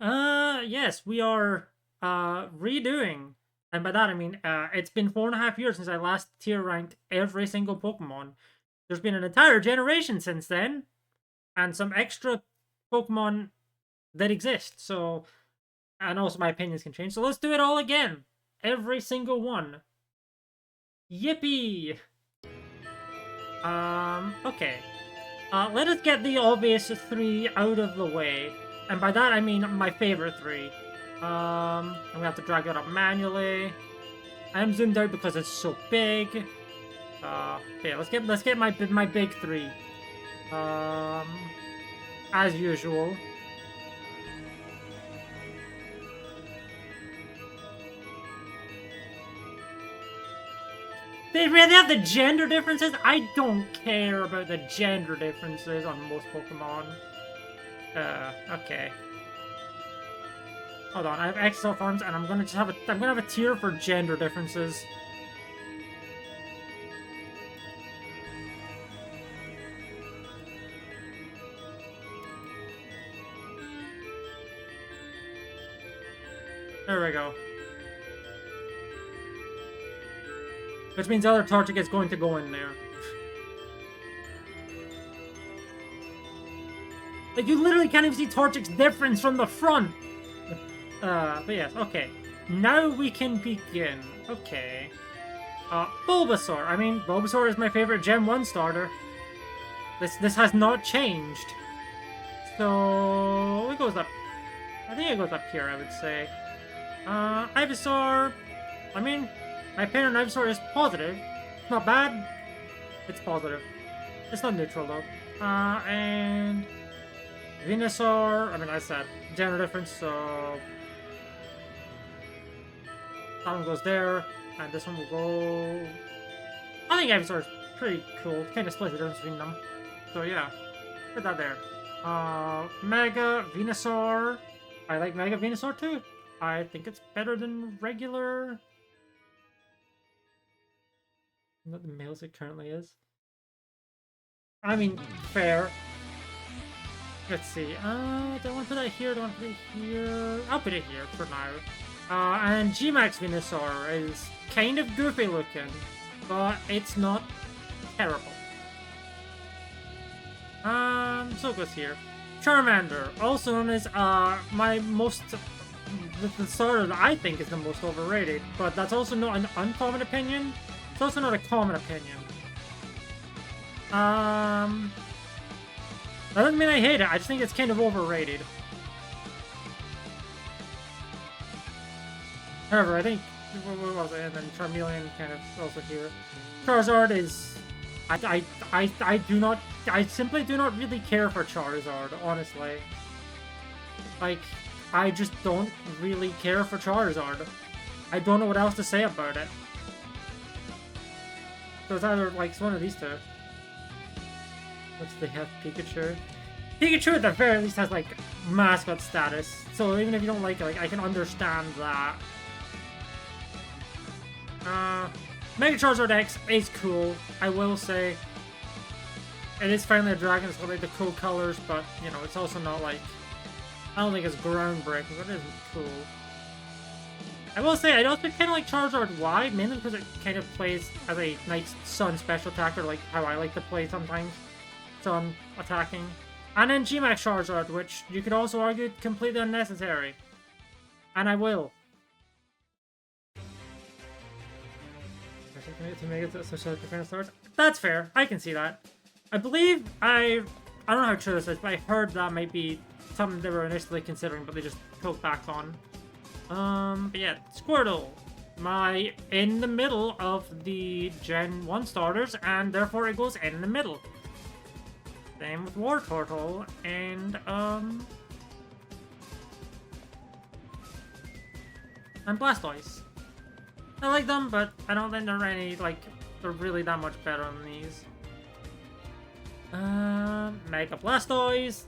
Yes, we are redoing. And by that I mean it's been 4.5 years since I last tier ranked every single Pokemon. There's been an entire generation since then, and some extra Pokemon that exist. So, and also my opinions can change. So let's do it all again. Every single one. Yippee! Okay. Let us get the obvious three out of the way. And by that I mean my favorite three. I'm gonna have to drag it up manually. I am zoomed out because it's so big. Yeah, let's get my big three. Um, as usual. They really have the gender differences? I don't care about the gender differences on most Pokemon. Okay. Hold on, I have XL forms, and I'm gonna have a tier for gender differences. There we go. Which means the other Torchic is going to go in there. Like, you literally can't even see Torchic's difference from the front! But yes, okay. Now we can begin. Okay. Bulbasaur. I mean, Bulbasaur is my favorite Gen 1 starter. This has not changed. So, it goes up. I think it goes up here, I would say. Ivysaur. I mean, my opinion on Ivysaur is positive. It's not bad. It's positive. It's not neutral, though. And Venusaur. I mean, I said gender difference, so that one goes there, and this one will go. I think Ivysaur is pretty cool. Kind of split the difference between them. So yeah, put that there. Mega Venusaur. I like Mega Venusaur too. I think it's better than regular. What the males it currently is. I mean, fair. Let's see. Do I want to put that here? Do I want to put it here? I'll put it here for now. And Gmax Venusaur is kind of goofy looking, but it's not terrible. So it goes here. Charmander, also known as my most the starter that I think is the most overrated, but that's also not an uncommon opinion. It's also not a common opinion. That doesn't mean I hate it. I just think it's kind of overrated. However, I think what was it? And then Charmeleon kind of also here. Charizard is I simply do not really care for Charizard, honestly. Like, I just don't really care for Charizard. I don't know what else to say about it. So it's either, like, it's one of these two. What's they have? Pikachu? Pikachu at the very least has, like, mascot status. So even if you don't like it, like, I can understand that. Mega Charizard X is cool, I will say. It is finally a dragon, it's got like the cool colors, but, you know, it's also not like... I don't think it's groundbreaking, but it is cool. I will say, I also kind of like Charizard Y, mainly because it kind of plays as a nice Sun special attacker, like how I like to play sometimes. Sun attacking. And then Gmax Charizard, which you could also argue completely unnecessary. And I will. To make it so that's fair. I can see that. I believe I don't know how true this is, but I heard that might be something they were initially considering, but they just pulled back on. But yeah, Squirtle, in the middle of the Gen 1 starters, and therefore it goes in the middle. Same with Wartortle and Blastoise. I like them, but I don't think they're they're really that much better than these. Mega Blastoise,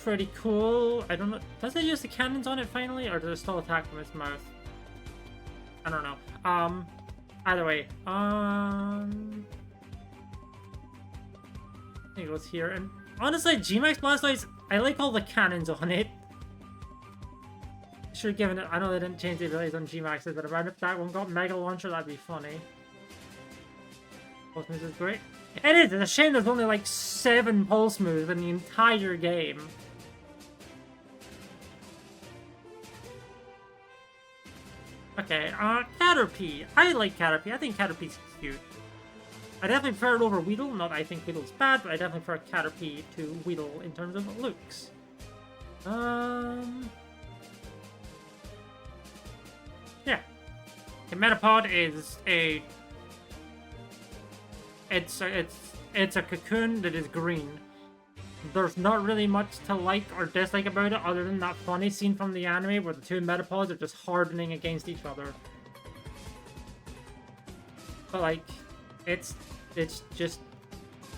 pretty cool. I don't know, does it use the cannons on it finally, or does it still attack from its mouth? I don't know. Either way, I think it goes here, and honestly, Gmax Blastoise, I like all the cannons on it. Should have given it. I know they didn't change the abilities on G-Maxes, but if that one got Mega Launcher, that'd be funny. Pulse moves is great. It is. It's a shame there's only like 7 pulse moves in the entire game. Okay, Caterpie. I like Caterpie. I think Caterpie's cute. I definitely prefer it over Weedle. Not that I think Weedle's bad, but I definitely prefer Caterpie to Weedle in terms of looks. Yeah. The Metapod is a... It's a cocoon that is green. There's not really much to like or dislike about it other than that funny scene from the anime where the two Metapods are just hardening against each other. But like, it's just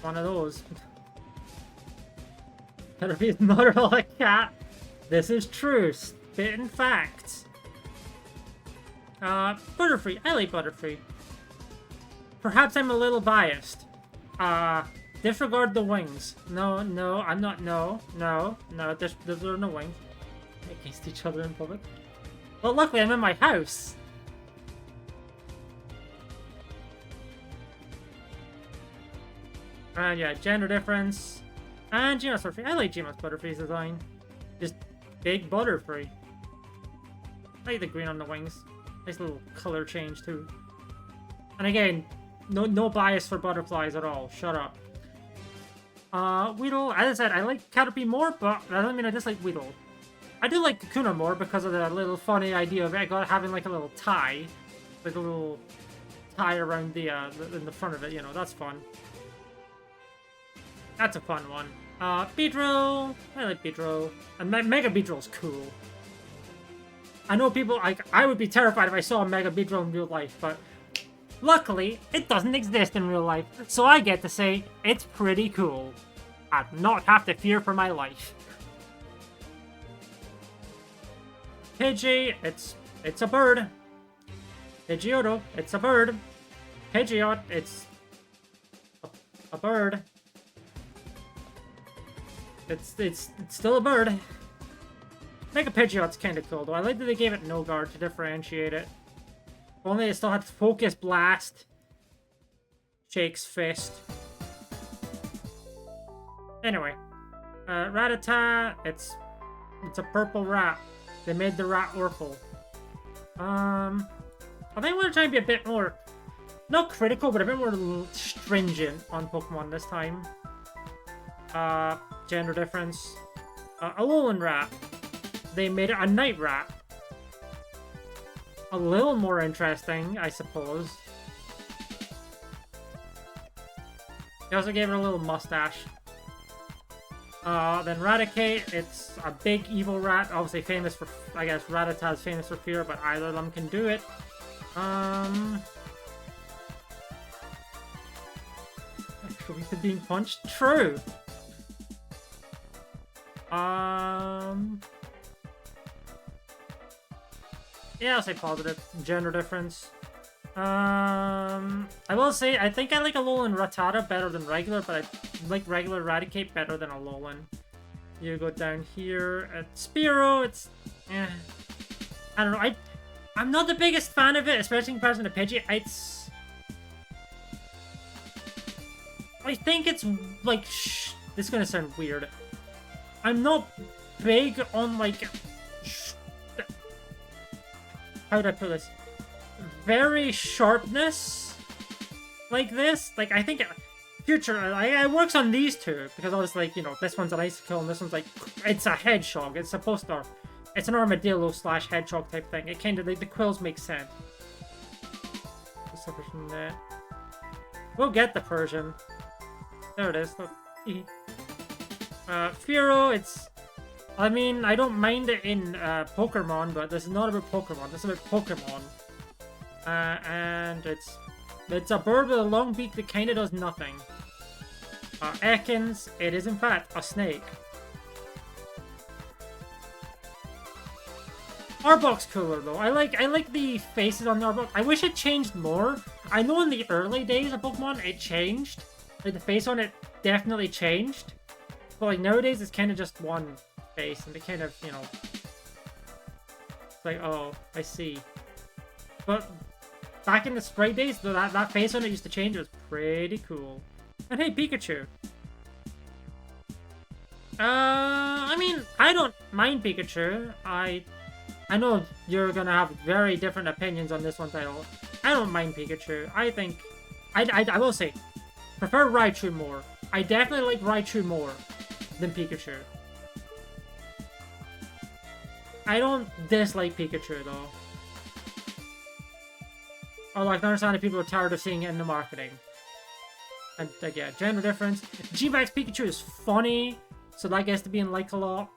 one of those. Caterpie is not at all a cat. This is true. Spitting facts. Butterfree. I like Butterfree. Perhaps I'm a little biased. Disregard the wings. No, I'm not. No. There are no wings. Against each other in public. Well, luckily I'm in my house. And yeah, gender difference. And GMS Butterfree. I like GMS Butterfree's design. Just big Butterfree. I like the green on the wings. Nice little color change too. And again, no bias for butterflies at all. Shut up. Weedle, as I said, I like Caterpie more, but that doesn't mean I dislike Weedle. I do like Kakuna more because of the little funny idea of it having like a little tie. Like a little tie around the in the front of it, you know, that's fun. That's a fun one. Beedrill, I like Beedrill. And Mega Beedrill's cool. I know people, like, I would be terrified if I saw a Mega Beedrill in real life, but luckily, it doesn't exist in real life, so I get to say it's pretty cool. I'd not have to fear for my life. Pidgey, it's a bird. Pidgeotto, it's a bird. Pidgeot, it's a bird. It's still a bird. Mega Pidgeot's kinda cool though. I like that they gave it no guard to differentiate it. If only it still had Focus Blast. Shake's Fist. Anyway. Rattata, it's a purple rat. They made the rat Orphle. I think I want to try and be a bit more, not critical, but a bit more stringent on Pokemon this time. Gender difference. Alolan rat. They made it a night rat. A little more interesting, I suppose. They also gave it a little mustache. Then Raticate, it's a big evil rat, obviously famous for, I guess Rattata's famous for fear, but either of them can do it. Weak to being punched? True! Yeah, I'll say positive. Gender difference. I will say, I think I like Alolan Rattata better than regular, but I like regular Raticate better than Alolan. You go down here at Spearow, it's... I don't know, I'm not the biggest fan of it, especially in comparison to Pidgey. I think it's, like, this is gonna sound weird. I'm not big on, like... How would I put this? Very sharpness like this. Like, I think future, it works on these two because I was like, you know, this one's an icicle and this one's like, it's a hedgehog. It's supposed to, it's an armadillo slash hedgehog type thing. It kind of, like, the quills make sense. From that. We'll get the Persian. There it is. Look. Fearow, it's, I mean, I don't mind it in Pokemon, but this is not about Pokemon. This is about Pokemon. And it's a bird with a long beak that kind of does nothing. Ekans, it is in fact a snake. Arbok's cooler though. I like the faces on the Arbok. I wish it changed more. I know in the early days of Pokemon it changed. Like the face on it definitely changed. But like nowadays it's kind of just one face and it kind of, you know, like, oh, I see. But back in the Sprite days, that face when it used to change was pretty cool. And hey, Pikachu. I mean, I don't mind Pikachu. I know you're gonna have very different opinions on this one title. I don't mind Pikachu. I think, I will say, prefer Raichu more. I definitely like Raichu more than Pikachu. I don't dislike Pikachu though. Although I can understand if people are tired of seeing it in the marketing. And yeah, gender difference. G-Max Pikachu is funny, so that gets to be in like a lot.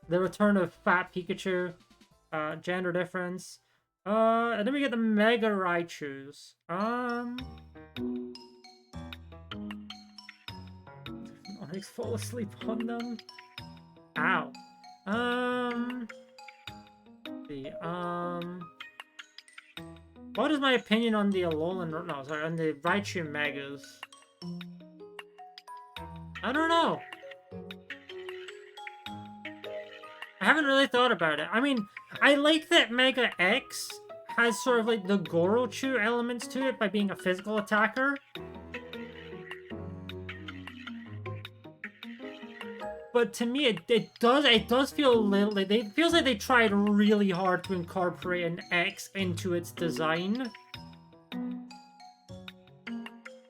The return of Fat Pikachu. Gender difference. And then we get the Mega Raichus. I fall asleep on them. Ow. What is my opinion on the Alolan? No, sorry, on the Raichu Megas? I don't know. I haven't really thought about it. I mean, I like that Mega X has sort of like the Gorochu elements to it by being a physical attacker. But to me, it does feel a little... It feels like they tried really hard to incorporate an X into its design.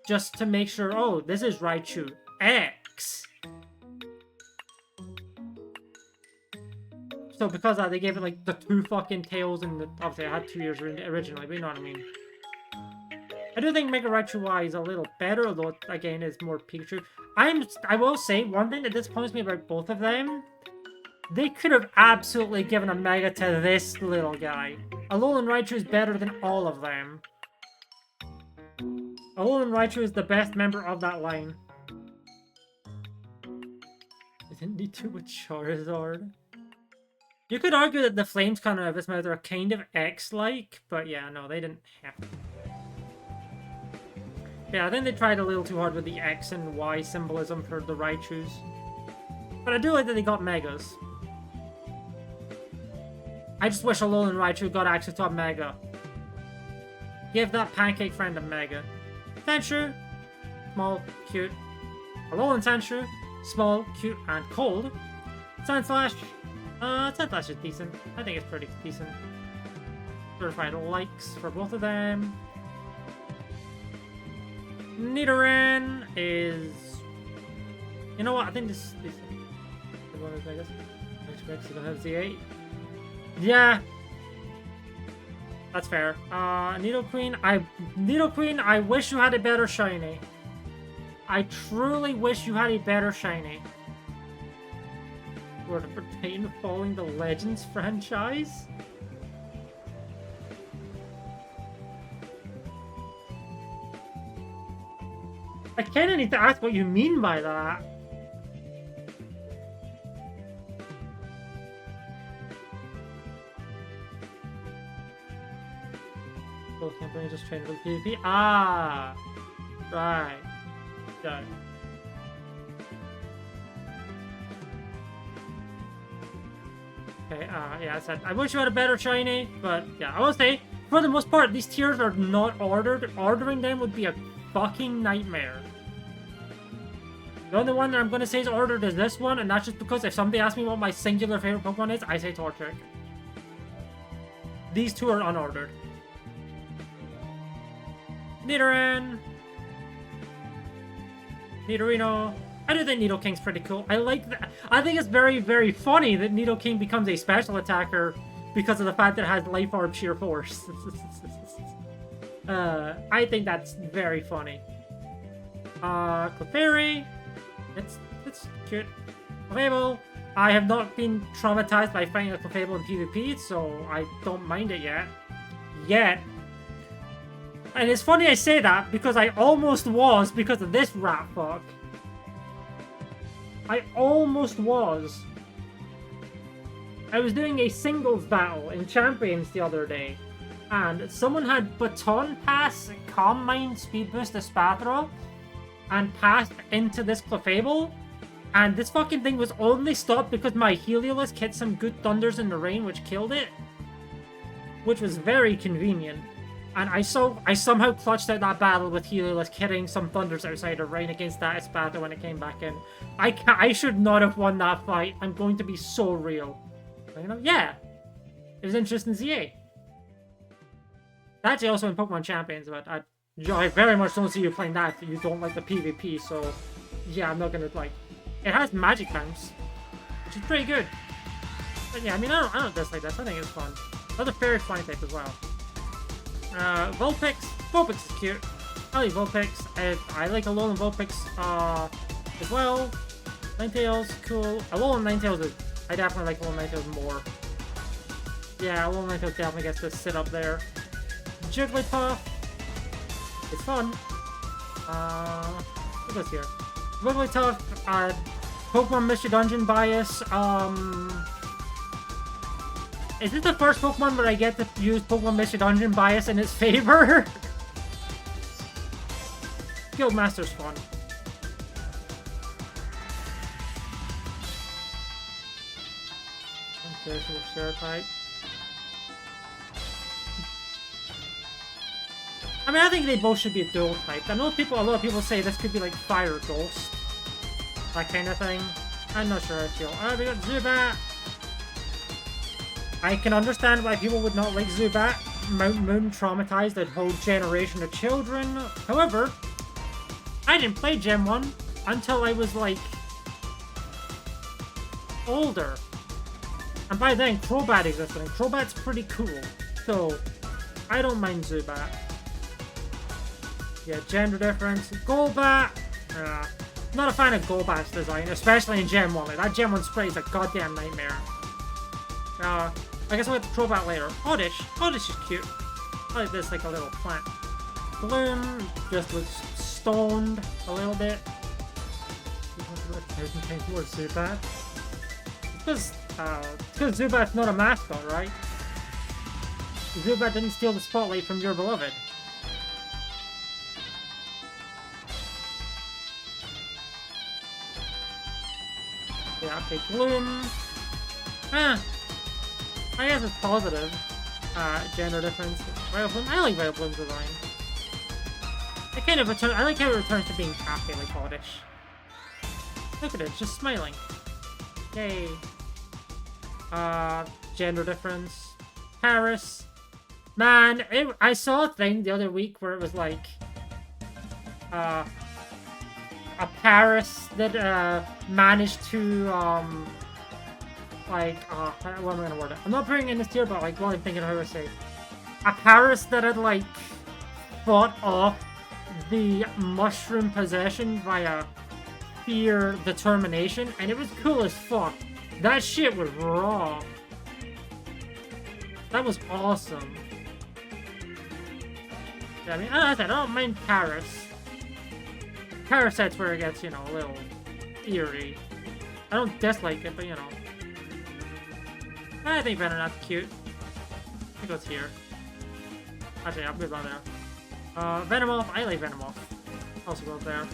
Just to make sure, oh, this is Raichu X. So because of that, they gave it like the 2 fucking tails and obviously it had 2 ears originally, but you know what I mean. I do think Mega Raichu Y is a little better, although it, again, is more Pikachu. I will say, one thing that disappoints me about both of them, they could have absolutely given a Mega to this little guy. Alolan Raichu is better than all of them. Alolan Raichu is the best member of that line. I didn't need to with Charizard. You could argue that the flames coming out of his mouth are kind of X-like, but yeah, no, they didn't have to. Yeah, I think they tried a little too hard with the X and Y symbolism for the Raichus. But I do like that they got Megas. I just wish Alolan Raichu got access to a Mega. Give that pancake friend a Mega. Sandshrew, small, cute. Alolan Sandshrew, small, cute, and cold. Sandslash, Sandslash is decent. I think it's pretty decent. Certified likes for both of them. Nidoran is... You know what? I think this is decent. I guess. Next, don't have Z8. Yeah. That's fair. Nidoqueen, I wish you had a better shiny. I truly wish you had a better shiny. Were to pertain to following the Legends franchise? I kinda need to ask what you mean by that. Both companies just trained with PvP. Ah! Right. Got it. Okay, yeah, I said, I wish you had a better shiny, but yeah, I will say, for the most part, these tiers are not ordered. Ordering them would be a fucking nightmare. The only one that I'm gonna say is ordered is this one, and that's just because if somebody asks me what my singular favorite Pokemon is, I say Torchic. These two are unordered. Nidoran. Nidorino. I do think Nidoking's pretty cool. I like that. I think it's very, very funny that Nidoking becomes a special attacker because of the fact that it has Life Orb Sheer Force. I think that's very funny. Clefairy. It's cute. Clefable. I have not been traumatized by fighting a Clefable in PvP, so I don't mind it yet. And it's funny I say that because I almost was because of this rat fuck. I almost was. I was doing a singles battle in Champions the other day, and someone had Baton Pass Calm Mind Speed Boost Espathra and passed into this Clefable, And this fucking thing was only stopped because my Heliolisk hit some good thunders in the rain, which killed it. Which was very convenient. And I somehow clutched out that battle with Heliolisk hitting some thunders outside of rain against that Espada when it came back in. I should not have won that fight. I'm going to be so real. You know, yeah. It was interesting ZA. Actually also in Pokemon Champions, but I very much don't see you playing that if you don't like the PvP, so yeah, I'm not gonna like... It has magic bounce, which is pretty good. But yeah, I mean, I don't dislike this. I think it's fun. Another fairy flying type as well. Vulpix. Vulpix is cute. I like Vulpix. I like Alolan Vulpix as well. Ninetales, cool. Alolan Ninetales I definitely like Alolan Ninetales more. Yeah, Alolan Ninetales definitely gets to sit up there. Jigglypuff. It's fun. What goes here? Jigglypuff, Pokemon Mystery Dungeon bias. Is this the first Pokemon where I get to use Pokemon Mystery Dungeon bias in its favor? Guildmaster's fun. Okay, so share type. I mean, I think they both should be dual type. I know a lot of people say this could be like Fire Ghost. That kind of thing. I'm not sure I feel. We got Zubat. I can understand why people would not like Zubat. Mount Moon traumatized a whole generation of children. However, I didn't play Gen 1 until I was like older. And by then, Crobat existed, and Crobat's pretty cool. So, I don't mind Zubat. Yeah, gender difference. Golbat! Not a fan of Golbat's design, especially in Gen 1. Like, that Gen 1 spray is a goddamn nightmare. I guess I'll get the Crobat later. Oddish. Oddish is cute. I like this, like a little plant. Bloom just looks stoned a little bit. 1,000 times more Zubat. Because Zubat's not a mascot, right? Zubat didn't steal the spotlight from your beloved. Yeah, okay, Gloom. I guess it's positive. Gender difference. Vileplume. I like Vileplume's design. I like how it returns to being happy like Oddish. Look at it, it's just smiling. Yay. Gender difference. Paris. Man, I saw a thing the other week where it was like a Paris that managed to what am I gonna word it? I'm not putting it in this tier, but like what I'm thinking of how to say. A Paris that had like fought off the mushroom possession via fear determination, and it was cool as fuck. That shit was raw. That was awesome. Yeah, I mean, I don't mind Paris. Parasite's where it gets, you know, a little eerie. I don't dislike it, but you know. I think Venonat's cute. I think it's here. Actually, I'll put it on there. Venomoth, I like Venomoth. Also goes there.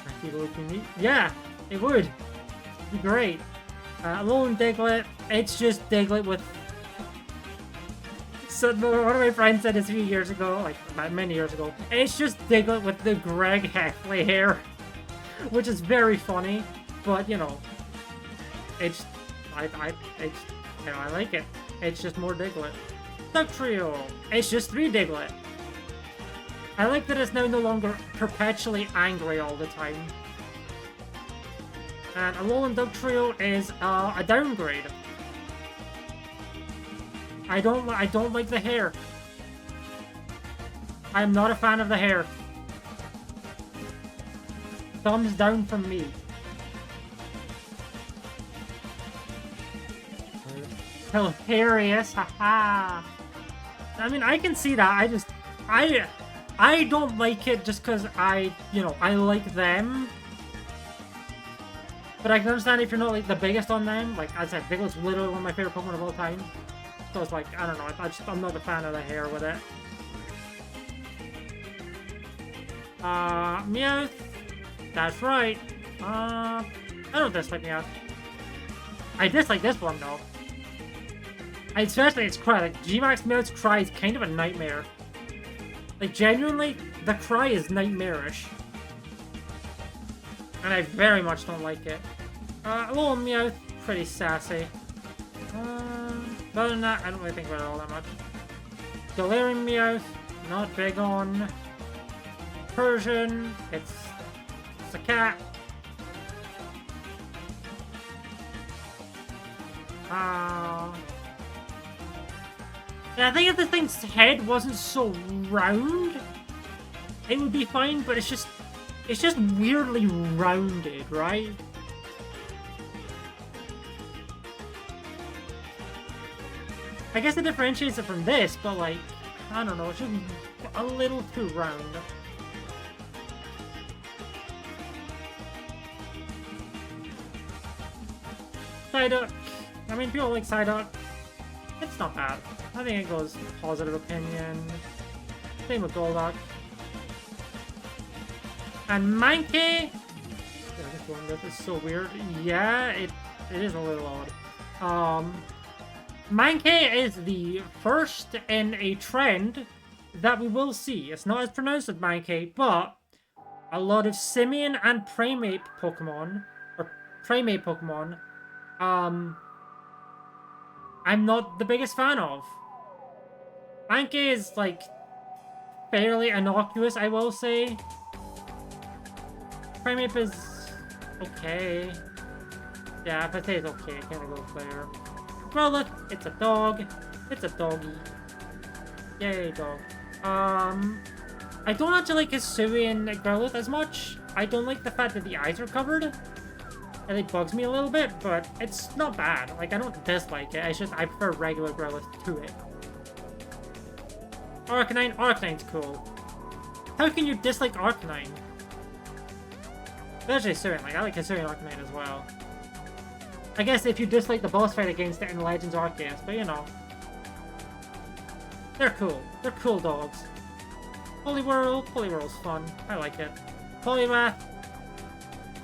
I think it would be neat. Yeah, it would. It'd be great. Alolan Diglett, it's just Diglett with... So one of my friends said this a few years ago, like many years ago, it's just Diglett with the Greg Heffley hair. Which is very funny, but you know, I like it. It's just more Diglett. Dugtrio, it's just 3 Diglett. I like that it's now no longer perpetually angry all the time. And Alolan Dugtrio is a downgrade. I don't like the hair. I'm not a fan of the hair. Thumbs down from me. Hilarious, haha. I mean, I can see that. I don't like it just because I like them. But I can understand if you're not like the biggest on them. Like as I said, Diglett's literally one of my favorite Pokemon of all time. So it's like, I don't know, I'm not a fan of the hair with it. Meowth. That's right. I don't dislike Meowth. I dislike this one, though. Especially its cry. Like, G-Max Meowth's cry is kind of a nightmare. Like, genuinely, the cry is nightmarish. And I very much don't like it. A little Meowth, pretty sassy. Other than that, I don't really think about it all that much. Galarian Meowth, not big on. Persian, it's a cat. Yeah, I think if the thing's head wasn't so round, it would be fine, but it's just weirdly rounded, right? I guess it differentiates it from this, but like, I don't know, it's just a little too round. Psyduck. I mean, people like Psyduck. It's not bad. I think it goes positive opinion. Same with Golduck. And Mankey. Yeah, this is so weird. Yeah, it is a little odd. Mankey is the first in a trend that we will see. It's not as pronounced as Mankey, but a lot of Simian and Primate Pokemon, I'm not the biggest fan of. Mankey is, like, fairly innocuous, I will say. Primate is okay. Yeah, if I say it's okay, it kind of goes there. Growlithe, it's a dog. It's a doggy. Yay, dog. I don't actually like Hisuian Growlithe as much. I don't like the fact that the eyes are covered. It like bugs me a little bit, but it's not bad. Like, I don't dislike it. It's just I prefer regular Growlithe to it. Arcanine. Arcanine's cool. How can you dislike Arcanine? Especially Hisuian. Like, I like Hisuian Arcanine as well. I guess if you dislike the boss fight against it in Legends Arceus, but you know. They're cool. They're cool dogs. Poliwhirl. Poliwhirl's fun. I like it. Poliwrath.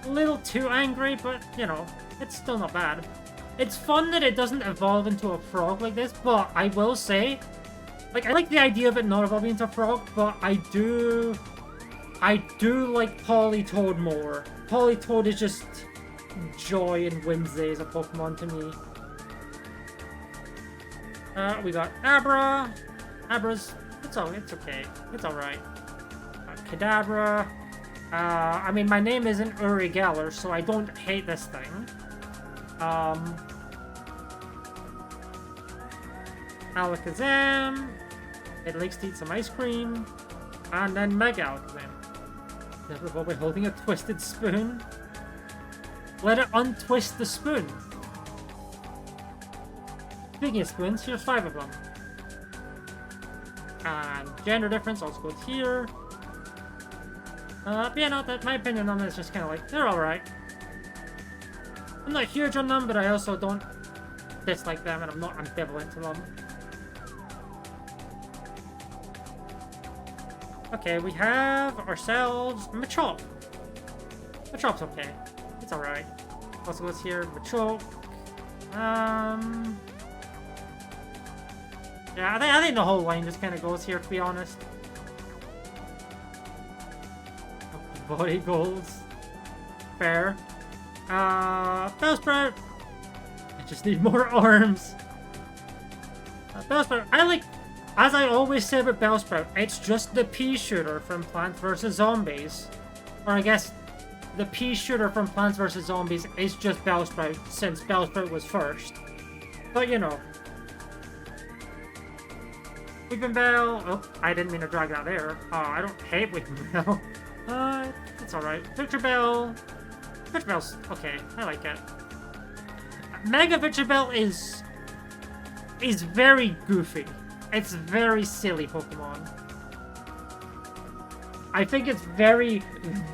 A little too angry, but, you know, it's still not bad. It's fun that it doesn't evolve into a frog like this, but I will say, like, I like the idea of it not evolving into a frog, but I do like Politoed more. Politoed is just joy and whimsy as a Pokemon to me. We got Abra. Abra's, it's okay. It's alright. Kadabra. I mean, my name isn't Uri Geller, so I don't hate this thing. Alakazam. It likes to eat some ice cream. And then Mega Alakazam. Never probably holding a twisted spoon. Let it untwist the spoon. Speaking of spoons, here's 5 of them. And gender difference also goes here. But yeah, no, my opinion on this is just kind of like, they're alright. I'm not huge on them, but I also don't dislike them, and I'm not ambivalent to them. Okay, we have ourselves Machop. Machop's okay. It's alright. Also goes here, Machop. Yeah, I think the whole line just kind of goes here, to be honest. Body goals. Fair. Bellsprout. I just need more arms. Bellsprout. I like, as I always say about Bellsprout, it's just the pea shooter from Plants vs. Zombies. Or I guess the pea shooter from Plants vs. Zombies is just Bellsprout, since Bellsprout was first. But you know. Weeping Bell. Oh, I didn't mean to drag that there. I don't hate Weeping Bell. It's alright. Victreebel. Victreebel's okay. I like it. Mega Victreebel is very goofy. It's very silly Pokemon. I think it's very,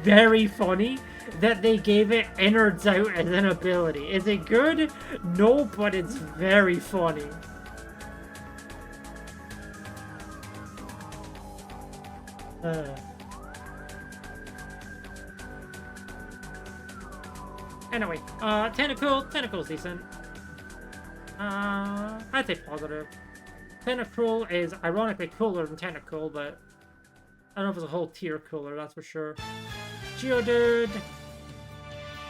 very funny that they gave it innards out as an ability. Is it good? No, but it's very funny. Anyway, Tentacruel's decent. I'd say positive. Tentacruel is ironically cooler than Tentacruel, but I don't know if it's a whole tier cooler, that's for sure. Geodude.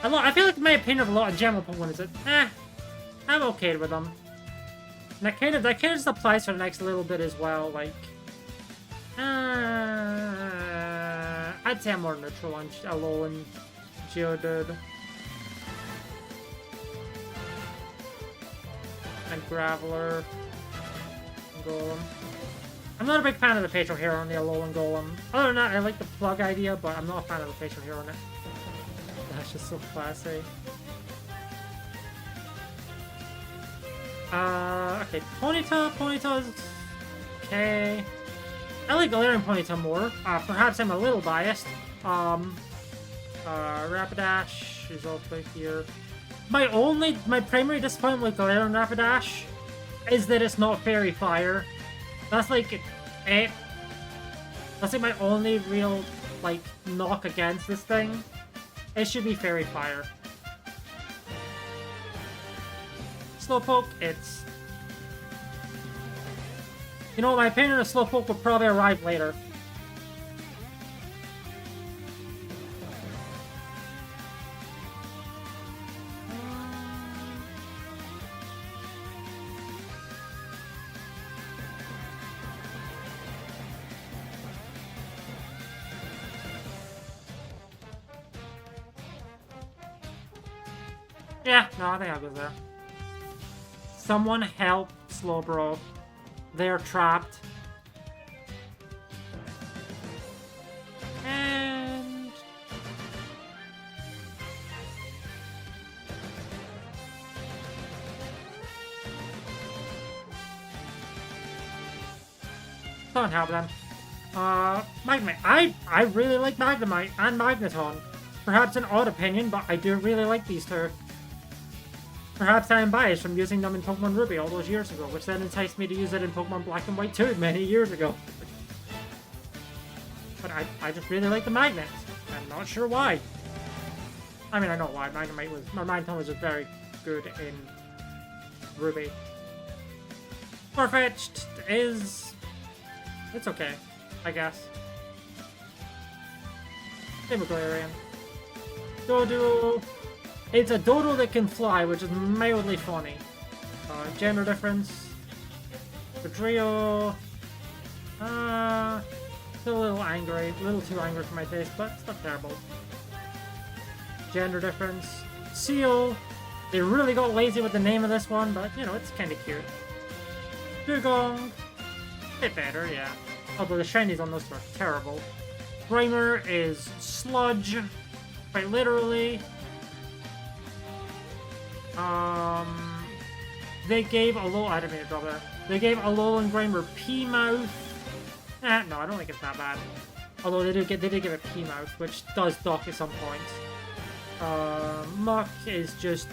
I feel like my opinion of a lot of general Pokemon is that, I'm okay with them. And that kind of just applies for the next little bit as well, like, I'd say I'm more neutral on Alolan Geodude. And Graveler. And Golem. I'm not a big fan of the facial hair on the Alolan Golem. Other than that, I like the plug idea, but I'm not a fan of the facial hair on it. That's just so classy. Okay, Ponyta's okay. I like Galarian Ponyta more. Perhaps I'm a little biased. Rapidash is also here. My primary disappointment with Galarian Rapidash is that it's not Fairy Fire. That's like my only real, like, knock against this thing. It should be Fairy Fire. Slowpoke, it's... You know, my opinion of Slowpoke will probably arrive later. Yeah, no, I think I'll go there. Someone help Slowbro. They're trapped. And... Someone help them. Magnemite. I really like Magnemite and Magneton. Perhaps an odd opinion, but I do really like these two. Perhaps I am biased from using them in Pokemon Ruby all those years ago, which then enticed me to use it in Pokemon Black and White 2 many years ago. But I just really like the magnets. I'm not sure why. I mean, I know why. Magneton was just very good in Ruby. Farfetch'd is... It's okay, I guess. Same with Galarian. Doduo... It's a dodo that can fly, which is mildly funny. Gender difference. Rodrio. Still a little angry. A little too angry for my taste, but it's not terrible. Gender difference. Seal. They really got lazy with the name of this one, but, you know, it's kind of cute. Dugong. Bit better, yeah. Although the shinies on those are terrible. Grimer is sludge. Quite literally. They gave Alolan... I didn't mean to drop that. They gave Alolan Grimer P-Mouth. No, I don't think it's that bad. Although they did give it P-Mouth, which does dock at some point. Muck is just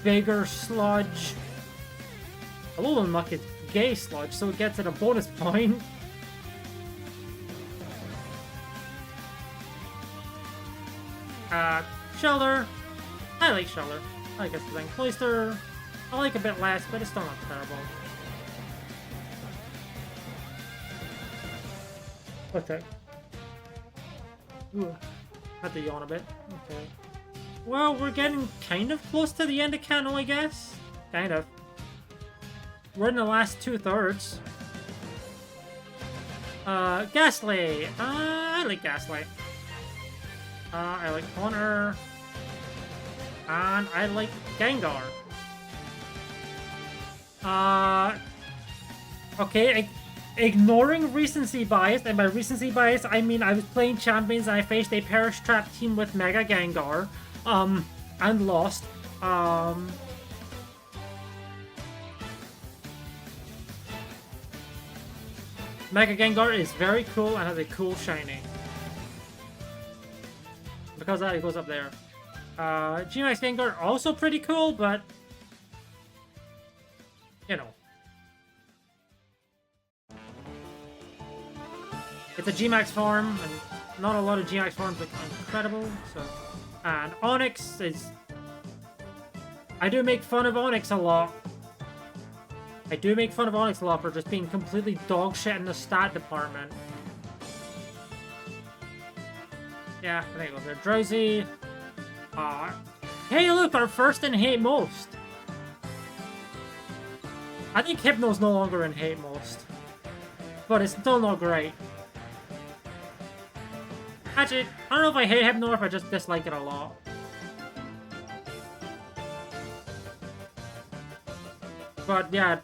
bigger sludge. Alolan Muck is gay sludge, so it gets it a bonus point. Shelter. I like Shelter. I guess the thing. Cloyster, I like a bit less, but it's still not terrible. Okay. Ooh, had to yawn a bit. Okay. Well, we're getting kind of close to the end of Kanto, I guess. Kind of. We're in the last 2/3. Ghastly. I like Ghastly. I like Haunter. And I like Gengar. Okay, ignoring recency bias, and by recency bias, I mean I was playing Champions and I faced a Perish Trap team with Mega Gengar, and lost. Mega Gengar is very cool and has a cool shiny. Because that, it goes up there. G-Max Gengar also pretty cool, but you know. It's a G-Max form, and not a lot of G-Max forms look incredible, so... And Onix is I do make fun of Onyx a lot. I do make fun of Onyx a lot for just being completely dog shit in the stat department. Yeah, I think it was there. Drowsy. Hey, look, our first in Hate Most. I think Hypno's no longer in Hate Most. But it's still not great. Actually, I don't know if I hate Hypno or if I just dislike it a lot. But yeah,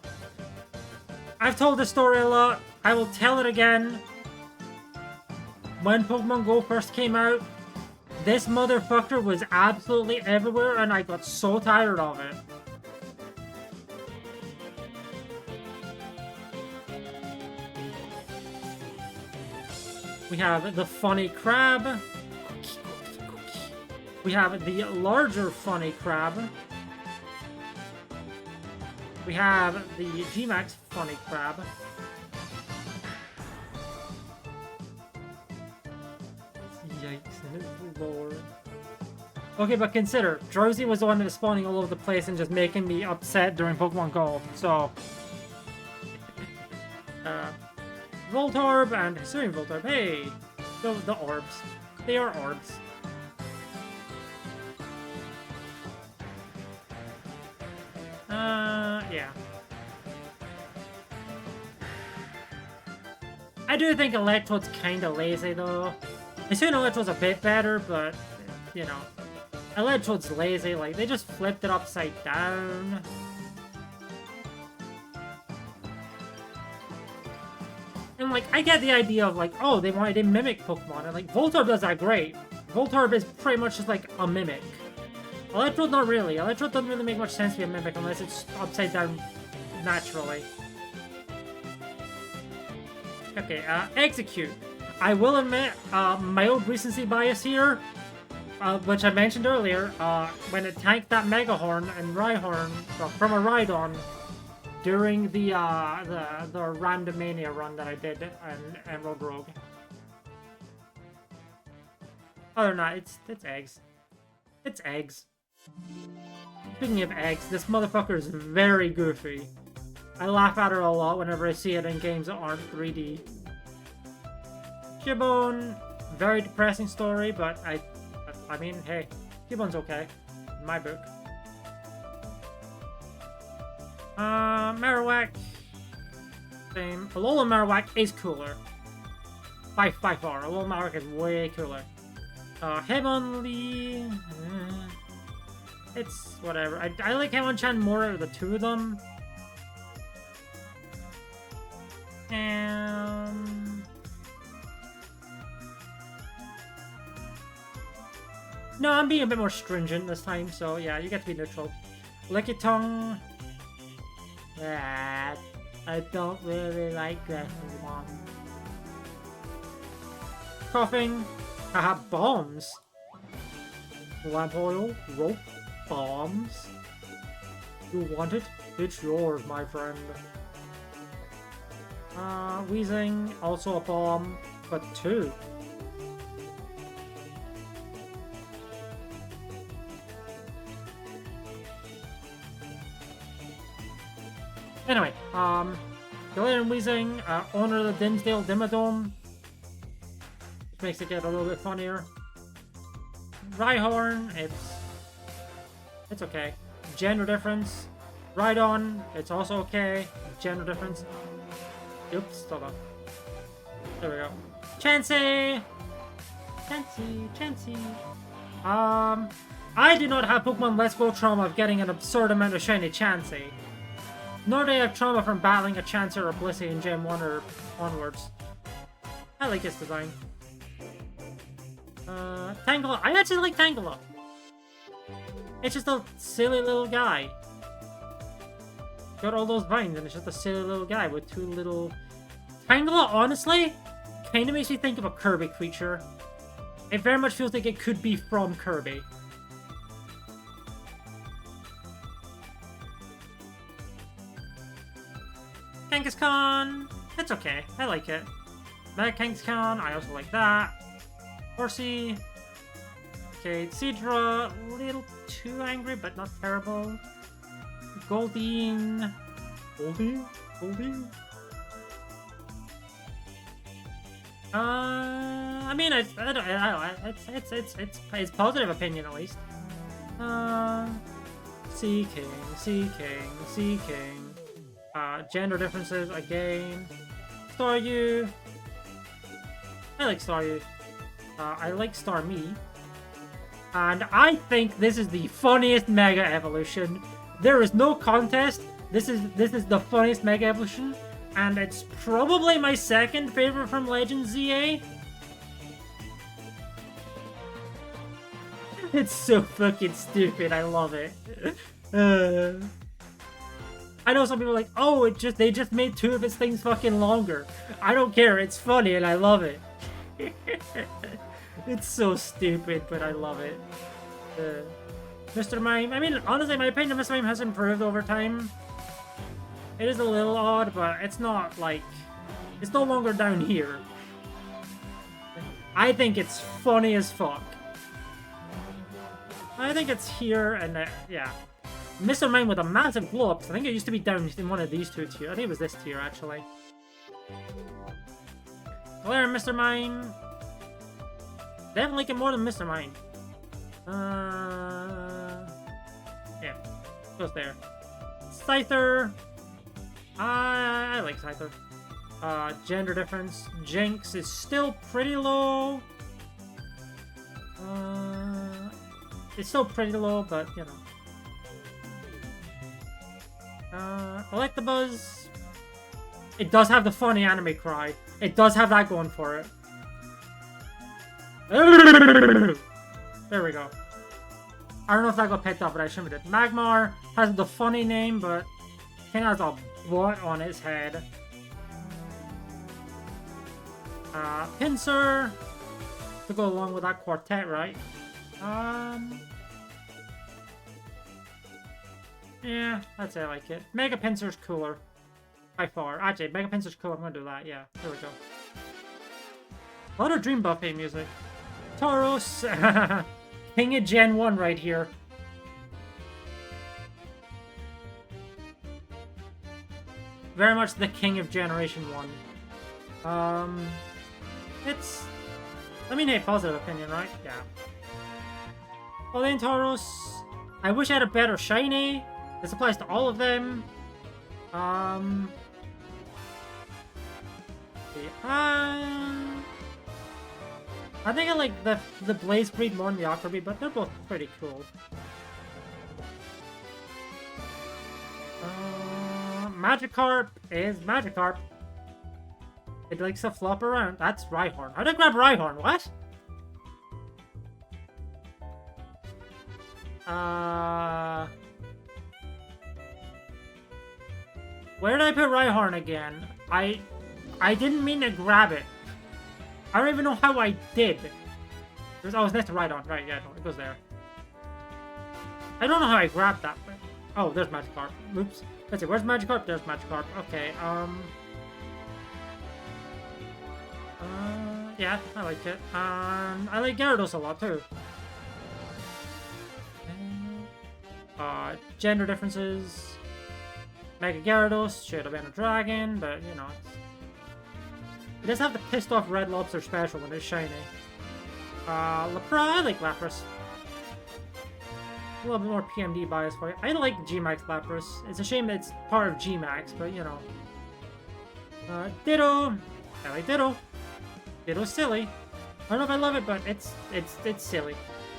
I've told this story a lot. I will tell it again. When Pokemon Go first came out, this motherfucker was absolutely everywhere and I got so tired of it. We have the funny crab. We have the larger funny crab. We have the Gmax funny crab. Yikes, Lord. Okay, but consider, Drowsy was the one that was spawning all over the place and just making me upset during Pokemon Go, so... Voltorb and Hisuian Voltorb, hey! The orbs. They are orbs. Yeah. I do think Electrode's kinda lazy, though. I assume Electrode's a bit better, but, you know. Electrode's lazy, like, they just flipped it upside down. And, like, I get the idea of, like, oh, they wanted to mimic Pokemon, and, like, Voltorb does that great. Voltorb is pretty much just, like, a mimic. Electrode, not really. Electrode doesn't really make much sense to be a mimic unless it's upside down naturally. Okay, Execute. I will admit, my old recency bias here, which I mentioned earlier, when it tanked that Mega Horn and Rhyhorn from a Rhydon during the Randomania run that I did in Emerald Rogue. Other than that, it's eggs. It's eggs. Speaking of eggs, this motherfucker is very goofy. I laugh at her a lot whenever I see it in games that aren't 3D. Gibbon, very depressing story, but I mean, hey, Gibbon's okay, in my book. Marowak, same. Alola Marowak is cooler. By far, Alola Marowak is way cooler. Heavenly... it's whatever. I like Hitmonchan more out of the two of them. No, I'm being a bit more stringent this time, so yeah, you get to be neutral. Lickitung. I don't really like that one. Coughing. Haha, bombs. Lamp oil, rope, bombs. You want it? It's yours, my friend. Wheezing, also a bomb, but two. Anyway, Galarian Wheezing, owner of the Dinsdale Dimmadome, which makes it get a little bit funnier. Rhyhorn, it's okay. Gender difference. Rhydon, it's also okay. Gender difference. Oops, hold on. There we go. Chansey! Chansey. I do not have Pokemon Let's Go trauma of getting an absurd amount of shiny Chansey. Nor do I have trauma from battling a Chansey or a Blissey in Gen 1 or onwards. I like its design. Tangela. I actually like Tangela. It's just a silly little guy. Got all those vines and it's just a silly little guy with two little... Tangela, honestly, kind of makes me think of a Kirby creature. It very much feels like it could be from Kirby. Kangaskhan! It's okay. I like it. That Kangaskhan, I also like that. Horsey. Okay, Seadra, a little too angry, but not terrible. Goldeen. Goldeen? Goldeen? I mean, I don't know. It's positive opinion at least. Sea King, Sea King, Sea King. Gender differences again. Staryu. I like Staryu. I like Starmie. And I think this is the funniest Mega Evolution. There is no contest. This is the funniest Mega Evolution. And it's probably my second favorite from Legend ZA. It's so fucking stupid. I love it. I know some people are like, oh, they just made two of its things fucking longer. I don't care. It's funny and I love it. It's so stupid, but I love it. Mr. Mime. I mean, honestly, my opinion of Mr. Mime has improved over time. It is a little odd, but it's not like... It's no longer down here. I think it's funny as fuck. I think it's here, and yeah. Mr. Mime with a massive glow-up. I think it used to be down in one of these two tiers. I think it was this tier, actually. Galarian Mr. Mime. Definitely get more than Mr. Mime. Yeah. Goes there. Scyther. I like Scyther. Gender difference. Jinx is still pretty low. It's still pretty low, but, you know. Electabuzz. It does have the funny anime cry. It does have that going for it. There we go. I don't know if that got picked up, but I assume it did. Magmar has the funny name, but kind of has a butt on its head. Pinsir. To go along with that quartet, right? Yeah, I'd say I like it. Mega Pinsir's cooler. By far. Actually, Mega Pinsir's cooler. I'm gonna do that. Yeah, there we go. A lot of Dream Buffet music. Tauros. King of Gen 1 right here. Very much the king of Generation 1. It's... I mean, a positive opinion, right? Yeah. Pauline Tauros. I wish I had a better shiny. This applies to all of them. I think I like the Blaze breed more than the Aqua breed, but they're both pretty cool. Magikarp is Magikarp. It likes to flop around. That's Rhyhorn. How did I grab Rhyhorn? What? Where did I put Rhyhorn again? I didn't mean to grab it. I don't even know how I did. I was next to Rhydon. Right, yeah, no, it goes there. I don't know how I grabbed that. But... Oh, there's Magikarp. Oops. Let's see, where's Magikarp? There's Magikarp. Okay, yeah, I like it. I like Gyarados a lot, too. Gender differences. Mega Gyarados should have been a dragon, but, you know, it does have the pissed off Red Lobster special when it's shiny. Lapras, I like Lapras. A little bit more PMD bias for you. I like G-Max Lapras. It's a shame that it's part of G-Max, but you know. Ditto. I like Ditto. Ditto's silly. I don't know if I love it, but it's silly.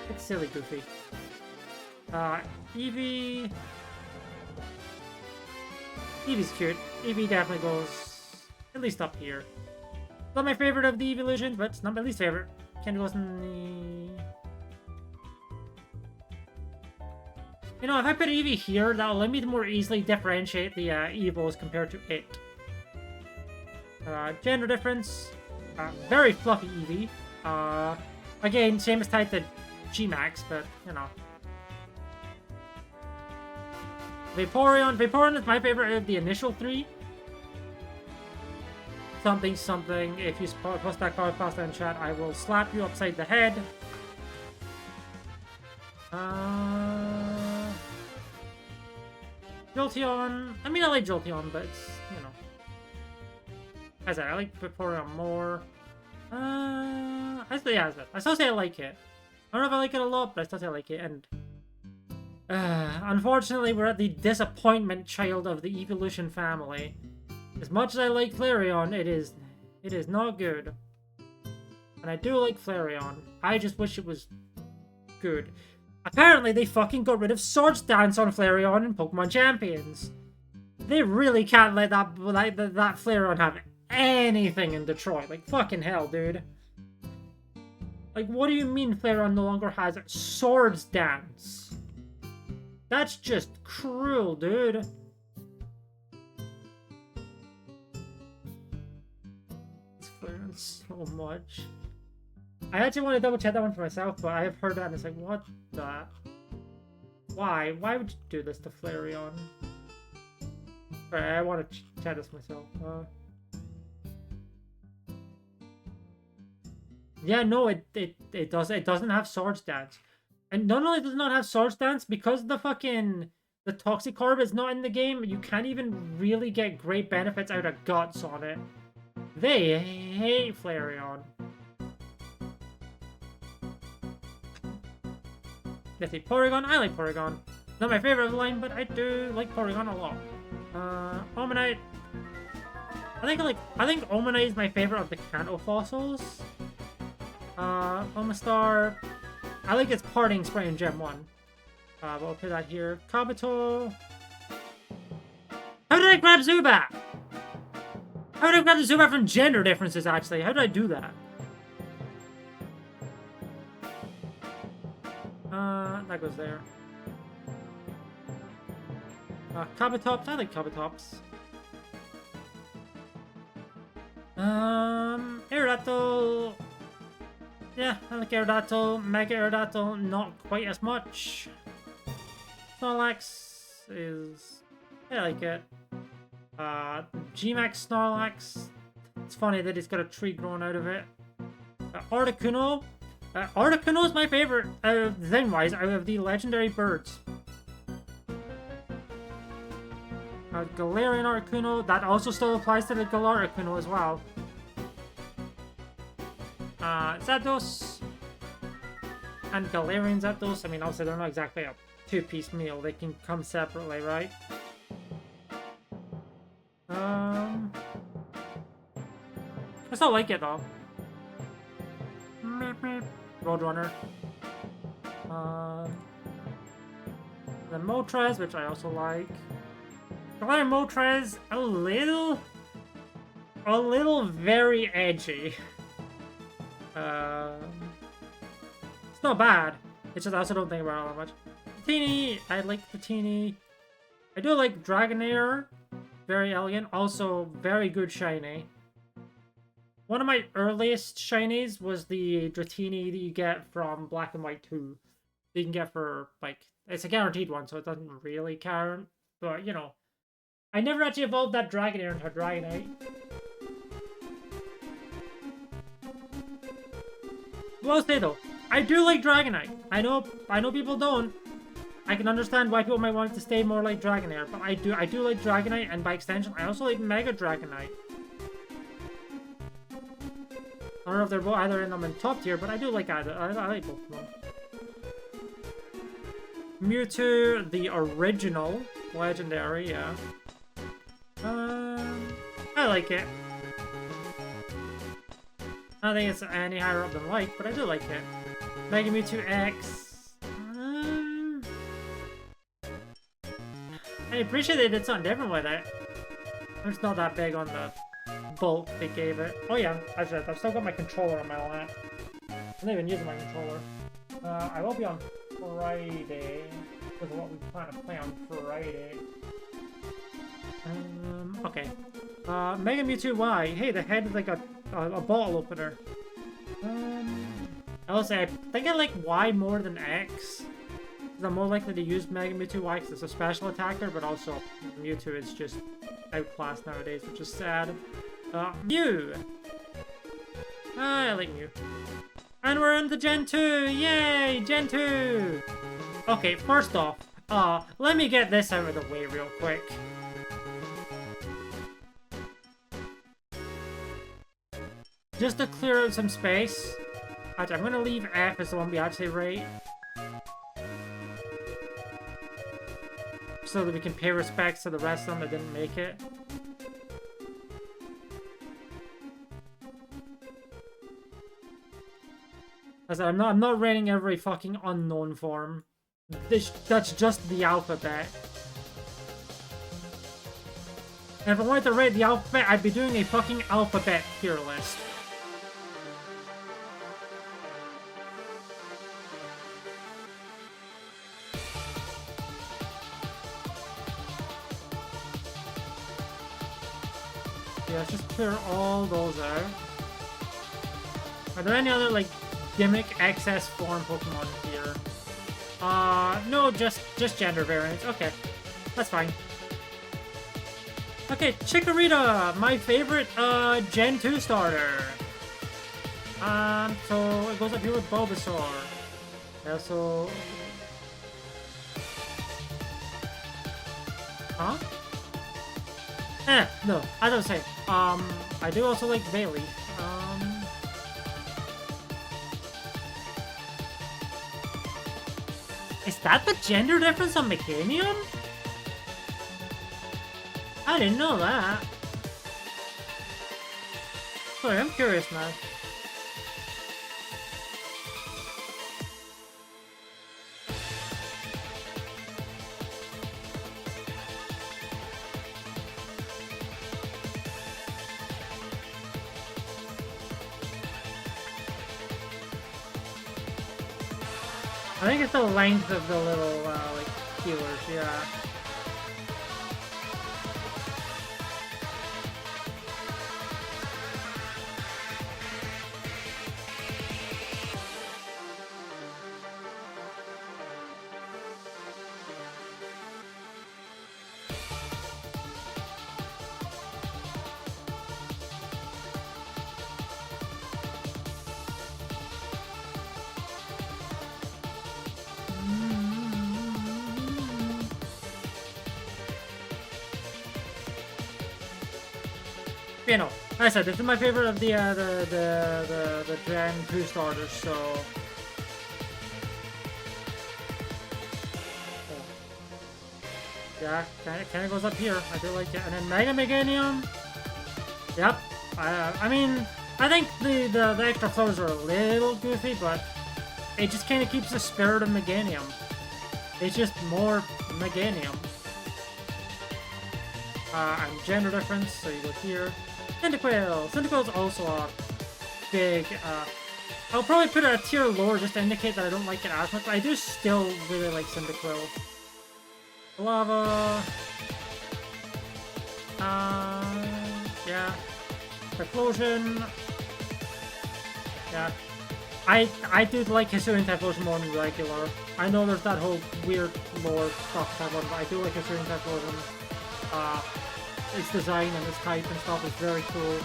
It's silly goofy. Eevee. Eevee's cute. Eevee definitely goes at least up here. Not my favorite of the evolutions, but it's not my least favorite. Kind of goes in the... You know, if I put Eevee here, that'll let me more easily differentiate the Evos compared to it. Gender difference. Very fluffy Eevee. Again, same as type to G-Max, but, you know. Vaporeon. Vaporeon is my favorite of the initial three. Something, something. If you post that card pasta in chat, I will slap you upside the head. Jolteon. I mean, I like Jolteon, but it's, you know. As I said, I like Vaporeon more. I still say I like it. I don't know if I like it a lot, but I still say I like it. And unfortunately, we're at the disappointment child of the evolution family. As much as I like Flareon, it is not good. And I do like Flareon. I just wish it was good. Apparently, they fucking got rid of Swords Dance on Flareon in Pokemon Champions. They really can't let that Flareon have anything in Detroit. Like, fucking hell, dude. Like, what do you mean Flareon no longer has Swords Dance? That's just cruel, dude. It's Flareon so much. I actually want to double check that one for myself, but I have heard that and it's like, what the? Why? Why would you do this to Flareon? Alright, I want to check this myself. Yeah, no, it doesn't have Swords Dance. And not only does it not have Swords Dance, because the Toxic Orb is not in the game, you can't even really get great benefits out of Guts on it. They hate Flareon. Let's see, Porygon. I like Porygon. Not my favorite of the line, but I do like Porygon a lot. Omanite. I think Omanite is my favorite of the Kanto fossils. Omastar. I like its parting spray in Gem 1. But I'll put that here. Kabuto. How did I grab Zubat? How did I grab the Zubat from gender differences, actually? How did I do that? That goes there. Kabutops. I like Kabutops. Aerodactyl. Yeah, I like Aerodactyl. Mega Aerodactyl, not quite as much. Snorlax is... I like it. Gmax Snorlax. It's funny that it's got a tree growing out of it. Articuno. Articuno is my favorite, thing-wise, out of the legendary birds. Galarian Articuno. That also still applies to the Galar Articuno as well. Zapdos. And Galarian Zapdos. I mean, obviously they're not exactly a two-piece meal. They can come separately, right? I still like it, though. Roadrunner. The Moltres, which I also like. Galarian Moltres, a little very edgy. It's not bad. It's just I also don't think about it that much. Patini, I like Patini. I do like Dragonair. Very elegant. Also, very good shiny. One of my earliest shinies was the Dratini that you get from Black and White 2. You can get for, like, it's a guaranteed one, so it doesn't really count. But, you know, I never actually evolved that Dragonair into a Dragonite. Well, I'll say though, I do like Dragonite. I know people don't. I can understand why people might want it to stay more like Dragonair, but I do like Dragonite, and by extension, I also like Mega Dragonite. I don't know if they're both either in them in top tier, but I do like either. I like both of them. Mewtwo, the original legendary, yeah. I like it. I don't think it's any higher up than like, but I do like it. Mega Mewtwo X. I appreciate they did something different with it. It's not that big on the bulk they gave it. Oh yeah, I've still got my controller on my lap. I'm not even using my controller. I will be on Friday. With what we plan to play on Friday. Okay. Mega Mewtwo Y. Hey, the head is like a bottle opener. I will say, I think I like Y more than X. I'm more likely to use Mega Mewtwo Y because it's a special attacker, but also Mewtwo is just outclassed nowadays, which is sad. Mew! I like Mew. And we're in the Gen 2! Yay! Gen 2! Okay, first off, Let me get this out of the way real quick. Just to clear out some space. Actually, I'm gonna leave F as the one we actually rate. So that we can pay respects to the rest of them that didn't make it. As I'm not rating every fucking unknown form. That's just the alphabet. And if I wanted to rate the alphabet, I'd be doing a fucking alphabet tier list. Yeah, let's just clear all those out. Are there any other, like, gimmick excess form Pokemon here? No, just gender variants. Okay, that's fine. Okay, Chikorita, my favorite, Gen 2 starter. So it goes up here with Bulbasaur. Also... Huh? No, I don't say. I do also like Bailey. Is that the gender difference on Mechanium? I didn't know that. Sorry, I'm curious now. I think it's the length of the little, like, healers, yeah. You know, like I said, this is my favorite of the Gen 2 starters, so... Yeah, kinda goes up here. I do like it. And then Mega Meganium. Yep. I mean, I think the extra flows are a little goofy, but it just kinda keeps the spirit of Meganium. It's just more Meganium. And gender difference, so you go here. Cyndaquil! Cyndaquil's also a big, I'll probably put it a tier lower just to indicate that I don't like it as much, but I do still really like Cyndaquil. Lava... yeah. Typhlosion... Yeah. I do like Hisuian Typhlosion more than regular. I know there's that whole weird lore stuff, but I do like Hisuian Typhlosion. Its design and its type and stuff is very cool.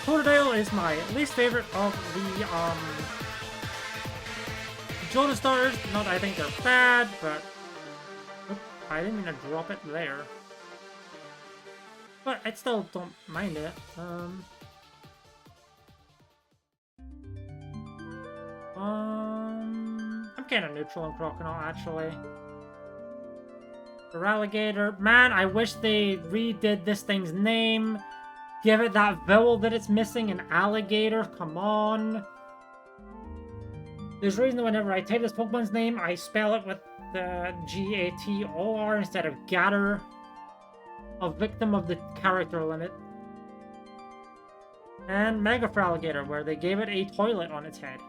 Totodile is my least favorite of the Johto starters. Not that I think they're bad, but oops, I didn't mean to drop it there. But I still don't mind it. I'm kind of neutral on Croconaut actually. Alligator. Man, I wish they redid this thing's name. Give it that vowel that it's missing, an alligator. Come on. There's a reason that whenever I type this Pokemon's name, I spell it with the G-A-T-O-R instead of Gator. A victim of the character limit. And Mega Alligator, where they gave it a toilet on its head.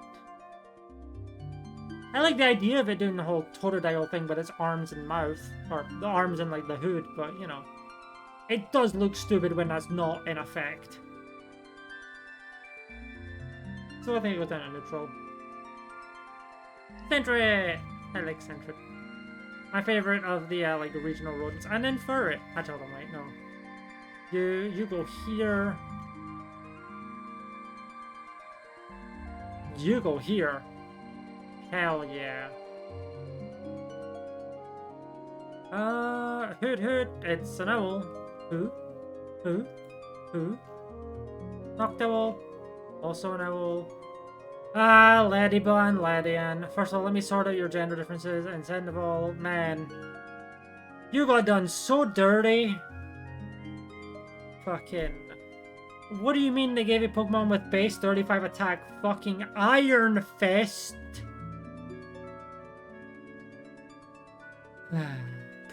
I like the idea of it doing the whole Totodile thing with its arms and mouth. Or the arms and like the hood, but you know. It does look stupid when that's not in effect. So I think it goes down to neutral. Sentry! I like Sentry. My favorite of the like the regional rodents. And then Furret. I told them right, no. You go here. You go here. Hell yeah. Hoot hoot, it's an owl. Who? Who? Who? Noctowl. Also an owl. Ladyboy and Ladian. First of all, let me sort out your gender differences, and second of all, man, you got done so dirty. Fucking. What do you mean they gave you Pokemon with base 35 attack? Fucking Iron Fist.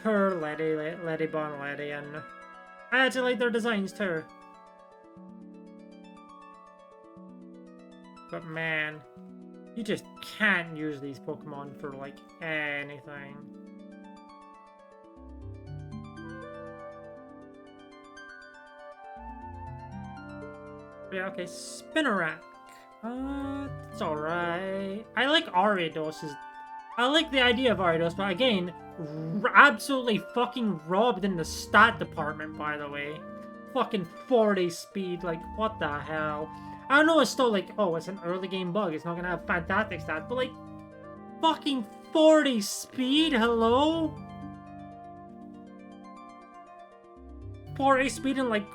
Poor Ladyboy and Ladian. I actually like their designs too. But man, you just can't use these Pokemon for like anything. Yeah, okay, Spinarak. It's alright. I like Ariados. I like the idea of Ariados, but again, absolutely fucking robbed in the stat department, by the way. Fucking 40 speed, like, what the hell? I know it's still like, oh, it's an early game bug, it's not gonna have fantastic stats, but like, fucking 40 speed, hello? 40 speed and like,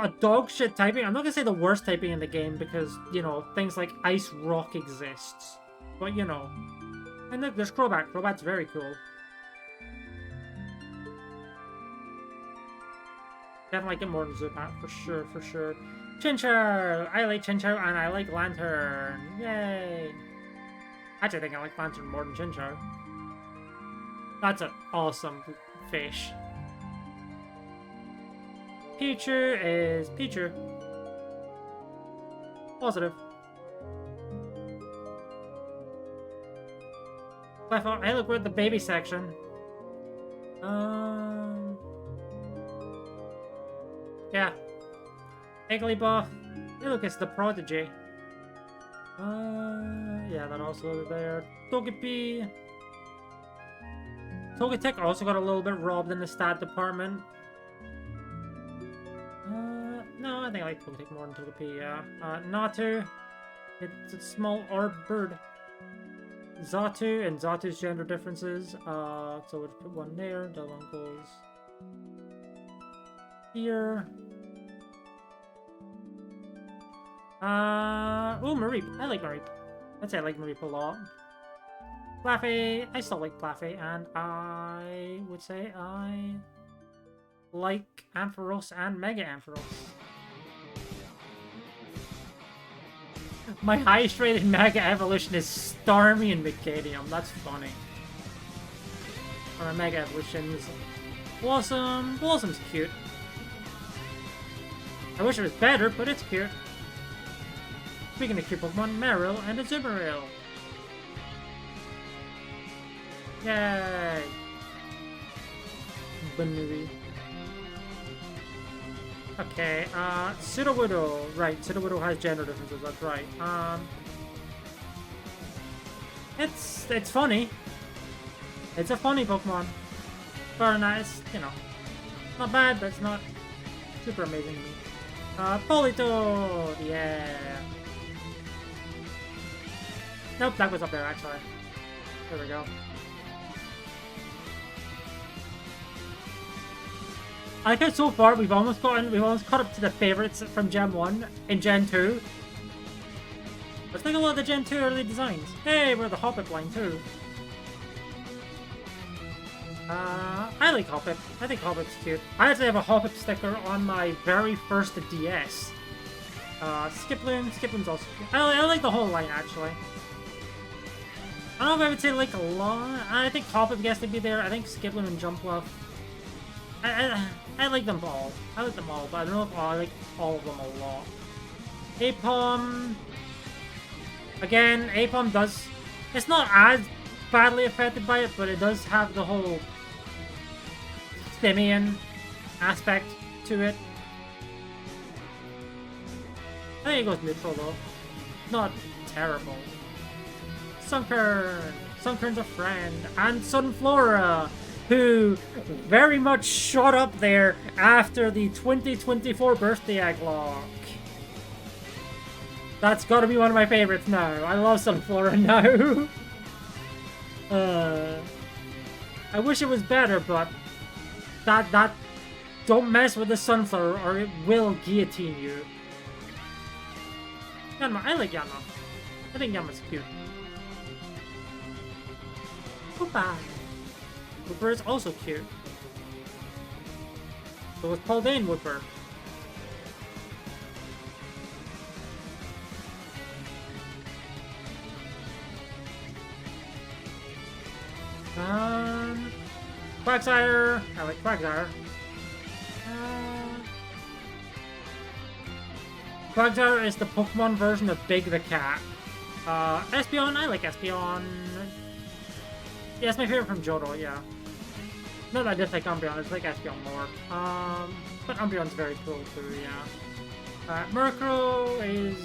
a dog shit typing. I'm not gonna say the worst typing in the game because, you know, things like Ice Rock exists. But, you know. And look, there's Crobat. Crobat's very cool. Definitely like it more than Zubat, for sure, for sure. Chinchou! I like Chinchou and I like Lantern. Yay! Actually, I think I like Lantern more than Chinchou. That's an awesome fish. Pichu is Pichu. Positive. Hey, look, we're at the baby section. Yeah. Igglybuff. Hey, look, it's the Prodigy. Yeah, that also there. Togepi. Togetic also got a little bit robbed in the stat department. No, I think I like Togetic more than Togepi, yeah. Natu. It's a small orb bird. Xatu and Xatu's gender differences. So we'll put one there. The one goes here. Oh, Mareep. I like Mareep. I'd say I like Mareep a lot. Flaffy. I still like Flaffy, and I would say I like Ampharos and Mega Ampharos. My highest rated Mega Evolution is Starmie and Mechanium. That's funny. My Mega Evolutions. Blossom. Blossom's cute. I wish it was better, but it's cute. Speaking of cute Pokemon, Meryl and Azumarill. Yay! Banui. Okay, Sudowoodo. Right, Sudowoodo has gender differences, that's right. It's funny. It's a funny Pokemon. Very nice, you know. Not bad, but it's not super amazing to me. Politoed! Yeah! Nope, that was up there actually. There we go. I think so far we've almost caught up to the favorites from Gen 1 in Gen 2. Let's take a look at the Gen 2 early designs. Hey, we're the Hoppip line too. I like Hoppip. I think Hoppip's cute. I actually have a Hoppip sticker on my very first DS. Skiploom's also cute. I like the whole line actually. I don't know if I would say like a lot. I think Hoppip gets to be there. I think Skiploom and Jumpluff. I like them all. I like them all, but I don't know if I like all of them a lot. Apom. Again, Apom does... It's not as badly affected by it, but it does have the whole Simian aspect to it. I think it goes neutral though. Not terrible. Sunkern. Sunkern's a friend. And Sunflora, who very much shot up there after the 2024 birthday egg lock. That's gotta be one of my favorites now. I love Sunflora now. I wish it was better, but that don't mess with the sunflower or it will guillotine you. Yanma, I like Yanma. I think Yanma's cute. Goodbye. Wooper is also cute. So is Pauldane Wooper. Quagsire. I like Quagsire. Quagsire is the Pokemon version of Big the Cat. Espeon, I like Espeon. Yeah, it's my favorite from Johto, yeah. Not that I dislike Umbreon, I just like Espeon more. But Umbreon's very cool too, yeah. Murkrow is...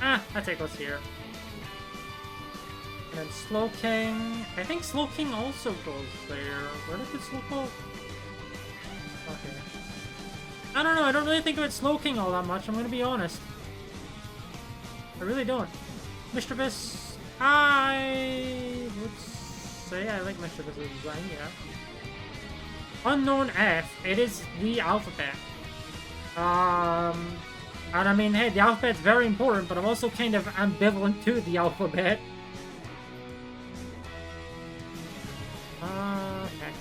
I'd say it goes here. And then Slowking... I think Slowking also goes there. Where did Slow go? Okay. I don't know, I don't really think about Slowking all that much, I'm gonna be honest. I really don't. Mischievous, I would say I like Mischievous' design, yeah. Unknown F, it is the alphabet. And I mean, hey, the alphabet's very important, but I'm also kind of ambivalent to the alphabet. Okay.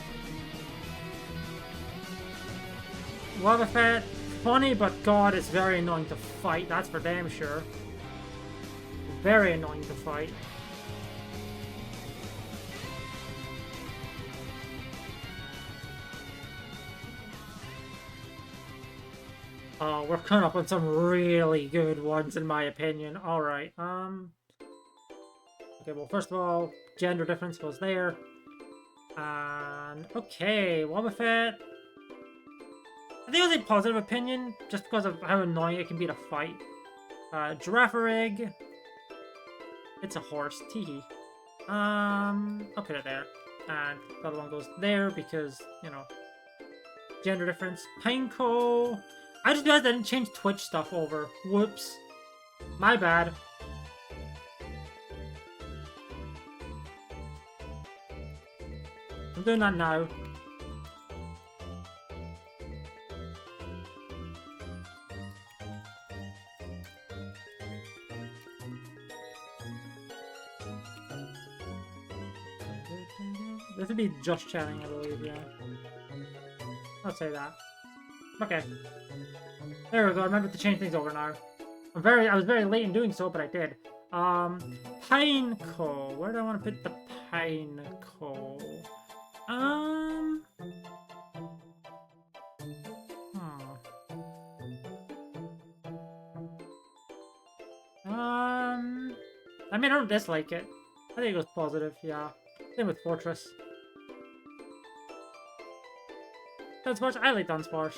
Wobbuffet, funny, but God, it's very annoying to fight, that's for damn sure. Very annoying to fight. Oh, we're coming up on some really good ones in my opinion. Alright, okay, well, first of all, gender difference goes there. And, okay, Wobbuffet. I think it was a positive opinion, just because of how annoying it can be to fight. Girafarig. It's a horse, teehee. I'll put it there. And the other one goes there because, you know, gender difference. Pineco. I just realized I didn't change Twitch stuff over. Whoops. My bad. I'm doing that now. This would be just chatting, I believe, yeah. I'll say that. Okay. There we go, I remember to change things over now. I was very late in doing so, but I did. Pineco. Where do I want to put the Pineco? I mean, I don't dislike it. I think it goes positive, yeah. Same with Fortress. Dunsparce, I like Dunsparce.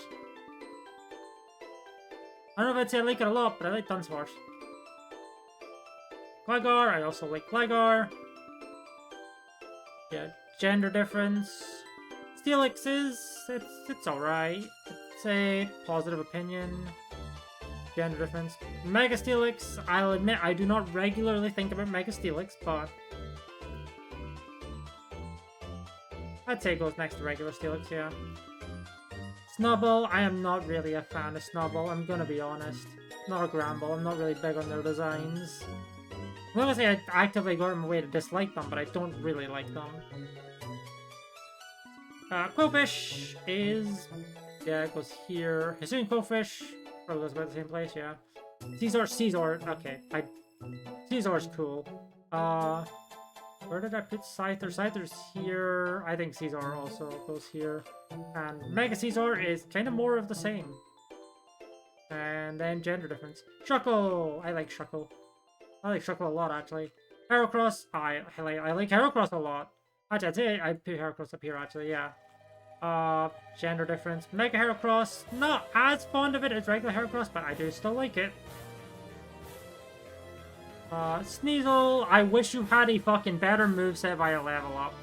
I don't know if I'd say I like it a lot, but I like Dunsparce. Gligar, I also like Gligar. Yeah, gender difference. Steelix it's alright. It's a positive opinion. Gender difference. Mega Steelix, I'll admit I do not regularly think about Mega Steelix, but I'd say it goes next to regular Steelix, yeah. Snubbull, I am not really a fan of Snubbull, I'm gonna be honest. Nor Gramble, I'm not really big on their designs. I'm not gonna say I actively go out of my way to dislike them, but I don't really like them. Quillfish is... yeah, it goes here. Hisuian Quillfish probably goes about the same place, yeah. Caesar, okay. Caesar's cool. Where did I put Scyther? Scyther's here. I think Caesar also goes here. And Mega Caesar is kind of more of the same. And then gender difference. Shuckle! I like Shuckle. I like Shuckle a lot, actually. Heracross, I like Heracross a lot. Actually, I'd say I'd put Heracross up here, actually, yeah. Gender difference. Mega Heracross, not as fond of it as regular Heracross, but I do still like it. Sneasel, I wish you had a fucking better moveset via level up.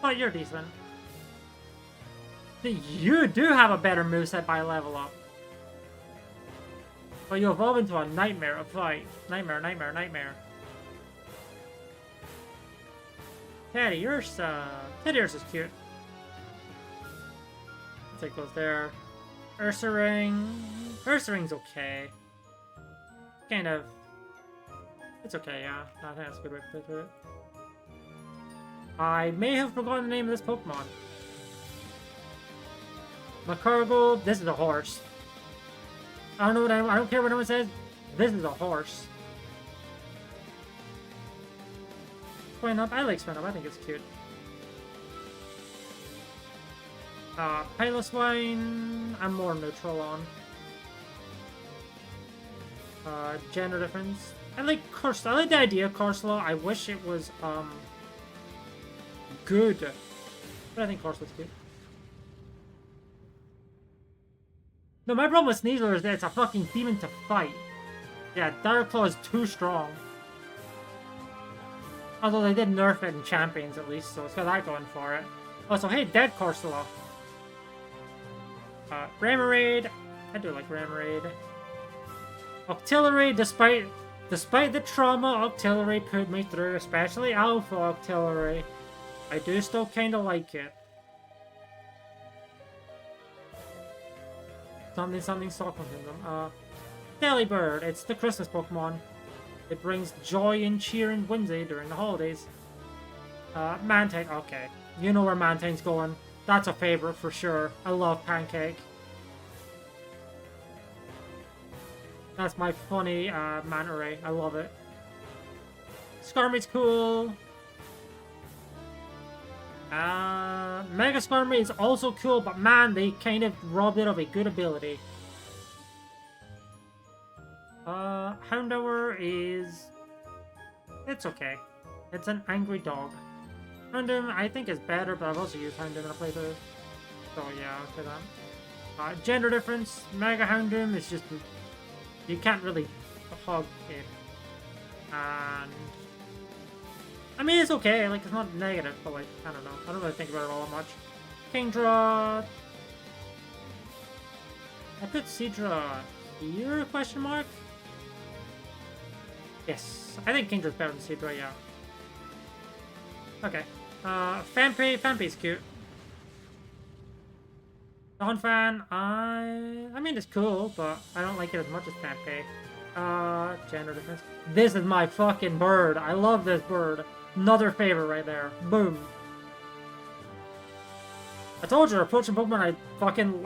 But you're decent. You do have a better moveset by level up. But you evolve into a nightmare of fight. Nightmare. Teddy Ursa. Teddy Ursa's cute. I'll take those there. Ursaring. Ursaring's okay. Kind of. It's okay, yeah. I think that's a good way to put it. I may have forgotten the name of this Pokemon. Macargo. This is a horse. I don't know what I don't care what anyone says. This is a horse. Swinub. I like Swinub. I think it's cute. Piloswine. I'm more neutral on. Gender difference. I like Corsola. I like the idea of Corsola. I wish it was good. But I think Corsola's cute. No, my problem with Sneasler is that it's a fucking demon to fight. Yeah, Dire Claw is too strong. Although they did nerf it in Champions at least, so it's got that going for it. Oh, so hey, dead Corsola. Ramarade. I do like Ramarade. Octillery, despite the trauma Octillery put me through, especially Alpha Octillery, I do still kind of like it. Something Stockholm Syndrome. Delibird, it's the Christmas Pokemon. It brings joy and cheer and whimsy during the holidays. Mantine, okay. You know where Mantine's going. That's a favorite for sure. I love Pancake. That's my funny Manta Ray. I love it. Skarmory's cool. Mega Skarmory is also cool, but man, they kind of robbed it of a good ability. Houndour is... It's okay. It's an angry dog. Houndour, I think, is better, but I've also used Houndour in a playthrough. So yeah, I'll say that. Gender difference. Mega Houndour is just... You can't really hug it. And... I mean, it's okay. Like, it's not negative, but like, I don't know. I don't really think about it all that much. Kingdra... I put Seadra here, question mark? Yes. I think Kingdra's better than Seadra, yeah. Okay. Fanpei. Fanpei's cute. Donphan, I mean, it's cool, but I don't like it as much as Fanpei. Gender difference. This is my fucking bird. I love this bird. Another favorite right there. Boom. I told you, approaching Pokemon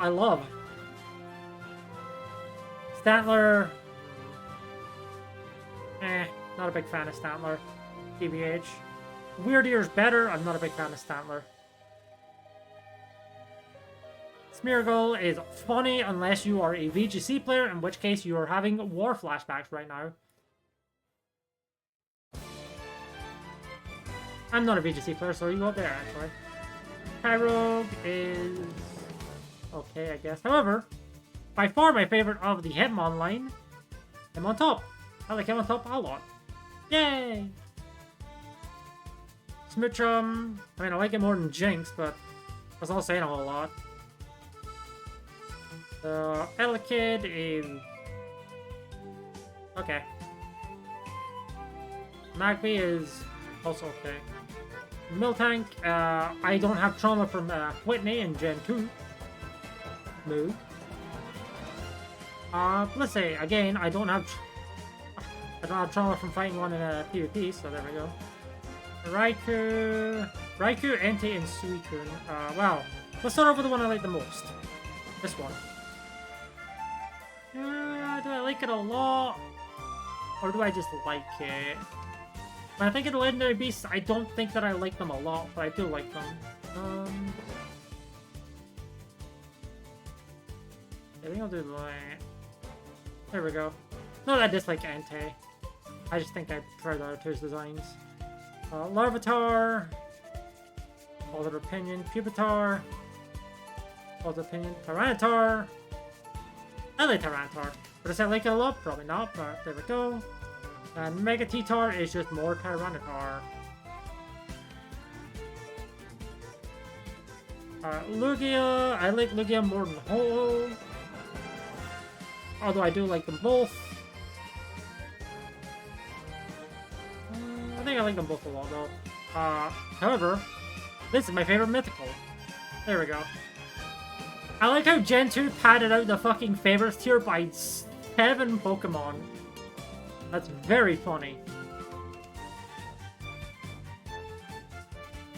I love. Stantler. Not a big fan of Stantler. TBH. Weird Ear's better. I'm not a big fan of Stantler. Smeargle is funny unless you are a VGC player, in which case you are having war flashbacks right now. I'm not a VGC player, so you go up there, actually. Kyrogue is... okay, I guess. However, by far my favorite of the Hitmon line, Hitmontop. I like Hitmontop a lot. Yay! Smoochum, I mean, I like it more than Jinx, but that's not saying a whole lot. Elekid is... okay. Magby is also okay. Miltank, I don't have trauma from Whitney in Gen 2. Moog. Let's say, again, I don't have trauma from fighting one in a PvP, so there we go. Raikou, Entei, and Suicune. Well, let's start off with the one I like the most. This one. Do I like it a lot? Or do I just like it? When I think of the Legendary Beasts, I don't think that I like them a lot, but I do like them. I think I'll do that. There we go. Not that I dislike Entei. I just think I prefer the other two's designs. Larvitar. Altered Opinion. Pupitar. Altered Opinion. Tyranitar. I like Tyranitar. But does I like it a lot? Probably not, but there we go. And Mega T-Tar is just more Tyranitar. Lugia. I like Lugia more than Ho-Oh. Although I do like them both. I think I like them both a lot though. However, this is my favorite mythical. There we go. I like how Gen 2 padded out the fucking favorites tier by 7 Pokemon. That's very funny.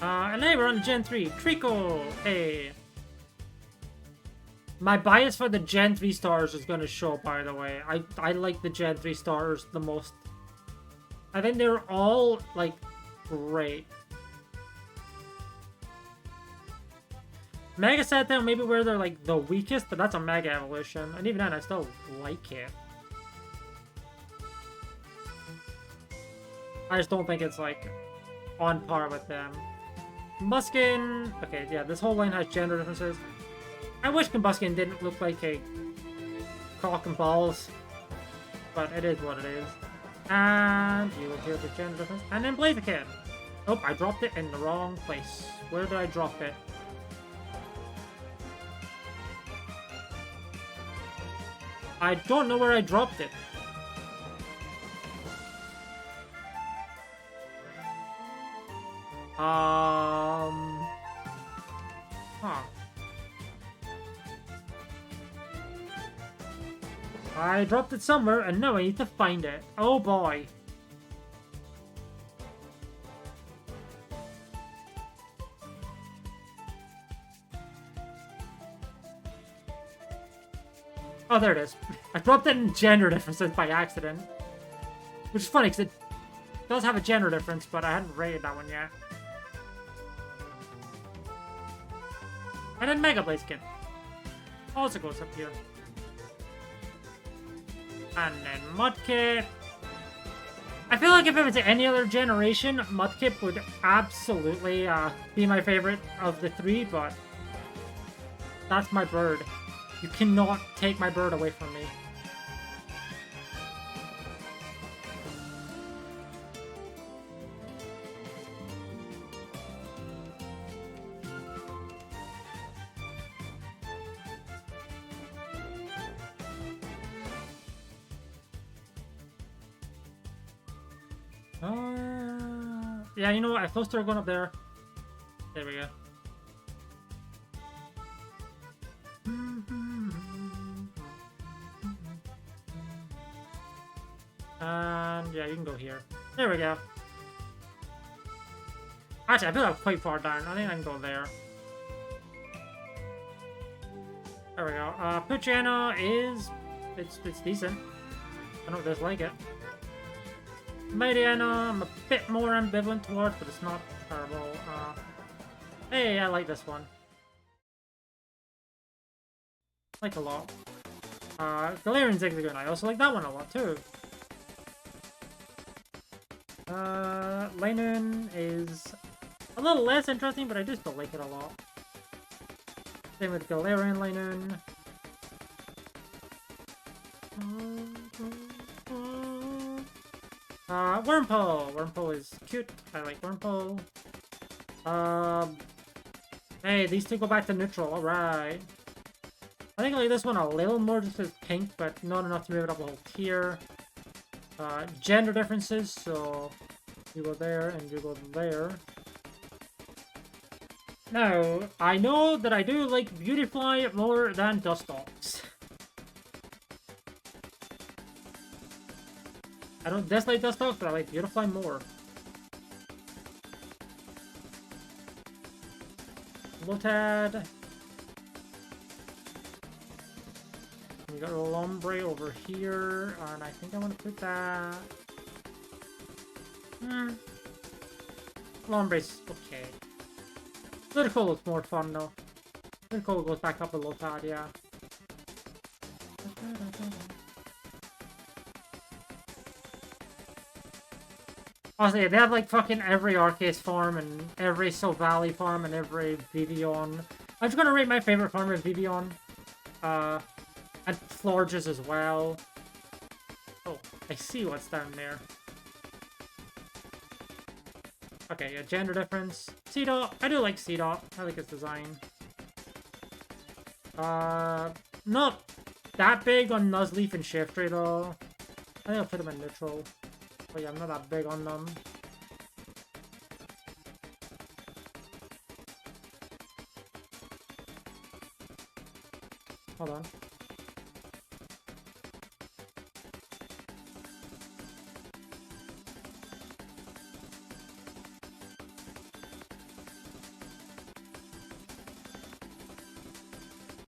And then we're on Gen 3. Treecko! Hey. My bias for the Gen 3 stars is going to show, by the way. I like the Gen 3 stars the most. I think they're all, like, great. Mega Setdown maybe where they're, like, the weakest, but that's a Mega Evolution. And even then, I still like it. I just don't think it's, like, on par with them. Combuskin... Okay, yeah, this whole line has gender differences. I wish Combuskin didn't look like a cock and balls. But it is what it is. And you will hear the gender difference. And then Blaziken! Oh, I dropped it in the wrong place. Where did I drop it? I don't know where I dropped it. Huh. I dropped it somewhere, and now I need to find it. Oh boy. Oh, there it is. I dropped it in gender differences by accident. Which is funny, because it does have a gender difference, but I hadn't rated that one yet. And then Mega Blaziken also goes up here. And then Mudkip. I feel like if it was any other generation, Mudkip would absolutely be my favorite of the three, but that's my bird. You cannot take my bird away from me. Yeah, you know what? I thought they were going up there. There we go. And yeah, you can go here. There we go. Actually, I feel like I'm quite far down. I think I can go there. There we go. Poochyena is... It's decent. I don't dislike it. Mightyena, I'm a bit more ambivalent towards, but it's not terrible. Hey, I like this one. Like a lot. Galarian Zigzagoon, I also like that one a lot too. Linoon is a little less interesting, but I do still like it a lot. Same with Galarian Linoon. Wurmple! Wurmple is cute. I like Wurmple. Hey, these two go back to neutral. Alright. I think I like this one a little more just as pink, but not enough to move it up a whole tier. Gender differences, so you go there and you go there. Now, I know that I do like Beautifly more than Dustox. I don't dislike Dustox, but I like Beautifly more. Lotad. We got a Lombre over here, and I think I want to put that... Lombre's okay. Lyrical is more fun though. Lyrical goes back up a Lotad, yeah. Honestly, they have like fucking every Arceus farm and every Silvally farm and every Vivian. I'm just gonna rate my favorite farm as Vivian. And Florges as well. Oh, I see what's down there. Okay, yeah, gender difference. Seedot, I do like Seedot. I like his design. Not that big on Nuzleaf and Shiftry though. I think I'll put them in neutral. But yeah, I'm not that big on them. hold on.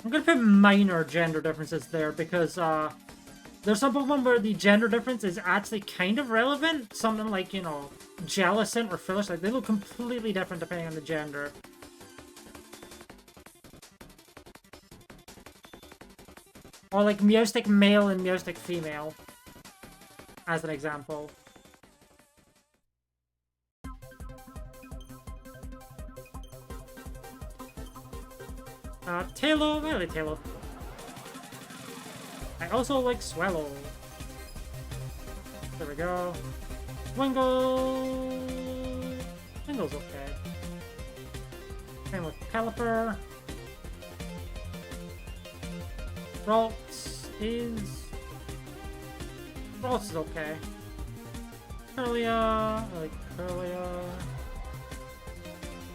I'm gonna put minor gender differences there because there's some Pokemon where the gender difference is actually kind of relevant. Something like, you know, Jellicent or Phyllis, like they look completely different depending on the gender. Or like Meowstic male and Meowstic female, as an example. Tailo, I like Tailo. I also like Swallow. There we go. Wingull. Wingull's okay. Same with Caliper. Ralts is okay. Curlia, I like Curlia.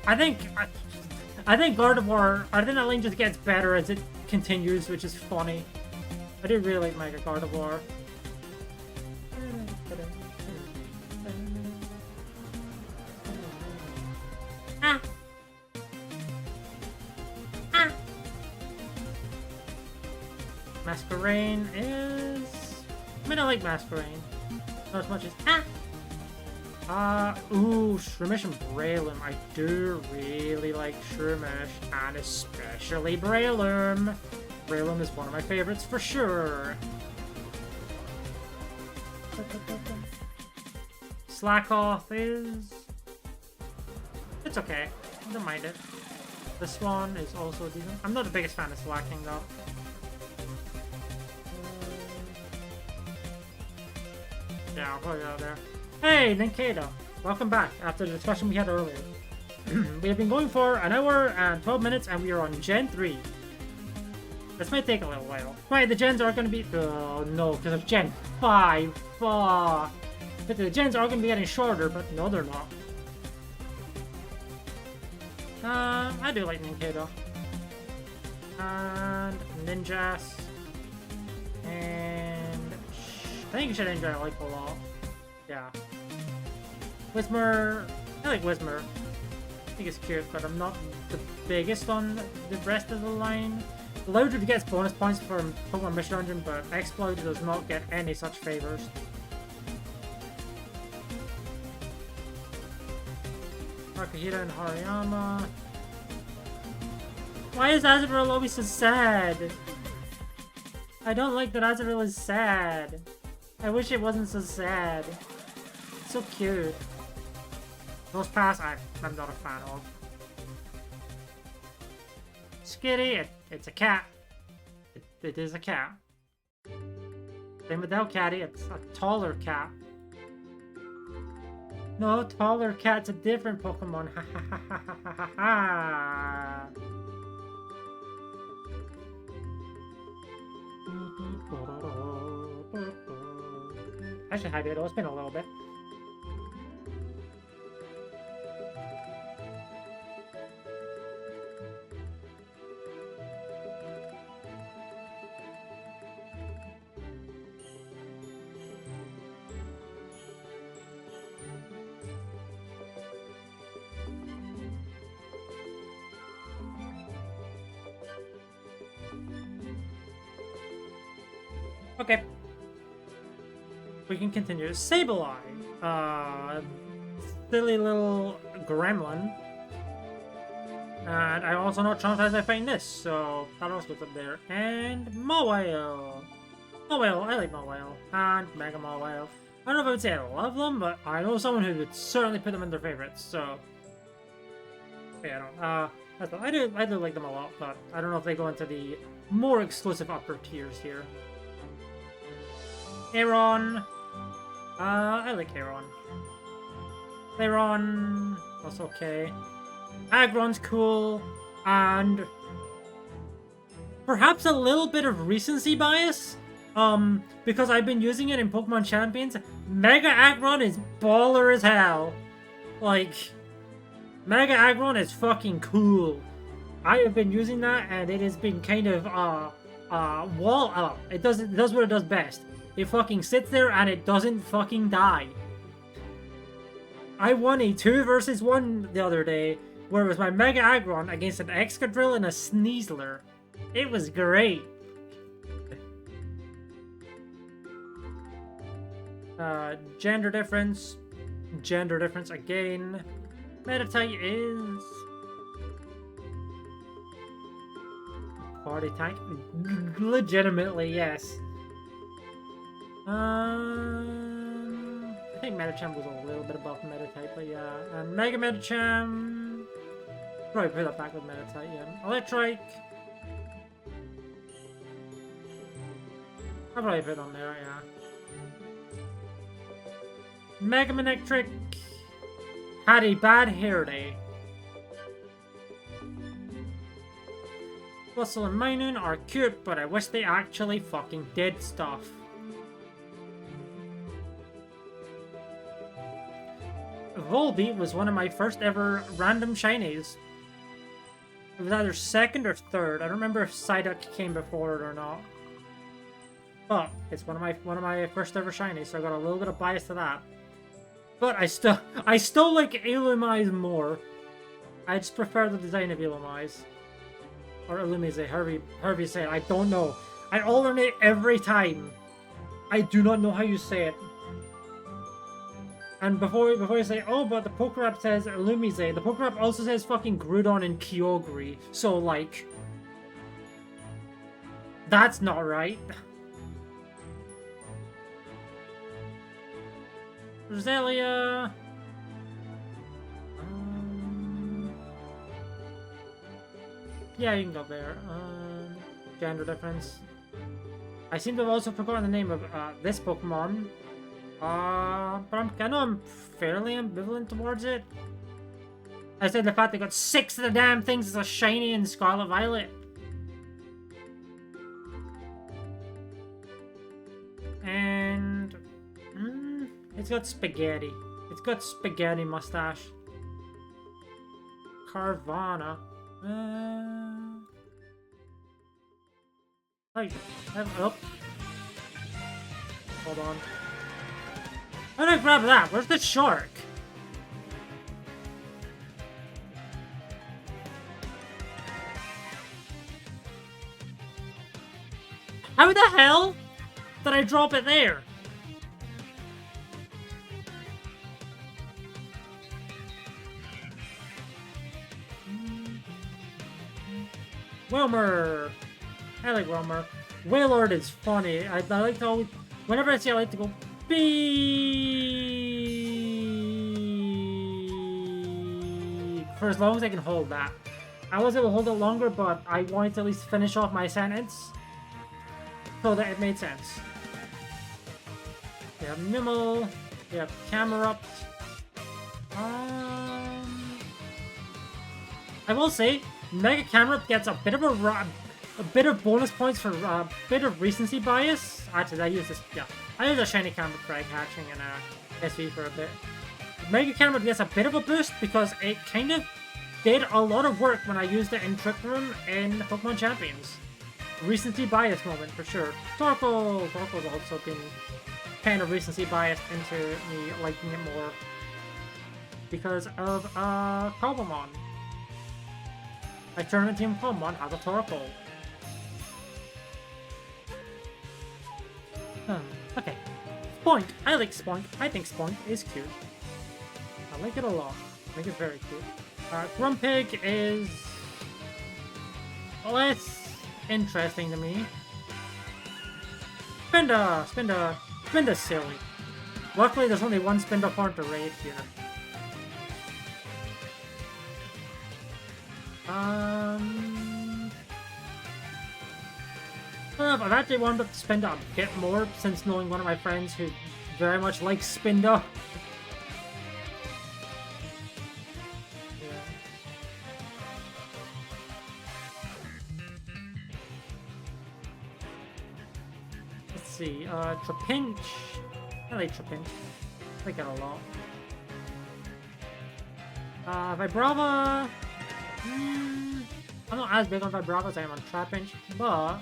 I think Gardevoir, I think that lane just gets better as it continues, which is funny. I do really like Mega Gardevoir. Ah. Ah. Masquerain is... I mean, I like Masquerain. Not as much as... Ooh, Shroomish and Breloom. I do really like Shroomish, and especially Breloom. Breloom is one of my favorites for sure. Slackoff is... It's okay. I don't mind it. This one is also decent. I'm not the biggest fan of Slacking though. Yeah, I'll put it out there. Hey, Ninkado! Welcome back after the discussion we had earlier. We have been going for an hour and 12 minutes and we are on Gen 3. This might take a little while. Right, the gens are going to be... Oh no, because of Gen 5. Fuck. But the gens are going to be getting shorter, but no they're not. I do like Ninkado. And Ninjas. And... I think Shedinja I like a lot. Yeah. Whismur... I like Whismur. I think it's cute, but I'm not the biggest on the rest of the line. Loudred gets bonus points from Pokemon Mission Dungeon, but Exploud does not get any such favors. Akihira and Hariyama. Why is Azurill always so sad? I don't like that Azurill is sad. I wish it wasn't so sad. It's so cute. Those Pass, I'm not a fan of. Skitty, it's a cat. It is a cat. Same with Delcatty, it's a taller cat. No, taller cat's a different Pokemon. Ha ha ha ha ha ha ha. I should hide it. It's been a little bit. Okay. We can continue. Sableye. Silly little gremlin. And I'm also not traumatized by fighting this, so that also goes up there. And Mawile. Mawile, I like Mawile. And Mega Mawile. I don't know if I would say I love them, but I know someone who would certainly put them in their favorites, so... Yeah, I don't I do like them a lot, but I don't know if they go into the more exclusive upper tiers here. Aeron. I like Aeron. Aeron, that's okay. Aggron's cool, and perhaps a little bit of recency bias, because I've been using it in Pokemon Champions. Mega Aggron is baller as hell. Like, Mega Aggron is fucking cool. I have been using that, and it has been kind of, wall up. It does what it does best. It fucking sits there and it doesn't fucking die. I won a 2 versus 1 the other day, where it was my Mega Aggron against an Excadrill and a Sneasler. It was great. Gender difference. Gender difference again. Meditite is... Party tank? Legitimately, yes. I think Medicham was a little bit above Meditite, but yeah. Mega Medicham... Probably put that back with Meditite, yeah. Electric... I'll probably put it on there, yeah. Mega Manectric had a bad hair day. Bustle and Minun are cute, but I wish they actually fucking did stuff. Volbeat was one of my first ever random shinies. It was either second or third. I don't remember if Psyduck came before it or not. But it's one of my first ever shinies, so I got a little bit of bias to that. But I still like Illumise more. I just prefer the design of Illumise. Or Illumise, however you say it. I don't know. I alternate every time. I do not know how you say it. And before you say, oh, but the Pokerap says Illumise, the Pokerap also says fucking Groudon and Kyogre. So, like... That's not right. Roselia... Yeah, you can go there. Gender difference. I seem to have also forgotten the name of this Pokemon. But I know I'm fairly ambivalent towards it. I said the fact they got 6 of the damn things as a shiny in Scarlet Violet. And... it's got spaghetti. It's got spaghetti mustache. Carvana. Oh. Hold on. How did I grab that? Where's the shark? How the hell did I drop it there? Wilmer! I like Wilmer. Wailord is funny. I like to always... Whenever I see it, I like to go... Beep! For as long as I can hold that. I was able to hold it longer, but I wanted to at least finish off my sentence. So that it made sense. We have Nimble. We have Camerupt. I will say... Mega Camerupt gets a bit of bonus points for a bit of recency bias. Actually, I use this. Yeah, I use a shiny Camerupt for egg hatching and SV for a bit. Mega Camerupt gets a bit of a boost because it kind of did a lot of work when I used it in Trick Room in Pokemon Champions. Recency bias moment for sure. Torkoal's also been kind of recency biased into me liking it more because of Cobblemon. My tournament team Pokemon has a Torkoal. Okay. Spoink! I like Spoink. I think Spoink is cute. I like it a lot. I think it's very cute. Grumpig is... less interesting to me. Spinda's silly. Luckily, there's only one Spinda form to raid here. I've actually warmed up to Spinda a bit more since knowing one of my friends who very much likes Spinda. Let's see, Trapinch. I like Trapinch. I like it a lot. Vibrava. I'm not as big on Vibrava as I am on Trapinch, but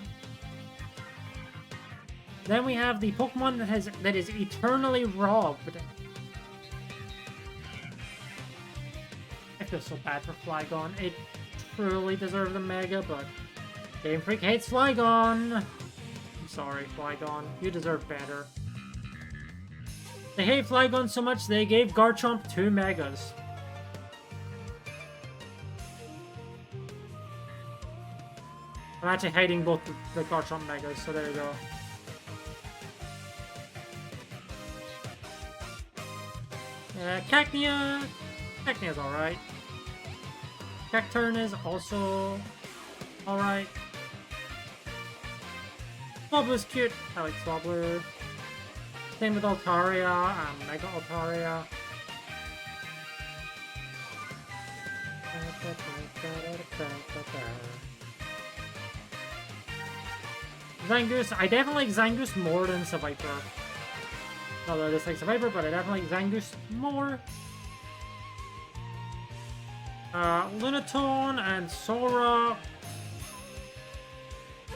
Then we have the Pokemon that is eternally robbed. I feel so bad for Flygon. It truly deserves a Mega, but Game Freak hates Flygon. I'm sorry, Flygon. You deserve better. They hate Flygon so much they gave Garchomp 2 Megas. I'm actually hating both the Garchomp Megas, so there you go. Cacnea. Cacnea's alright. Cacturne is also alright. Swobbler's cute. I like Swobbler. Same with Altaria and Mega Altaria. Zangoose. I definitely like Zangoose more than Seviper. Although I dislike Seviper, but I definitely like Zangoose more. Lunatone and Sora.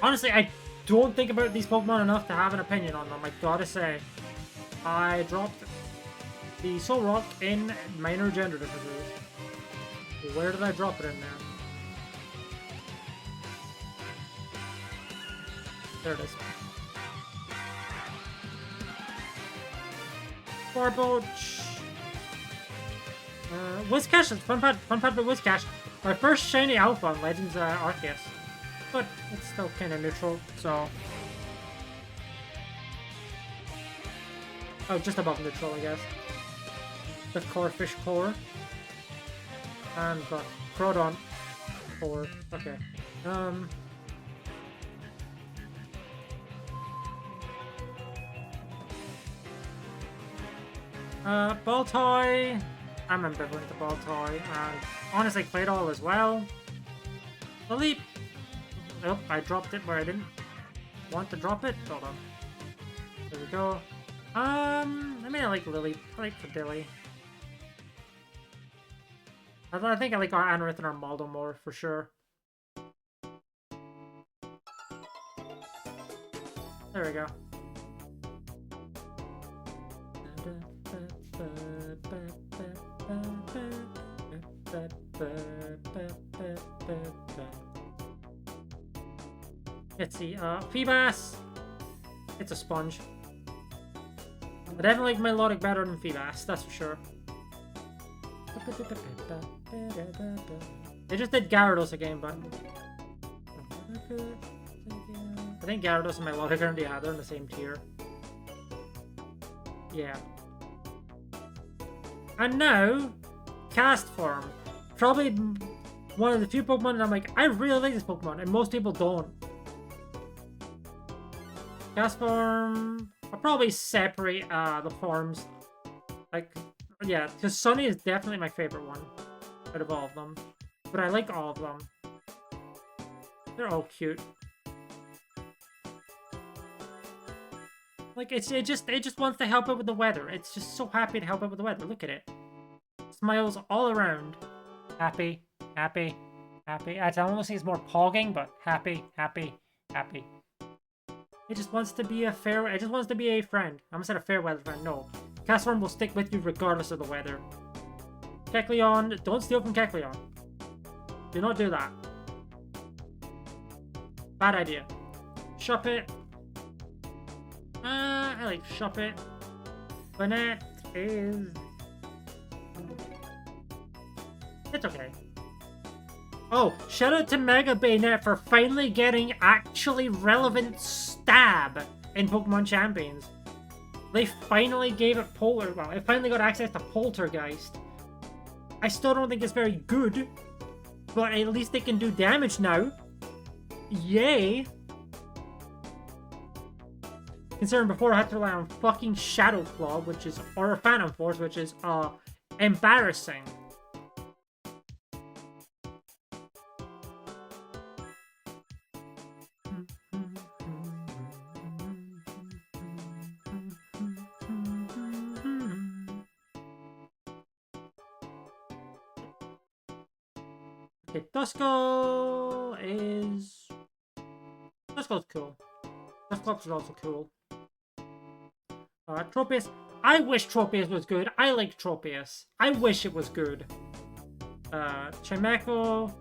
Honestly, I don't think about these Pokemon enough to have an opinion on them, I gotta say. I dropped the Solrock in minor gender differences. Where did I drop it in there? There it is. Barboach. Whiscash, fun fact about Whiscash. My first shiny alpha on Legends Arceus. But it's still kind of neutral, so... Oh, just above neutral, I guess. The Corphish core. And the Crodon core. Okay. Baltoy. I'm ambivalent to Baltoy, and honestly Claydol as well. The Leap. Oh, I dropped it where I didn't want to drop it. Hold on. There we go. I mean, I like Lily. I like Fadilly. I think I like our Anorith and our Maldo more, for sure. There we go. Let's see, Feebas. It's a sponge. I definitely like Melodic better than Feebas, that's for sure. They just did Gyarados again, but... I think Gyarados and Melodic are they're in the same tier. Yeah. And now, Cast Form. Probably one of the few Pokemon that I'm like, I really like this Pokemon, and most people don't. Cast Form... I'll probably separate the forms. Like, yeah, because Sunny is definitely my favorite one out of all of them. But I like all of them. They're all cute. Like, it just wants to help out with the weather. It's just so happy to help out with the weather. Look at it. Smiles all around. Happy, happy, happy. I almost think it's more pogging, but happy, happy, happy. It just wants to be a it just wants to be a friend. I almost said a fair weather friend. No. Castform will stick with you regardless of the weather. Kecleon, don't steal from Kecleon. Do not do that. Bad idea. Shuppet. I like Shuppet. Banette is... It's okay. Oh, shout out to Mega Bayonet for finally getting actually relevant stab in Pokemon Champions. They finally gave it well, it finally got access to Poltergeist. I still don't think it's very good, but at least they can do damage now. Yay! Considering before I had to rely on fucking Shadow Claw, which is, or Phantom Force, which is, embarrassing. Okay, Duskull is... Duskull's cool. Dusclops is also cool. Tropius. I wish Tropius was good. I like Tropius. I wish it was good. Chimecho.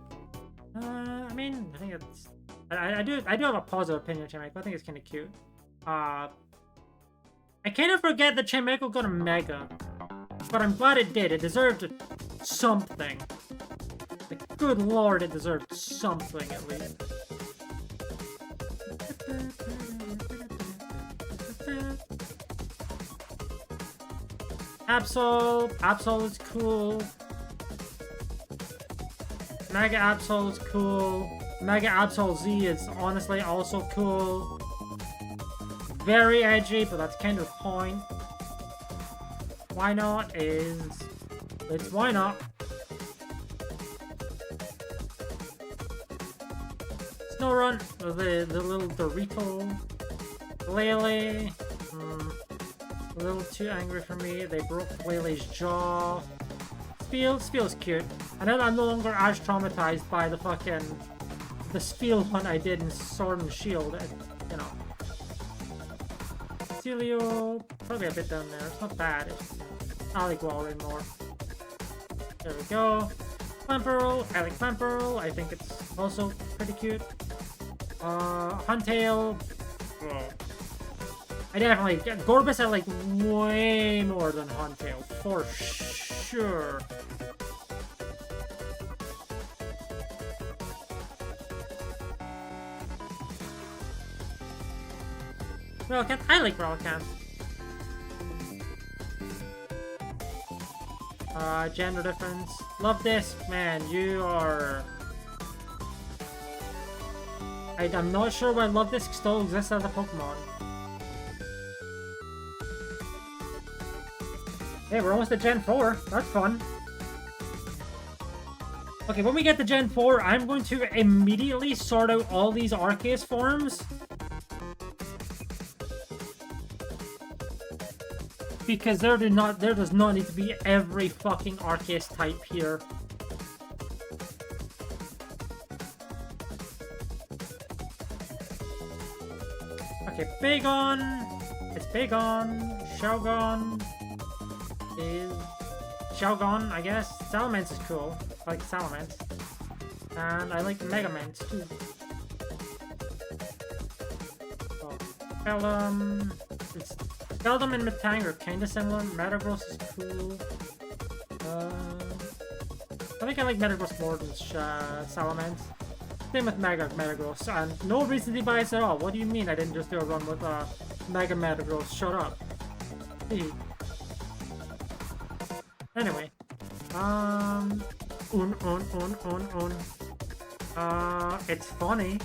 I mean, I think it's... I do have a positive opinion of Chimecho. I think it's kind of cute. I kind of forget that Chimecho got a Mega. But I'm glad it did. It deserved something. Like, good lord, it deserved something at least. Absol. Absol is cool. Mega Absol is cool. Mega Absol Z is honestly also cool. Very edgy, but that's kind of the point. Why not is... It's why not. Snorunt, the little Dorito. Lele. A little too angry for me. They broke Lele's jaw. Spiel's cute. I know I'm no longer as traumatized by the fucking... The Spiel one I did in Sword and Shield. You know. Celio, probably a bit down there. It's not bad. I like Walrein more. There we go. Clamperl, I like Clamperl. I think it's also pretty cute. Huntail. Oh. I definitely... Gorbis I like way more than Huntail, for sure. Relicanth, I like Relicanth. Gender difference. Love this. Man, you are... I'm not sure why Love This still exists as a Pokemon. Hey, we're almost at Gen 4. That's fun. Okay, when we get to Gen 4, I'm going to immediately sort out all these Arceus forms. Because there does not need to be every fucking Arceus type here. Okay, Bagon. It's Bagon. Shogun is Shogun, I guess. Salamence is cool. I like Salamence. And I like Megamance too. Oh, it's Beldum and Metang are kinda similar. Metagross is cool. I think I like Metagross more than Salamence. Same with Metagross. And no reason to be biased at all. What do you mean I didn't just do a run with Mega Metagross? Shut up. Anyway. It's funny.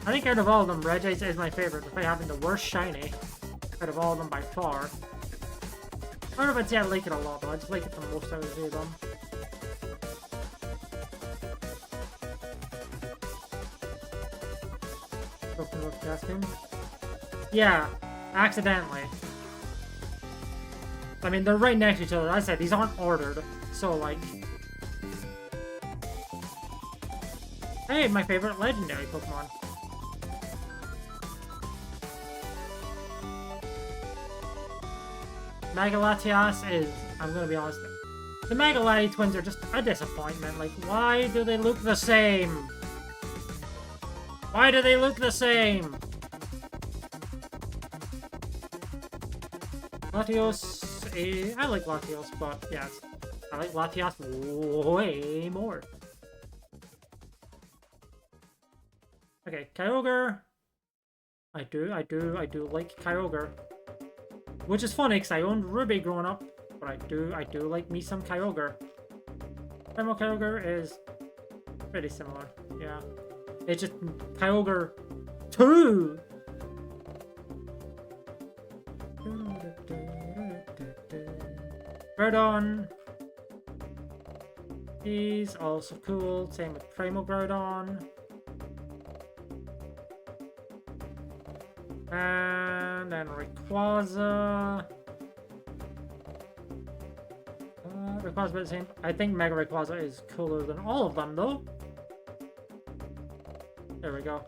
I think out of all of them, Regice is my favorite, despite having the worst shiny out of all of them by far. I don't know if I'd say I like it a lot, though. I just like it the most out of the two of them. Yeah, accidentally. I mean, they're right next to each other. As I said, these aren't ordered, so like... Hey, my favorite legendary Pokemon. Mega Latias is, I'm gonna be honest, the Mega Lati twins are just a disappointment. Like, why do they look the same? Why do they look the same? Latios, I like Latios, but yes, I like Latias way more. Okay, Kyogre. I do like Kyogre. Which is funny, because I owned Ruby growing up, but I do like me some Kyogre. Primal Kyogre is pretty similar, yeah. It's just Kyogre 2! Groudon. He's also cool, same with Primal Groudon. And then Rayquaza. Rayquaza the same. I think Mega Rayquaza is cooler than all of them, though. There we go.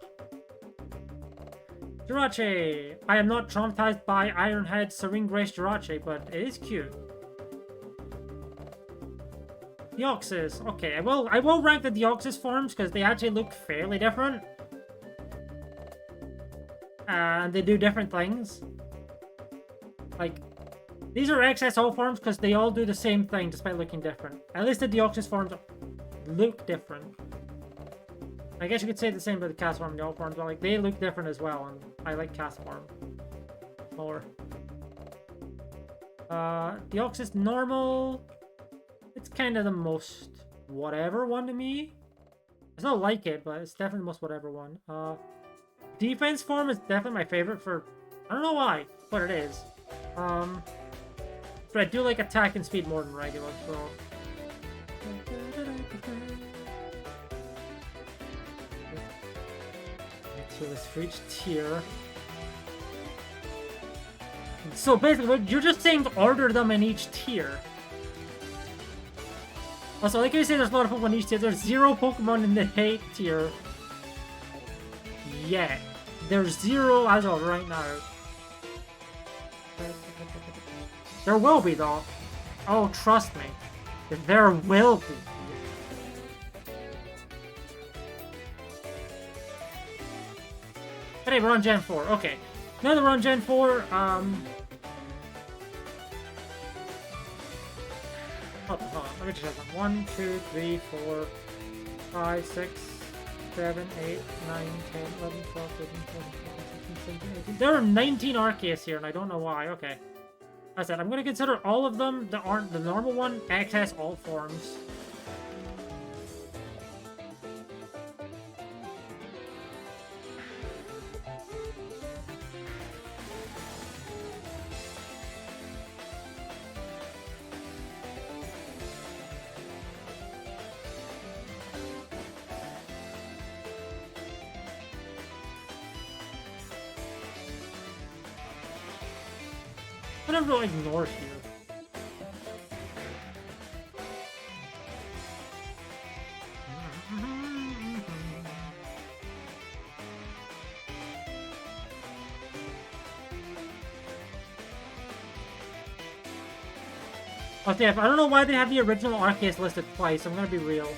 Jirachi! I am not traumatized by Ironhead Serene Grace Jirachi, but it is cute. Deoxys. Okay, I will rank the Deoxys forms because they actually look fairly different. And they do different things. Like, these are XSO forms because they all do the same thing despite looking different. At least the Deoxys forms look different. I guess you could say the same about the Cast form and the all forms, but like they look different as well, and I like Cast form more. Deoxys normal. It's kind of the most whatever one to me. It's not like it, but it's definitely the most whatever one. Defense form is definitely my favorite for... I don't know why, but it is. But I do like attack and speed more than regular, so... So this for each tier. So basically, you're just saying order them in each tier. Also, like I say, there's a lot of Pokemon in each tier. There's 0 Pokemon in the hate tier. Yeah. There's 0 as of right now. There will be, though. Oh, trust me. There will be. Hey, we're on Gen 4. Okay. Now that we're on Gen 4, hold on. Let me just have them. 1, 2, 3, 4, 5, 6, 7, 8, 9, 10, 11, 12, 13, 14, 15, 16, 17, 18. There are 19 Arceus here, and I don't know why. Okay. As I said, I'm going to consider all of them that aren't the normal one XS all forms. I'm gonna really ignore here. Okay, I don't know why they have the original Arceus listed twice. I'm gonna be real.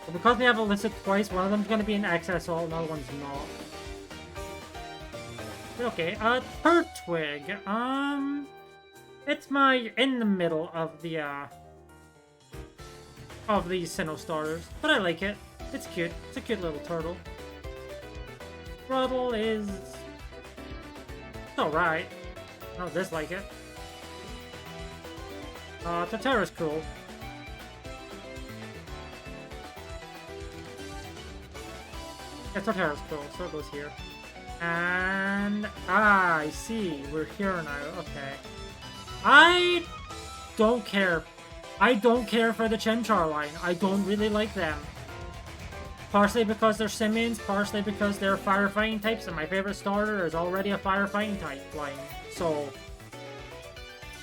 But because they have it listed twice, one of them's gonna be an XSO, another one's not. Okay, Turtwig. It's my in the middle of the of these Sinnoh starters, but I like it. It's cute. It's a cute little turtle. Ruddle is alright. I don't dislike it. Totera's cool. Yeah, Totera's cool, so it goes here. And I see. We're here now. Okay. I don't care. I don't care for the Chimchar line. I don't really like them. Partially because they're Simians, partially because they're firefighting types, and my favorite starter is already a firefighting type line. So,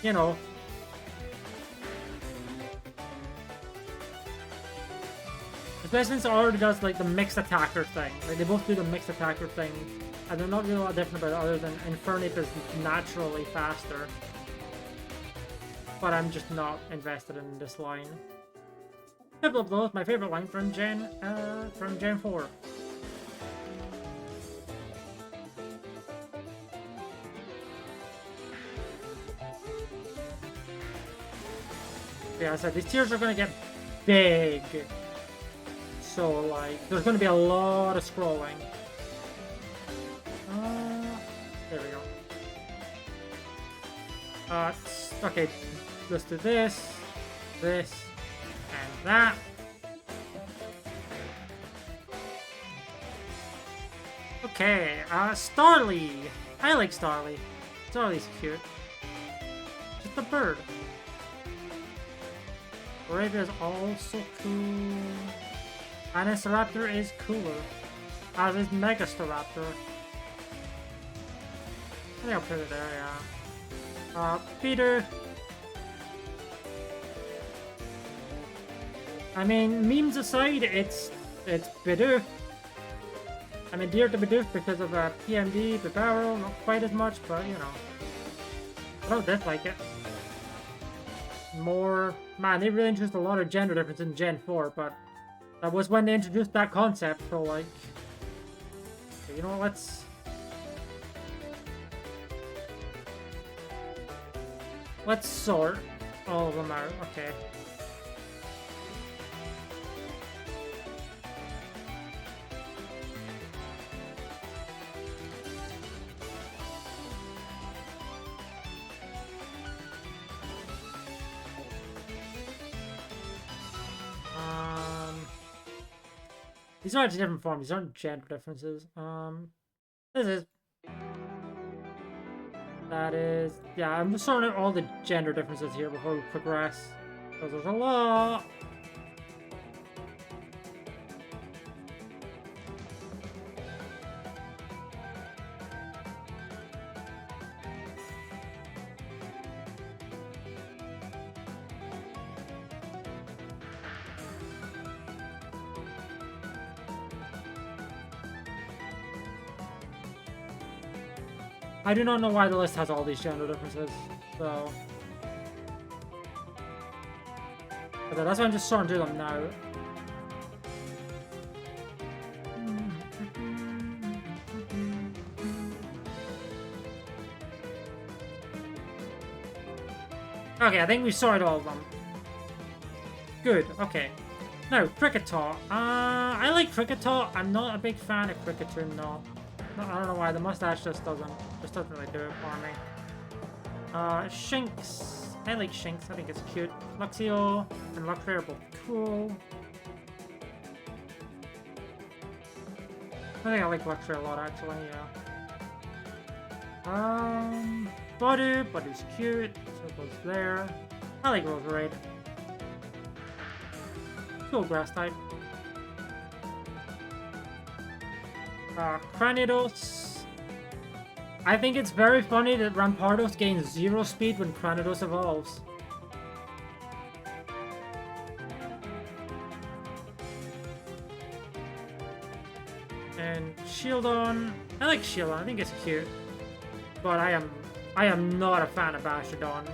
you know. Especially since it already does like the mixed attacker thing. Like they both do the mixed attacker thing, and they're not really a lot different about it other than Infernape is naturally faster. But I'm just not invested in this line. Couple of those, my favorite line from Gen 4. Yeah, I said these tiers are gonna get big. So like, there's gonna be a lot of scrolling. There we go. Okay. Let's do this, this, and that. Okay, Starly. I like Starly. Starly's cute. Just a bird. Brave is also cool. Anistaraptor is cooler. As is Megastaraptor. think I'll put it there, yeah. Peter. I mean, memes aside, it's Bidoof. I'm endeared to Bidoof because of PMD, Bibaro, not quite as much, but you know. I don't dislike it. More... Man, they really introduced a lot of gender difference in Gen 4, but that was when they introduced that concept, so like... Okay, you know what, Let's sort all of them out, okay. These are actually different forms. These aren't gender differences. This is. That is. Yeah, I'm just sorting out all the gender differences here before we progress. Because there's a lot. I do not know why the list has all these gender differences, so... But that's why I'm just sorting through them now. Okay, I think we sorted all of them. Good, okay. Now, Cricketot. I like Cricketot. I'm not a big fan of Cricketot, no. I don't know why, the mustache just doesn't really do it for me. Shinx. I like Shinx, I think it's cute. Luxio and Luxray are both cool. I think I like Luxray a lot actually, yeah. Budu's cute, so it goes there. I like Roserade. Cool grass type. Cranidos. I think it's very funny that Rampardos gains 0 speed when Cranidos evolves. And Shieldon. I like Shieldon, I think it's cute. But I am not a fan of Bastiodon.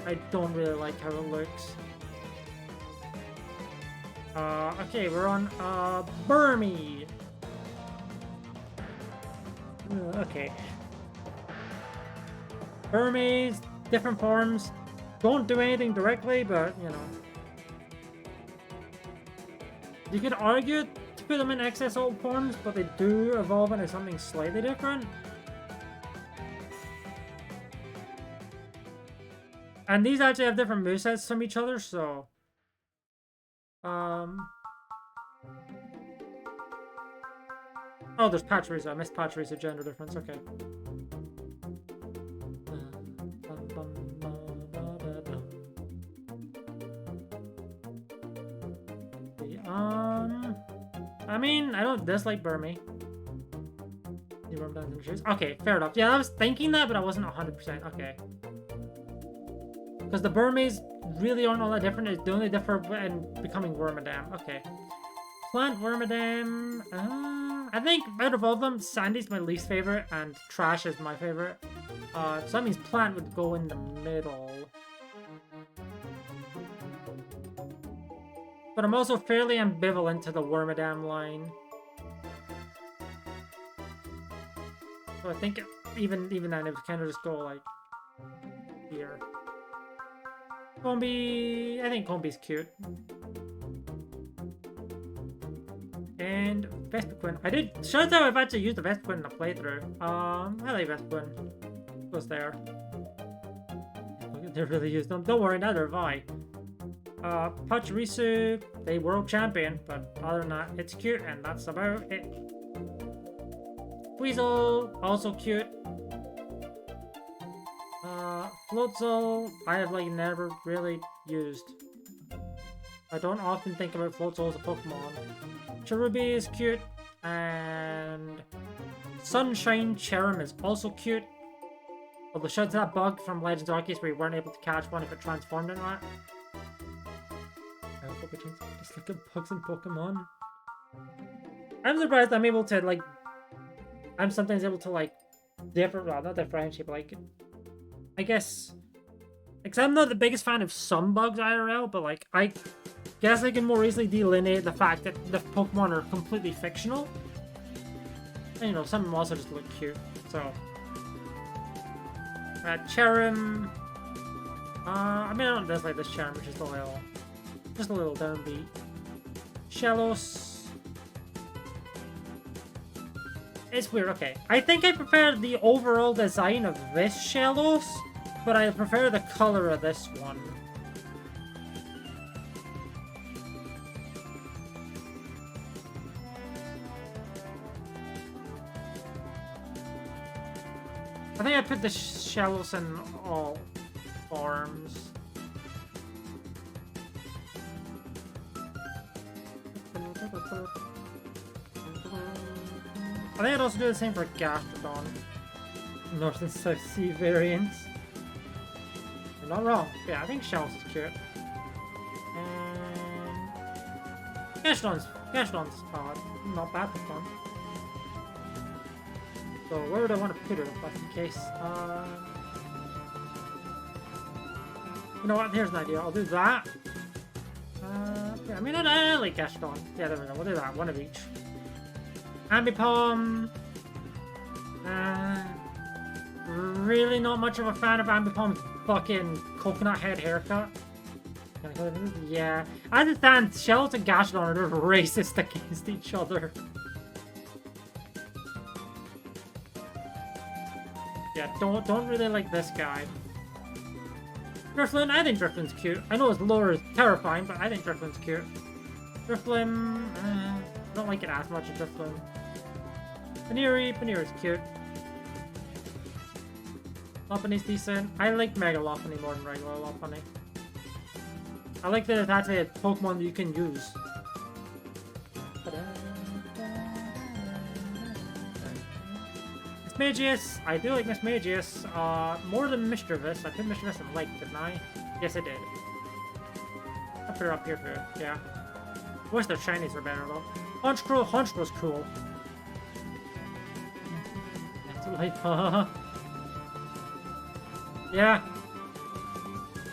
I don't really like how it looks. Okay, we're on Burmy. Okay. Burmese, different forms. Don't do anything directly, but, you know. You could argue to put them in XSO forms, but they do evolve into something slightly different. And these actually have different movesets from each other, so... Oh, there's Pachirisu. I missed Pachirisu gender difference. Okay. I mean, I don't dislike Burmy. Okay, fair enough. Yeah, I was thinking that, but I wasn't 100%. Okay. Because the Burmese really aren't all that different. They only differ in becoming Wormadam. Okay. Plant Wormadam. I think out of all of them, Sandy's my least favorite, and Trash is my favorite. So that means Plant would go in the middle. But I'm also fairly ambivalent to the Wormadam line. So I think even then, it would kind of just go like here. Combi, I think Combi's cute. And Vespiquen. Shows how I've actually used the Vespiquen in a playthrough. I like Vespiquen. Goes there. They really used them. Don't worry, neither have I. Pachirisu, they world champion, but other than that, it's cute, and that's about it. Weasel, also cute. Floatzel, I have like never really used. I don't often think about Floatzel as a Pokemon. Cherubi is cute, and Sunshine Cherrim is also cute. Although shout out to that bug from Legends Arceus where you weren't able to catch one if it transformed into that. I hope it just look at bugs in Pokemon. I'm surprised I'm able to, like... I'm sometimes able to, like... not differentiate, but, like... I guess... Because I'm not the biggest fan of some bugs IRL, but, like, I guess I can more easily delineate the fact that the Pokemon are completely fictional. And, you know, some of them also just look cute, so... Cherim. I mean, I don't dislike this Cherim, which is just a little downbeat. Shellos. It's weird, okay. I think I prefer the overall design of this Shellos, but I prefer the color of this one. I think I put the Shellos in all forms. I think I'd also do the same for Gastrodon. North and South Sea variants. You're not wrong. Yeah, I think Shellos is cute. And... Gastrodon's not bad for fun. So where would I want to put it if that's the case? You know what? Here's an idea. I'll do that. Yeah, I mean, I like Gastrodon. Yeah, there we go. We'll do that. One of each. Ambipom. Really not much of a fan of Ambipom's fucking coconut head haircut. Yeah. I understand Shellos and Gastrodon are racist against each other. Yeah, don't really like this guy. Drifloon, I think Drifloon's cute. I know his lure is terrifying, but I think Drifloon's cute. Drifloon, I don't like it as much as Drifloon. Paneeri's cute. Lopunny's decent. I like Mega Lopunny more than regular Lopunny. I like that it's actually a Pokemon that you can use. Mismagius, I do like Mismagius, more than Mischievous. I put Mischievous in Lake, didn't I? Yes, I did. I'll put her up here too, yeah. I wish their shinies were better though. Honchcrow's cool. That's like, yeah.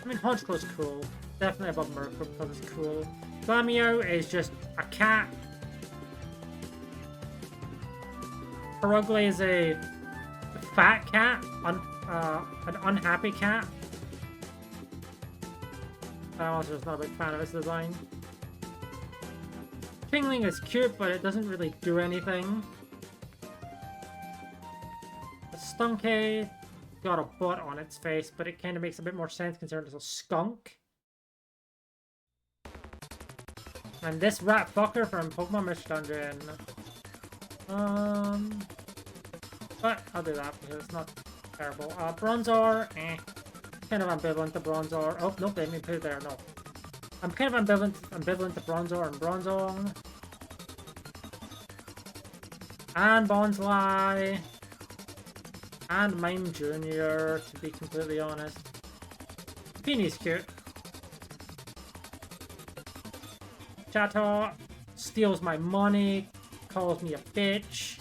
I mean, Honchcrow's cool. Definitely above Murkrow because it's cool. Glameow is just a cat. Perugly is a fat cat, an unhappy cat. I'm also just not a big fan of its design. Kingling is cute, but it doesn't really do anything. Stunky got a butt on its face, but it kind of makes a bit more sense considering it's a skunk. And this rat fucker from Pokemon Mystery Dungeon. But I'll do that because it's not terrible. Bronzor, kind of ambivalent to Bronzor. Oh, nope, they didn't put it there, no. I'm kind of ambivalent to Bronzor and Bronzong. And Bonsly. And Mime Jr., to be completely honest. Peeny's cute. Chatot steals my money, calls me a bitch.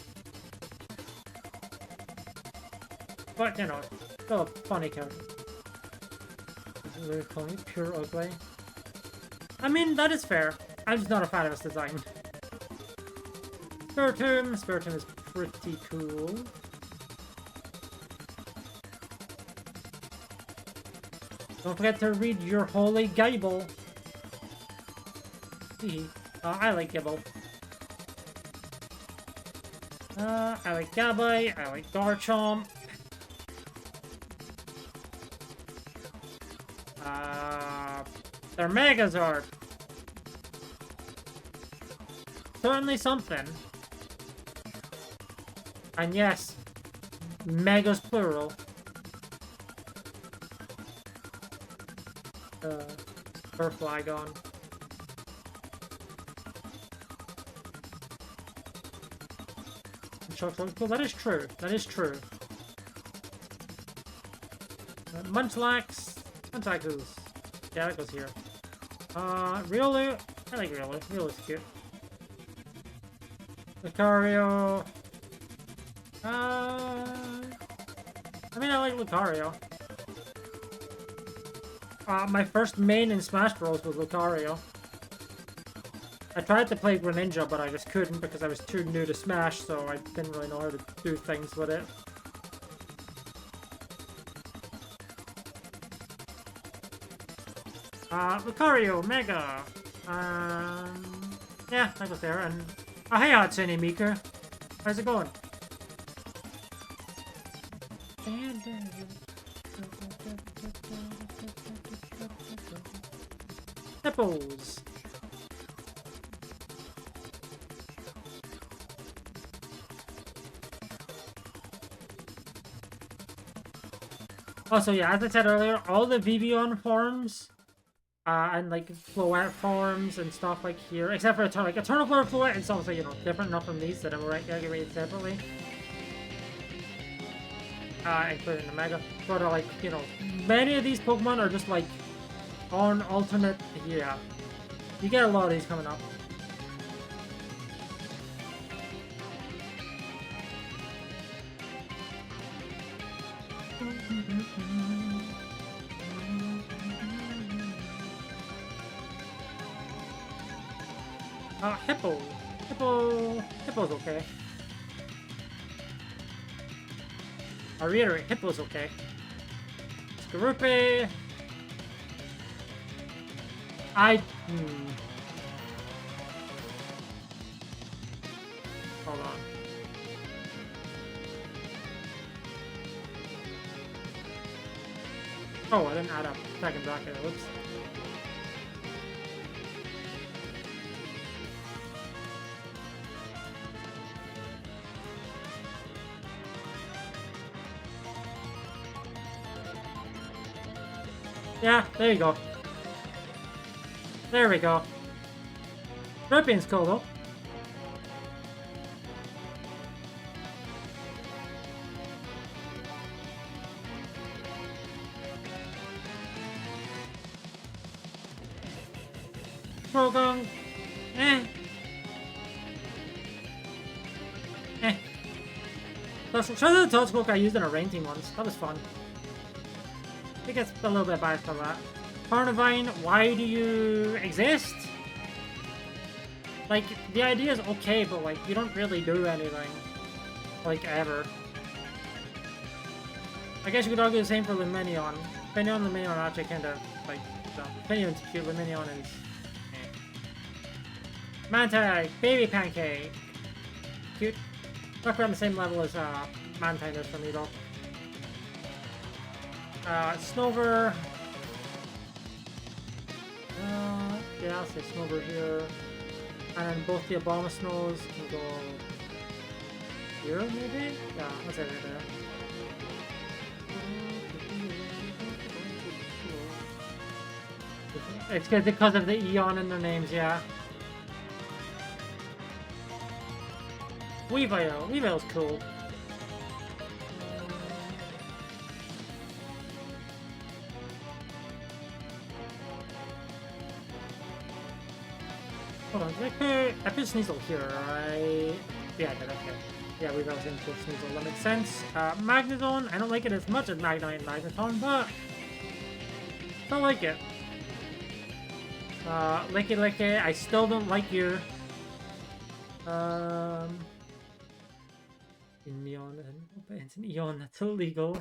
But, you know, still a funny character. They're calling me pure ugly. I mean, that is fair. I'm just not a fan of its design. Spiritomb is pretty cool. Don't forget to read your holy Gable. I like Gibble. I like Gabby, I like Garchomp. They're Megazord. Certainly something. And yes, Megas plural. Flygon. Well, that is true. That is true. Munchlax. Munchlax is... Yeah, that goes here. Riolu. I like Riolu. Riolu's cute. Lucario. I mean, I like Lucario. My first main in Smash Bros. Was Lucario. I tried to play Greninja, but I just couldn't because I was too new to Smash, so I didn't really know how to do things with it. Lucario, Mega. Yeah, that goes there. And hey, Hatsune Miku. How's it going? Hippos. Also, yeah, as I said earlier, all the Vivian forms, and like Floette forms and stuff like here, except for Eternal Flare Floette and stuff like, you know, different enough from these that I'm rated separately. Including the Mega. But like, you know, many of these Pokemon are just like on alternate, yeah. You get a lot of these coming up. Hippo. Hippo's okay. I reiterate, Hippo's okay. Skorupi. Hold on. Oh, I didn't add up. Second bracket. Whoops. Yeah, there you go. There we go. Scorpion's cool though. Progong. So show the Toadspoke I used in a rain team once. That was fun. I think it's a little bit biased for that. Carnivine, why do you exist? Like, the idea is okay, but like, you don't really do anything. Like, ever. I guess you could argue the same for Lumineon. Lumineon and Lumineon are actually kind of, like, Lumineon's cute, Lumineon is... Mantine, Baby Pancake! Cute. Not around the same level as, Mantine is for me, though. Snover. Yeah, I'll say Snover here. And then both the Obama Snows can go here, maybe? Yeah, let's say right there. It's good because of the Eon in their names, yeah. Weavile. Weavile's cool. Hold on, I put Sneasel here, right? Yeah, I did, okay. Yeah, Weavile's into Sneasel, that makes sense. Magnezone, I don't like it as much as Magnemite and Magneton, but... still like it. Licky, I still don't like your... In Neon, and it's an Eon, that's illegal.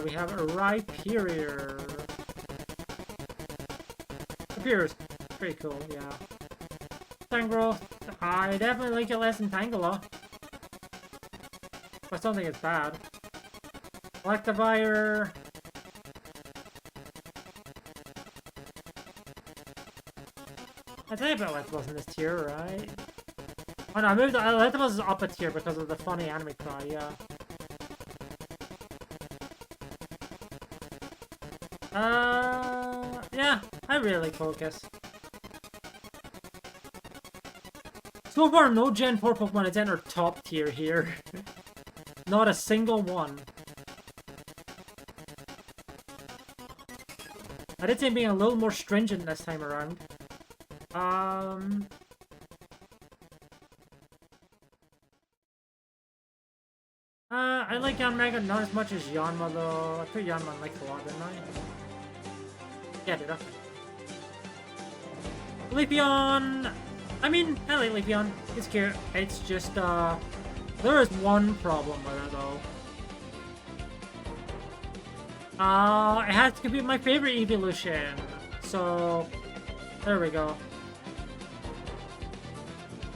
We have a Rhyperior. Rhyperier's pretty cool, yeah. Tangrowth, I definitely like it less than Tangela. But I don't think it's bad. Electivire. I'd say about Electabuzz in this tier, right? Oh no, I moved Electabuzz is up a tier because of the funny anime cry, yeah. Yeah, I really like Focus. So far, no Gen 4 Pokemon is in our top tier here. Not a single one. I did say being a little more stringent this time around. I like Yanmega not as much as Yanma though. I put Yanma in like a lot, didn't I? Yeah, did I? Leafeon! I mean, I like Leafeon. It's cute. It's just, there is one problem with it though. It has to be my favorite evolution. So, there we go.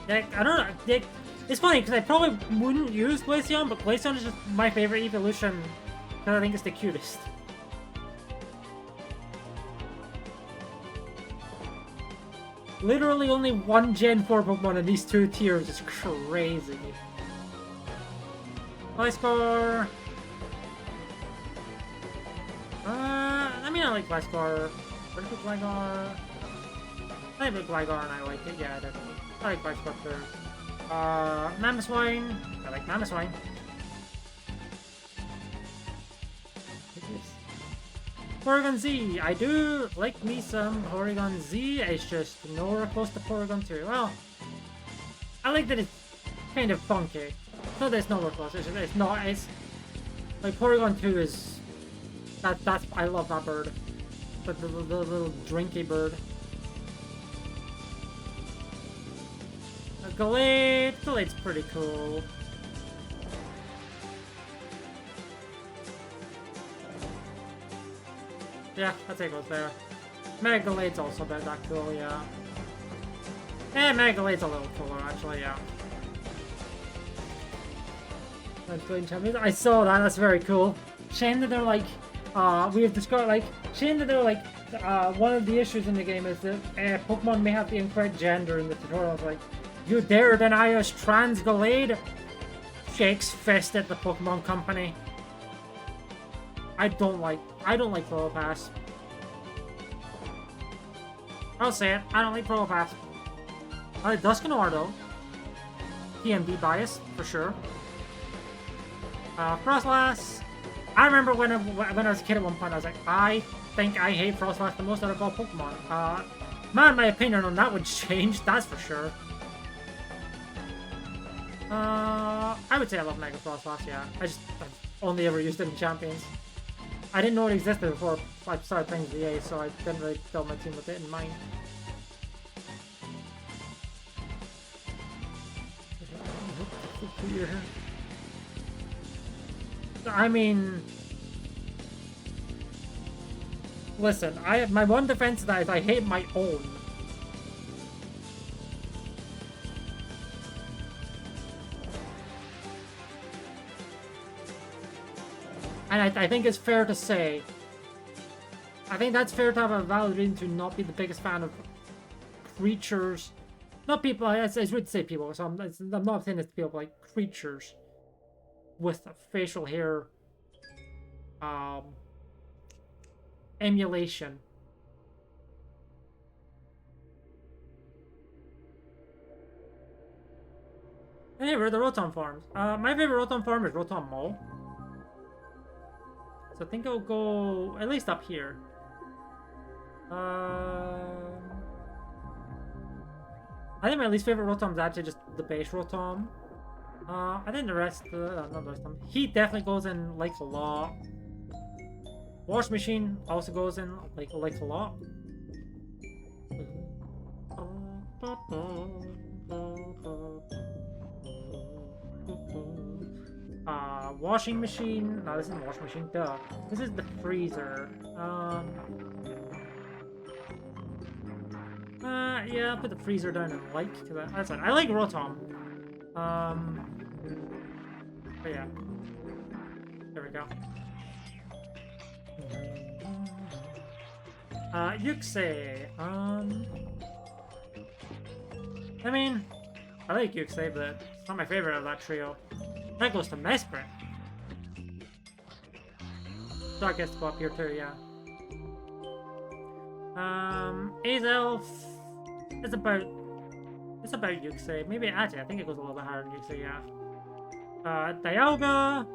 Yeah, I don't know. It's funny because I probably wouldn't use Glaceon, but Glaceon is just my favorite evolution because I think it's the cutest. Literally only one Gen 4 Pokemon in these two tiers is crazy. High score. I mean, I like Gliscor. Where's the Gligar? I like Gligar and I like it. Yeah, definitely. I like Gliscor too. Mamoswine. I like Mamoswine. Porygon Z. I do like me some Porygon Z. It's just nowhere close to Porygon 2. Well, I like that it's kind of funky. Not that it's nowhere close. It's not. It's like Porygon 2 is. That's. I love that bird. But the little drinky bird. Gallade. Gallade's pretty cool. Yeah, I'd say it goes there. Mega Gallade's also about that cool, yeah. Eh, Mega Gallade's a little cooler, actually, yeah. I saw that, that's very cool. Shame that they're like, we have discovered, like, shame that they're like, one of the issues in the game is that Pokemon may have the incorrect gender in the tutorials, like, you dare deny us trans Gallade? Shakes fist at the Pokemon Company. I don't like Probopass. I'll say it, I don't like Probopass. I like Dusknoir though. TMD bias, for sure. Frostlass. I remember when I was a kid at one point, I was like, I think I hate Frostlass the most out of all Pokemon. Man, my opinion on that would change, that's for sure. I would say I love Mega Frostlass, yeah. I've only ever used it in Champions. I didn't know it existed before I started playing VA, so I didn't really build my team with it in mind. I mean... Listen, my one defense is that I hate my own. And I think it's fair to say, I think that's fair to have a valid reason to not be the biggest fan of creatures. Not people, I would say people, so I'm not saying it's people, like creatures with facial hair emulation. Anyway, the Rotom forms. My favorite Rotom form is Rotom Mole. So I think I'll go at least up here. I think my least favorite Rotom is actually just the base Rotom. I think the rest, not the rest of them. Heat definitely goes in like a lot. Wash Machine also goes in like a lot. Washing Machine. No, this isn't Washing Machine. Duh. This is the Freezer. Yeah, I'll put the Freezer down in like, because that's fine. I like Rotom. But yeah. There we go. Yuxay. I mean, I like Yuxay, but it's not my favorite of that trio. That goes to Mesprit. So I guess to go up here too, yeah. Azelf. It's about Yuxay. Maybe actually I think it goes a little bit higher than Yuxay, yeah. Dialga.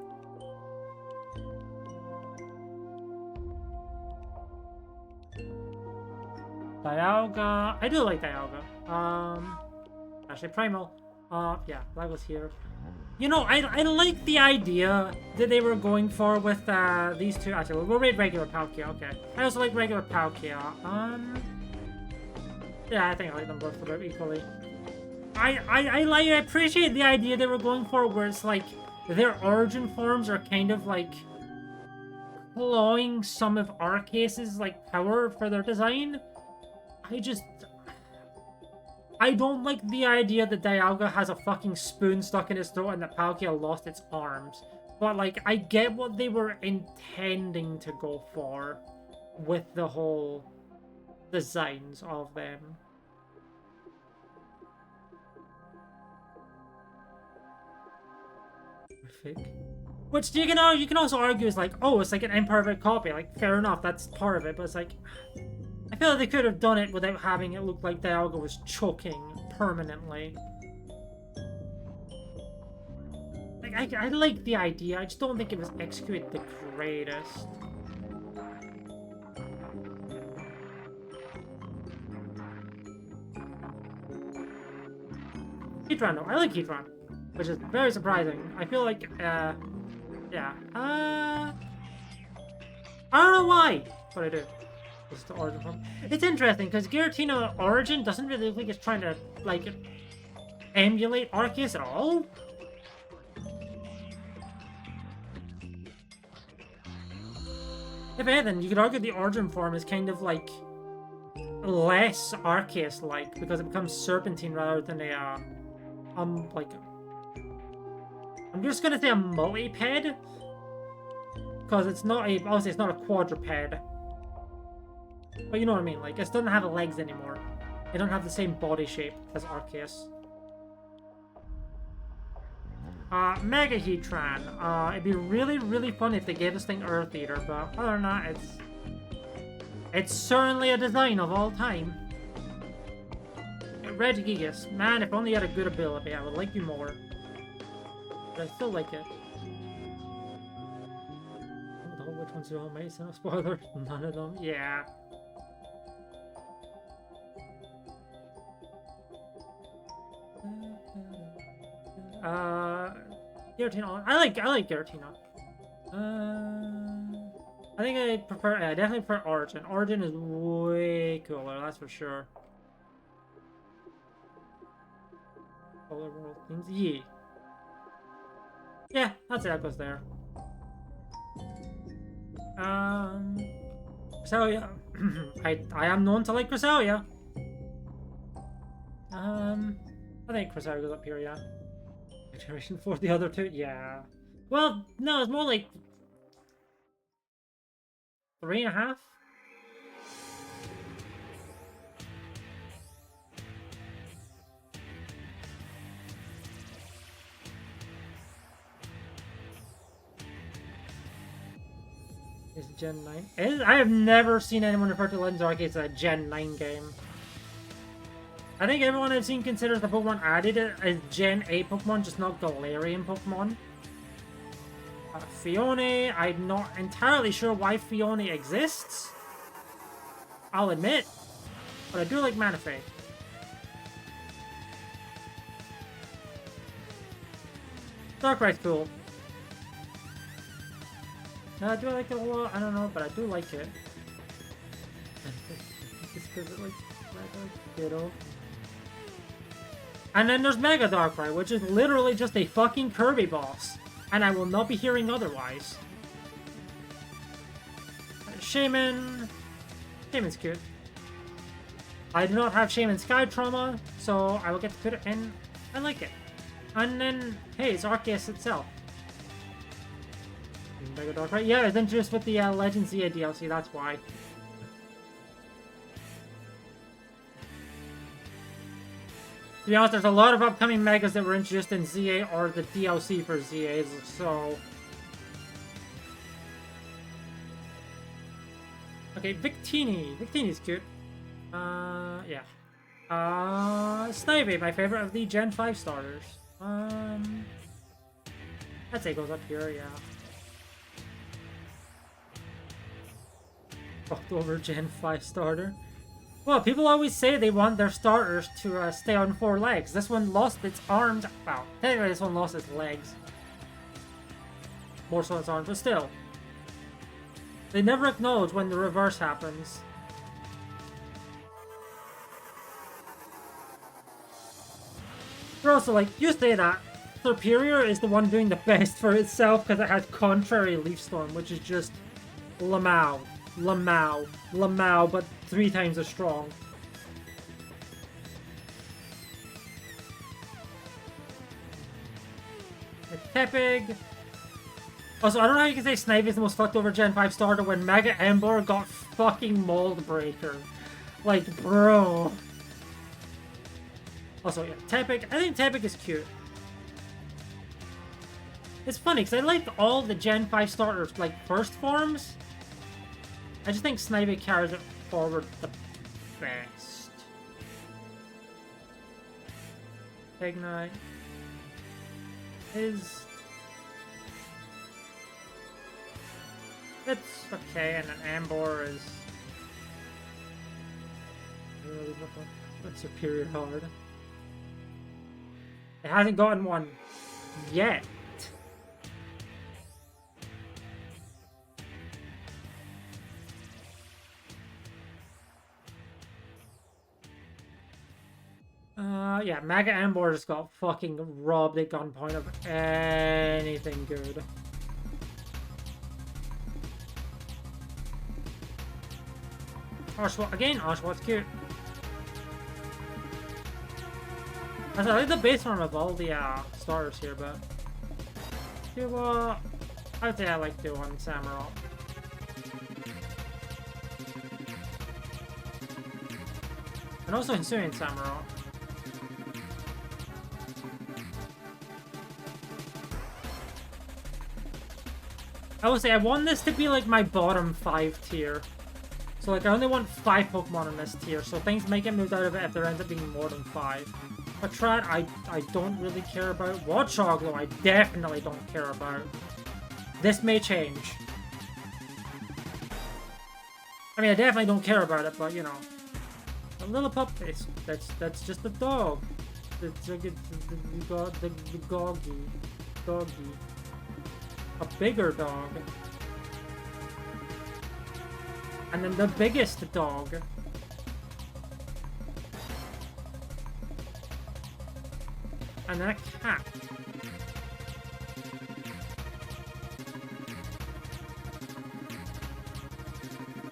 Dialga. I do like Dialga. Actually, Primal. Yeah, that was here. You know, I like the idea that they were going for with these two. Actually, we'll rate regular Palkia. Okay. I also like regular Palkia. Yeah, I think I like them both about equally. I appreciate the idea they were going for, where it's like their origin forms are kind of like clawing some of Arceus's like power for their design. I don't like the idea that Dialga has a fucking spoon stuck in his throat and that Palkia lost its arms. But, like, I get what they were intending to go for with the whole designs of them. Which you can also argue is like, oh, it's like an imperfect copy. Like, fair enough, that's part of it. But it's like, I feel like they could have done it without having it look like Dialga was choking permanently. Like, I like the idea, I just don't think it was executed the greatest. Heatran though, I like Heatran, which is very surprising. I feel like, yeah. I don't know why, but I do. It's the origin form. It's interesting because Giratina origin doesn't really look like it's trying to like emulate Arceus at all. If anything, you could argue the origin form is kind of like less Arceus-like because it becomes Serpentine rather than a like I'm just gonna say a multi-ped because it's not a obviously it's not a quadruped. But you know what I mean, like, it doesn't have legs anymore. It don't have the same body shape as Arceus. Mega Heatran. It'd be really, really fun if they gave this thing Earth Eater, but other than that, it's certainly a design of all time. Regigigas. Man, if only you had a good ability, I would like you more. But I still like it. Which ones do all make no spoilers? None of them? Yeah. Giratina. I like Giratina. I think I definitely prefer Origin. Origin is way cooler, that's for sure. Polar World Kings. Yeah. Yeah, that's it. That goes there. Cresselia. I am known to like Cresselia. I think Cresselia goes up here, yeah. Generation 4, the other two? Yeah. Well, no, it's more like 3.5. Is Gen 9? I have never seen anyone refer to Legends Arceus as a Gen 9 game. I think everyone I've seen considers the Pokemon added as Gen 8 Pokemon, just not Galarian Pokemon. Fione, I'm not entirely sure why Fione exists. I'll admit. But I do like Manaphy. Darkrai's cool. Do I like it a lot? I don't know, but I do like it. It's because it like Ditto. And then there's Mega Darkrai, which is literally just a fucking Kirby boss. And I will not be hearing otherwise. Shaman. Shaman's cute. I do not have Shaman Sky Trauma, so I will get to put it in. I like it. And then, hey, it's Arceus itself. Mega Darkrai. Yeah, it's introduced with the Legends ZA DLC, that's why. To be honest, there's a lot of upcoming Megas that were introduced in ZA or the DLC for ZAs, so... Okay, Victini. Victini's cute. Yeah. Snivy, my favorite of the Gen 5 starters. I'd say it goes up here, yeah. Fucked over Gen 5 starter. Well, people always say they want their starters to stay on 4 legs. This one lost its arms. Well, technically this one lost its legs. More so its arms, but still. They never acknowledge when the reverse happens. They're also like, you say that. Superior is the one doing the best for itself because it has contrary Leaf Storm, which is just Lamau, Lamau, Lamau, but 3 times as strong. Tepig. Also, I don't know how you can say Snivy is the most fucked over Gen 5 starter when Mega Ember got fucking Mold Breaker. Like, bro. Also, yeah, Tepig. I think Tepig is cute. It's funny, because I like all the Gen 5 starters, like, first forms. I just think Snivy carries it forward the best. Ignite. It's okay, and an Ambor is really superior hard. It hasn't gotten one yet. Yeah, Mega Ambor just got fucking robbed at gunpoint of anything good. Oshawott, again, Oshawott's cute. I like the base form of all the starters here, but I'd say I like Duo and Samurott. And also Hisuian Samurott. I would say I want this to be like my bottom 5 tier. So like I only want 5 Pokemon in this tier, so things may get moved out of it if there ends up being more than 5. Patrat, I don't really care about. Watchog, though, I definitely don't care about. This may change. I mean, I definitely don't care about it, but you know, a little pup. That's just a dog. The doggy. A bigger dog. And then the biggest dog. And then a cat.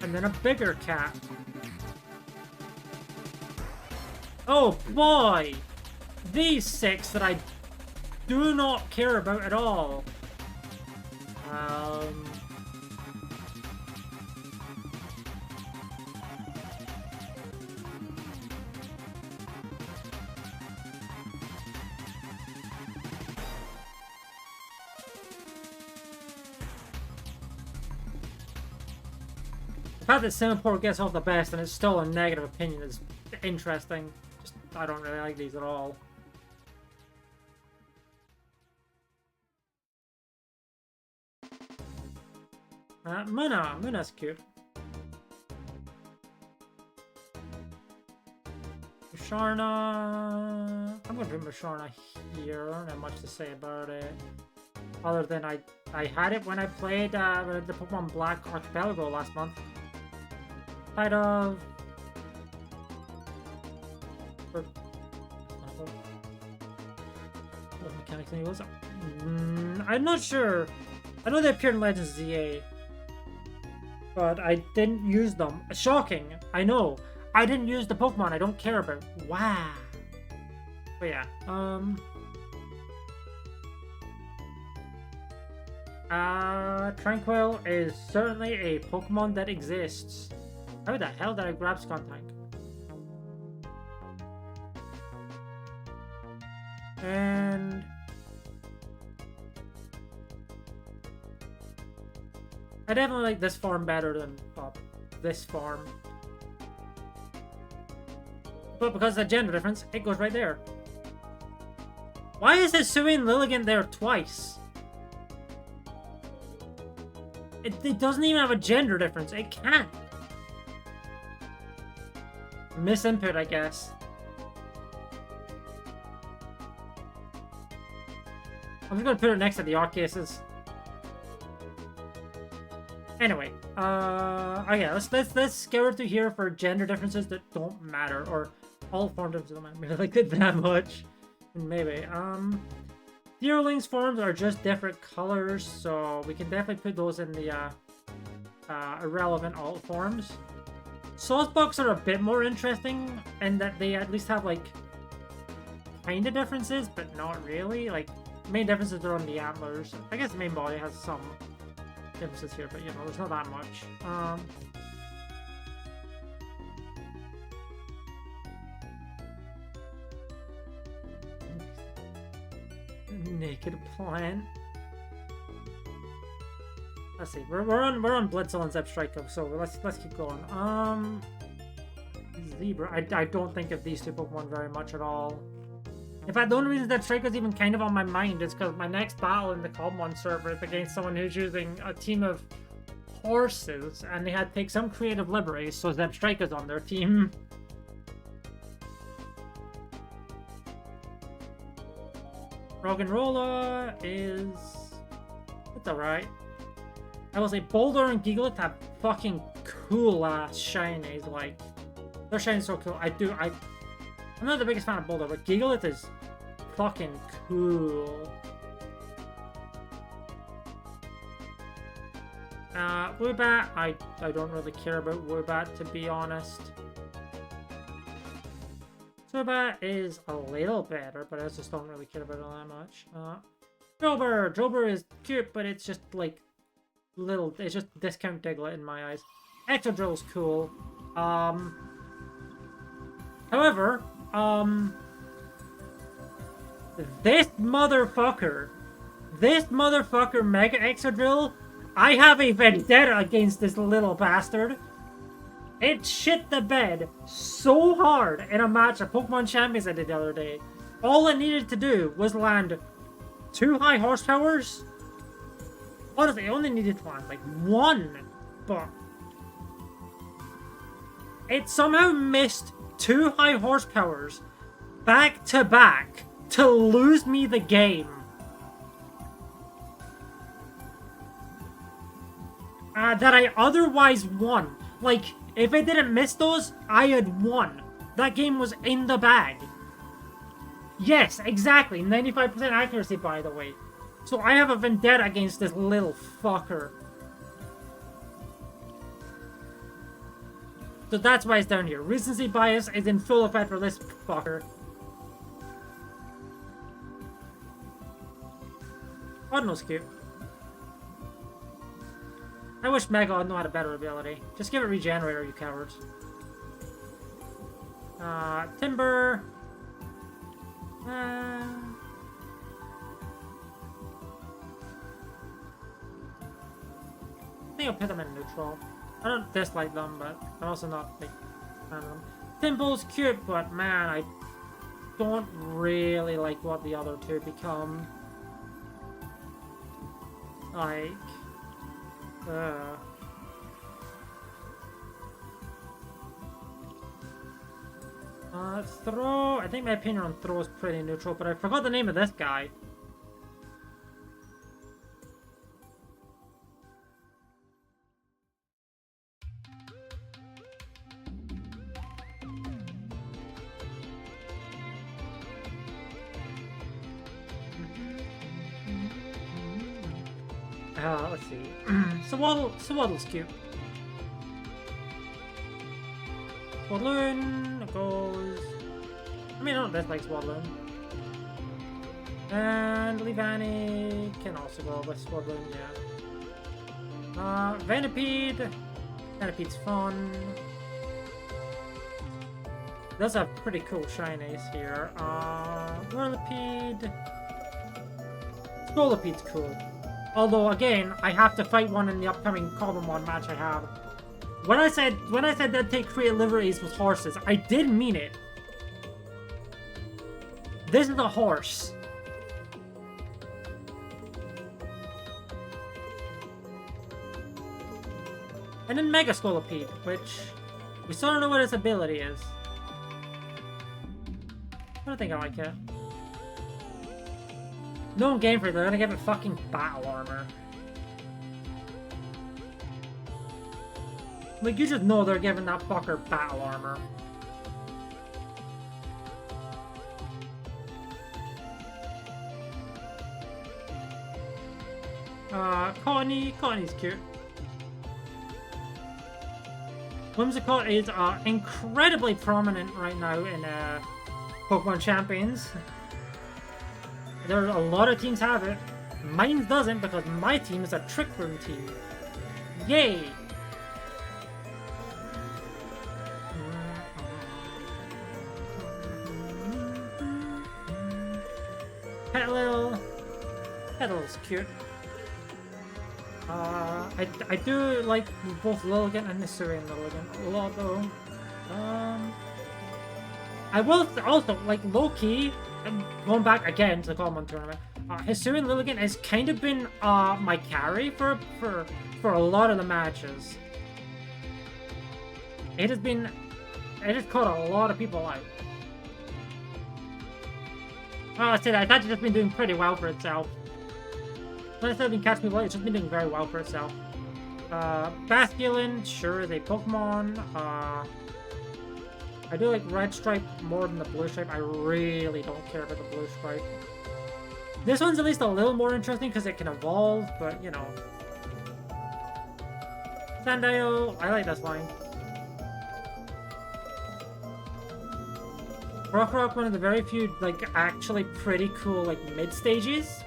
And then a bigger cat. Oh boy! These 6 that I do not care about at all. The fact that Singapore gets off the best and it's still a negative opinion is interesting. Just, I don't really like these at all. Muna's cute. Musharna. I'm gonna put Musharna here. I don't have much to say about it. Other than I had it when I played the Pokemon Black Archipelago last month. Kind of. What mechanics he was? I'm not sure. I know they appeared in Legends ZA, but I didn't use them. Shocking. I know. I didn't use the Pokemon I don't care about. Wow. But yeah. Tranquil is certainly a Pokemon that exists. How the hell did I grab Skuntank? And I definitely like this farm better than this farm. But because of the gender difference, it goes right there. Why is Hisuian Lilligant there twice? It doesn't even have a gender difference. It can't. Misinput, I guess. I'm just gonna put it next to the art cases. Anyway, oh yeah, let's scour through here for gender differences that don't matter, or all form differences don't matter. Like that much, maybe. Deerling's forms are just different colors, so we can definitely put those in the irrelevant alt forms. Sawsbucks are a bit more interesting in that they at least have like kind of differences, but not really. Like main differences are on the antlers. I guess the main body has some differences here, but you know, there's not that much. Naked plant. Let's see. We're on Blitzel and Zebstrika, so let's keep going. Zebra. I don't think of these two Pokemon very much at all. In fact, the only reason that Strike is even kind of on my mind is because my next battle in the Common server is against someone who's using a team of horses, and they had to take some creative liberties, so Zebstrika is on their team. Roggenrola is... it's alright. I will say Boulder and Gigalith have fucking cool-ass shinies, like... their shinies so cool. I'm not the biggest fan of Boulder, but Gigalith is fucking cool. Woobat, I don't really care about Woobat, to be honest. Zubat is a little better, but I just don't really care about it that much. Jolber is cute, but it's just like little, it's just discount Diglett in my eyes. Exodrill's cool. However, this motherfucker Mega Exodrill, I have a vendetta against this little bastard. It shit the bed so hard in a match of Pokemon Champions I did the other day. All it needed to do was land 2 high horsepowers. Honestly, it only needed to land like 1, but it somehow missed 2 high horsepowers back to back to lose me the game. That I otherwise won. Like, if I didn't miss those, I had won. That game was in the bag. Yes, exactly. 95% accuracy, by the way. So I have a vendetta against this little fucker. So that's why it's down here. Recency bias is in full effect for this fucker. Ordinal's cute. I wish Mega had had a better ability. Just give it Regenerator, you cowards. Timber. I think I'll put them in neutral. I don't dislike them, but I'm also not a big fan of them. Timble's cute, but man, I don't really like what the other two become. Like... Throw... I think my opinion on Throw is pretty neutral, but I forgot the name of this guy. Let's see. Swaddle's cute. Swadloon goes... I mean, I don't dislike Swadloon. And Leavanny can also go with Swadloon, yeah. Venipede. Venipede's fun. Does have pretty cool shinies here. Whirlipede. Scolopede's cool. Although again, I have to fight one in the upcoming Common match I have. When I said they'd take creative liberties with horses, I did mean it. This is a horse. And then Mega Scolipede, which we still don't know what its ability is. I don't think I like it. No Game Freak, they're gonna give it fucking battle armor. Like, you just know they're giving that fucker battle armor. Cottony's cute. Whimsicott is incredibly prominent right now in Pokemon Champions. There are a lot of teams have it. Mine doesn't because my team is a Trick Room team. Yay! Petal's cute. I do like both Lilligant and Hisuian Lilligant a lot though. I will also, like, low-key, and going back again to the Common Tournament, Hisuian Lilligant has kind of been my carry for a lot of the matches. It has caught a lot of people out. Well, I said it's actually just been doing pretty well for itself. When I said it's been catching people out, it's just been doing very well for itself. Basculin, sure, is a Pokemon. I do like Red Stripe more than the Blue Stripe. I really don't care about the Blue Stripe. This one's at least a little more interesting because it can evolve, but, you know. Sandile, I like this line. Rock, one of the very few, like, actually pretty cool, like, mid-stages.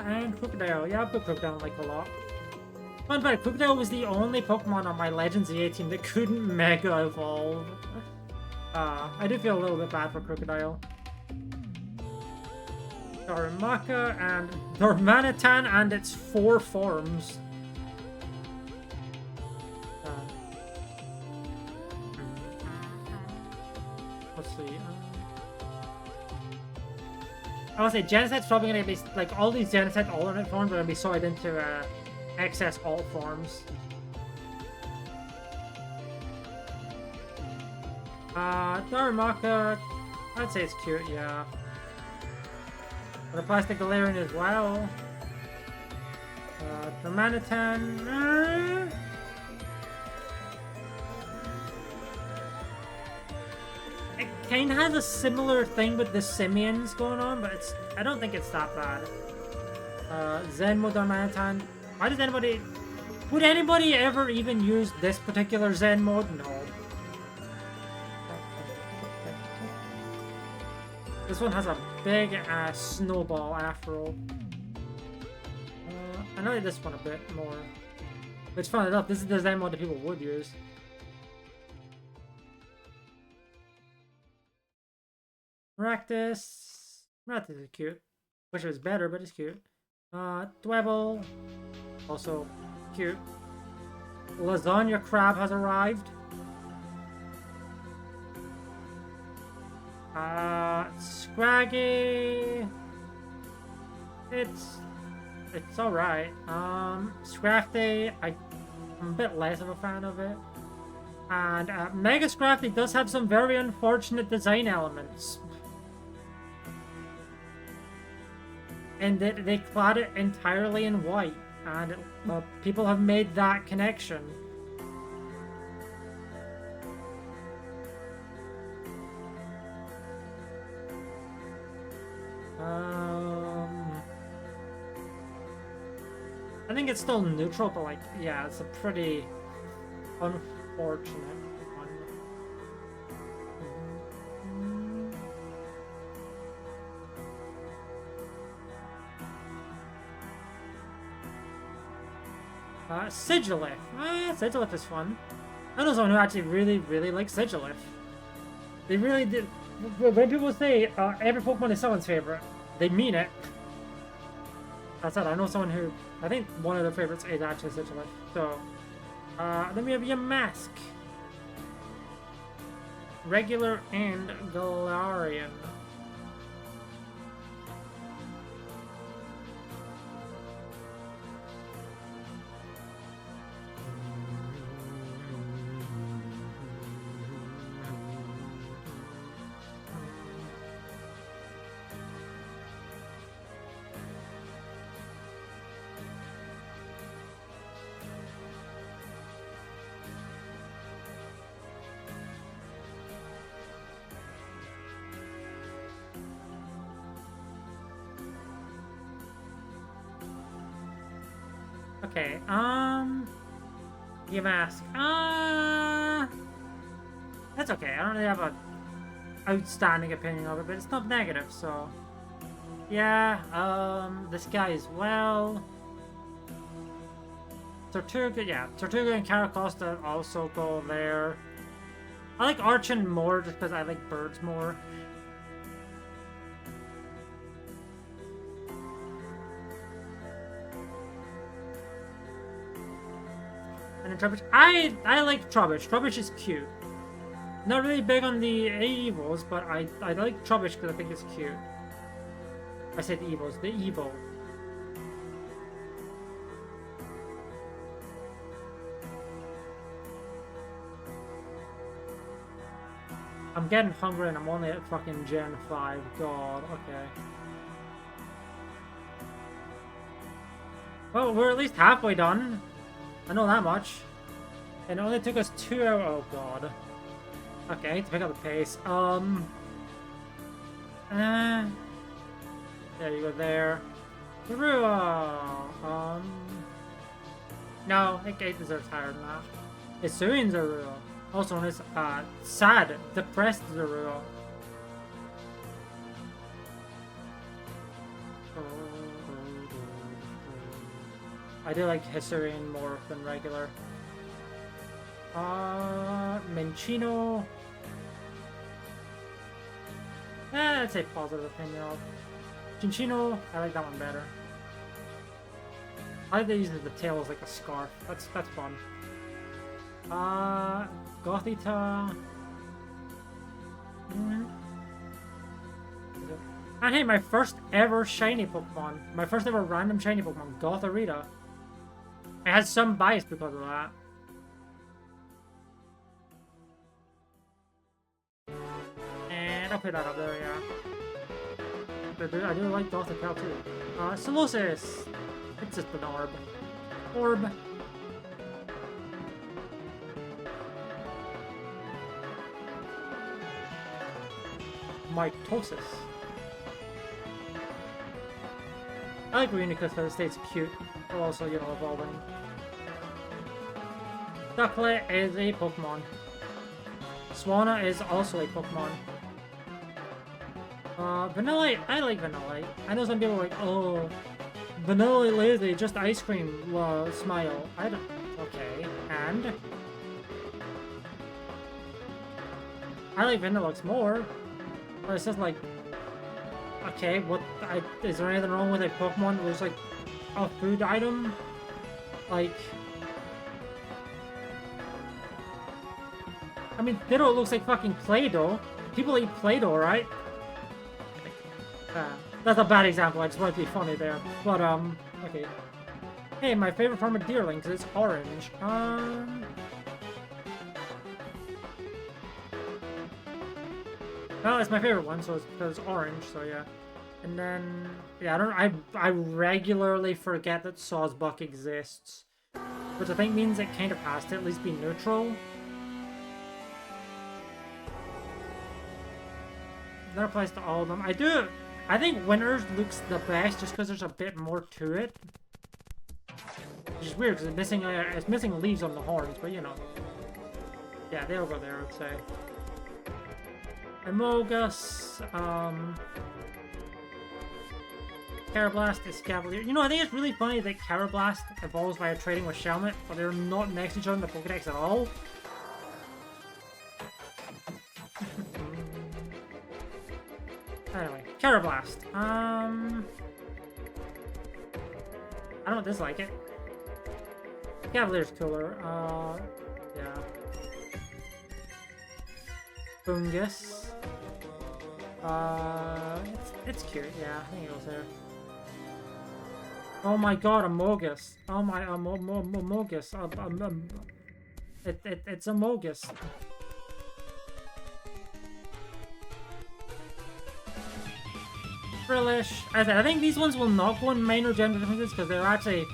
And Crocodile. Yeah, I put Crocodile like a lot. Fun fact, Crocodile was the only Pokemon on my Legends EA team that couldn't Mega Evolve. I do feel a little bit bad for Crocodile. Darumaka and Dormanitan and its 4 forms. Let's see. I would say Genesect's probably going to be, like, all these Genesect alternate forms are going to be sorted into excess alt forms. Darumaka, I'd say it's cute, yeah. The Plastic Galarian as well. Dormanitan, it kind of has a similar thing with the Simians going on, but I don't think it's that bad. Zenmo Darmanitan. Why does anybody... Would anybody ever even use this particular Zen mode? No. This one has a big snowball afro. I know this one a bit more. Which, fun enough, this is the Zen mode that people would use. Rakdos. Rakdos is cute. Wish it was better, but it's cute. Dwebble. Also cute. Lasagna Crab has arrived. Scraggy. It's alright. Scrafty, I'm a bit less of a fan of it. And Mega Scrafty does have some very unfortunate design elements. And they clad it entirely in white, and people have made that connection. I think it's still neutral, but, like, yeah, it's a pretty unfortunate one. Sigilif. Sigilif is fun. I know someone who actually really likes Sigilif. They really did. When people say every Pokemon is someone's favorite, they mean it. That's it. I know someone who, I think one of their favorites is actually Sigilif. So, then we have your Mask. Regular and Galarian. Okay, you mask. That's okay. I don't really have a outstanding opinion of it, but it's not negative, so yeah. This guy as well. Tortuga, yeah, Tortuga and Caracosta also go there. I like Archon more just because I like birds more. And then Trubbish, I like Trubbish. Trubbish is cute. Not really big on the evils, but I like Trubbish because I think it's cute. I said the evils, the evil. I'm getting hungry and I'm only at fucking Gen 5. God, okay. Well, we're at least halfway done. I know that much. And it only took us 2 hours. Oh god. Okay, I need to pick up the pace. There you go there. Zarua! No, it deserves higher than that. Hisuian Zarua. Also known as, sad, depressed Zarua. I do like Hisuian more than regular. Minccino. I'd say positive opinion of. Cinccino, I like that one better. I like they use the tail as like a scarf. That's fun. Gothita. And hey, my first ever shiny Pokemon. My first ever random shiny Pokemon, Gothorita. I had some bias because of that. And I'll put that up there, yeah. I do like Gothita too. Solosis! It's just an orb. Orb. Mitosis. I like Rena because her state's cute, but also, you know, evolving. Ducklet is a Pokemon. Swanna is also a Pokemon. Vanillite, I like Vanillite. I know some people are like, oh, Vanillite lazy, just ice cream, smile. I don't, okay, and? I like Vanillux more. But it's just like, okay, what, is there anything wrong with a Pokemon that looks like a food item? Like, I mean, Ditto looks like fucking Play-Doh. People eat Play-Doh, right? That's a bad example, I just wanted to be funny there. But, okay. Hey, my favorite form of Deerling, because it's orange. Well, it's my favorite one, so it's because it's orange, so yeah. And then, yeah, I regularly forget that Sawsbuck exists. Which I think means it kind of has to at least be neutral. That applies to all of them. I think Winters looks the best just because there's a bit more to it. Which is weird because it's missing leaves on the horns, but you know. Yeah, they'll go there, I'd say. Amogus, Carablast is Cavalier. You know, I think it's really funny that Carablast evolves via trading with Shelmet, but they're not next to each other in the Pokédex at all. Anyway, Carablast. I don't dislike it. Cavalier's cooler. Yeah. Fungus. It's cute. Yeah, I think it goes there. Oh my god, Amogus. Oh my, Amogus. It's Amogus. Frillish. As I said, I think these ones will not go in minor gender differences because they're actually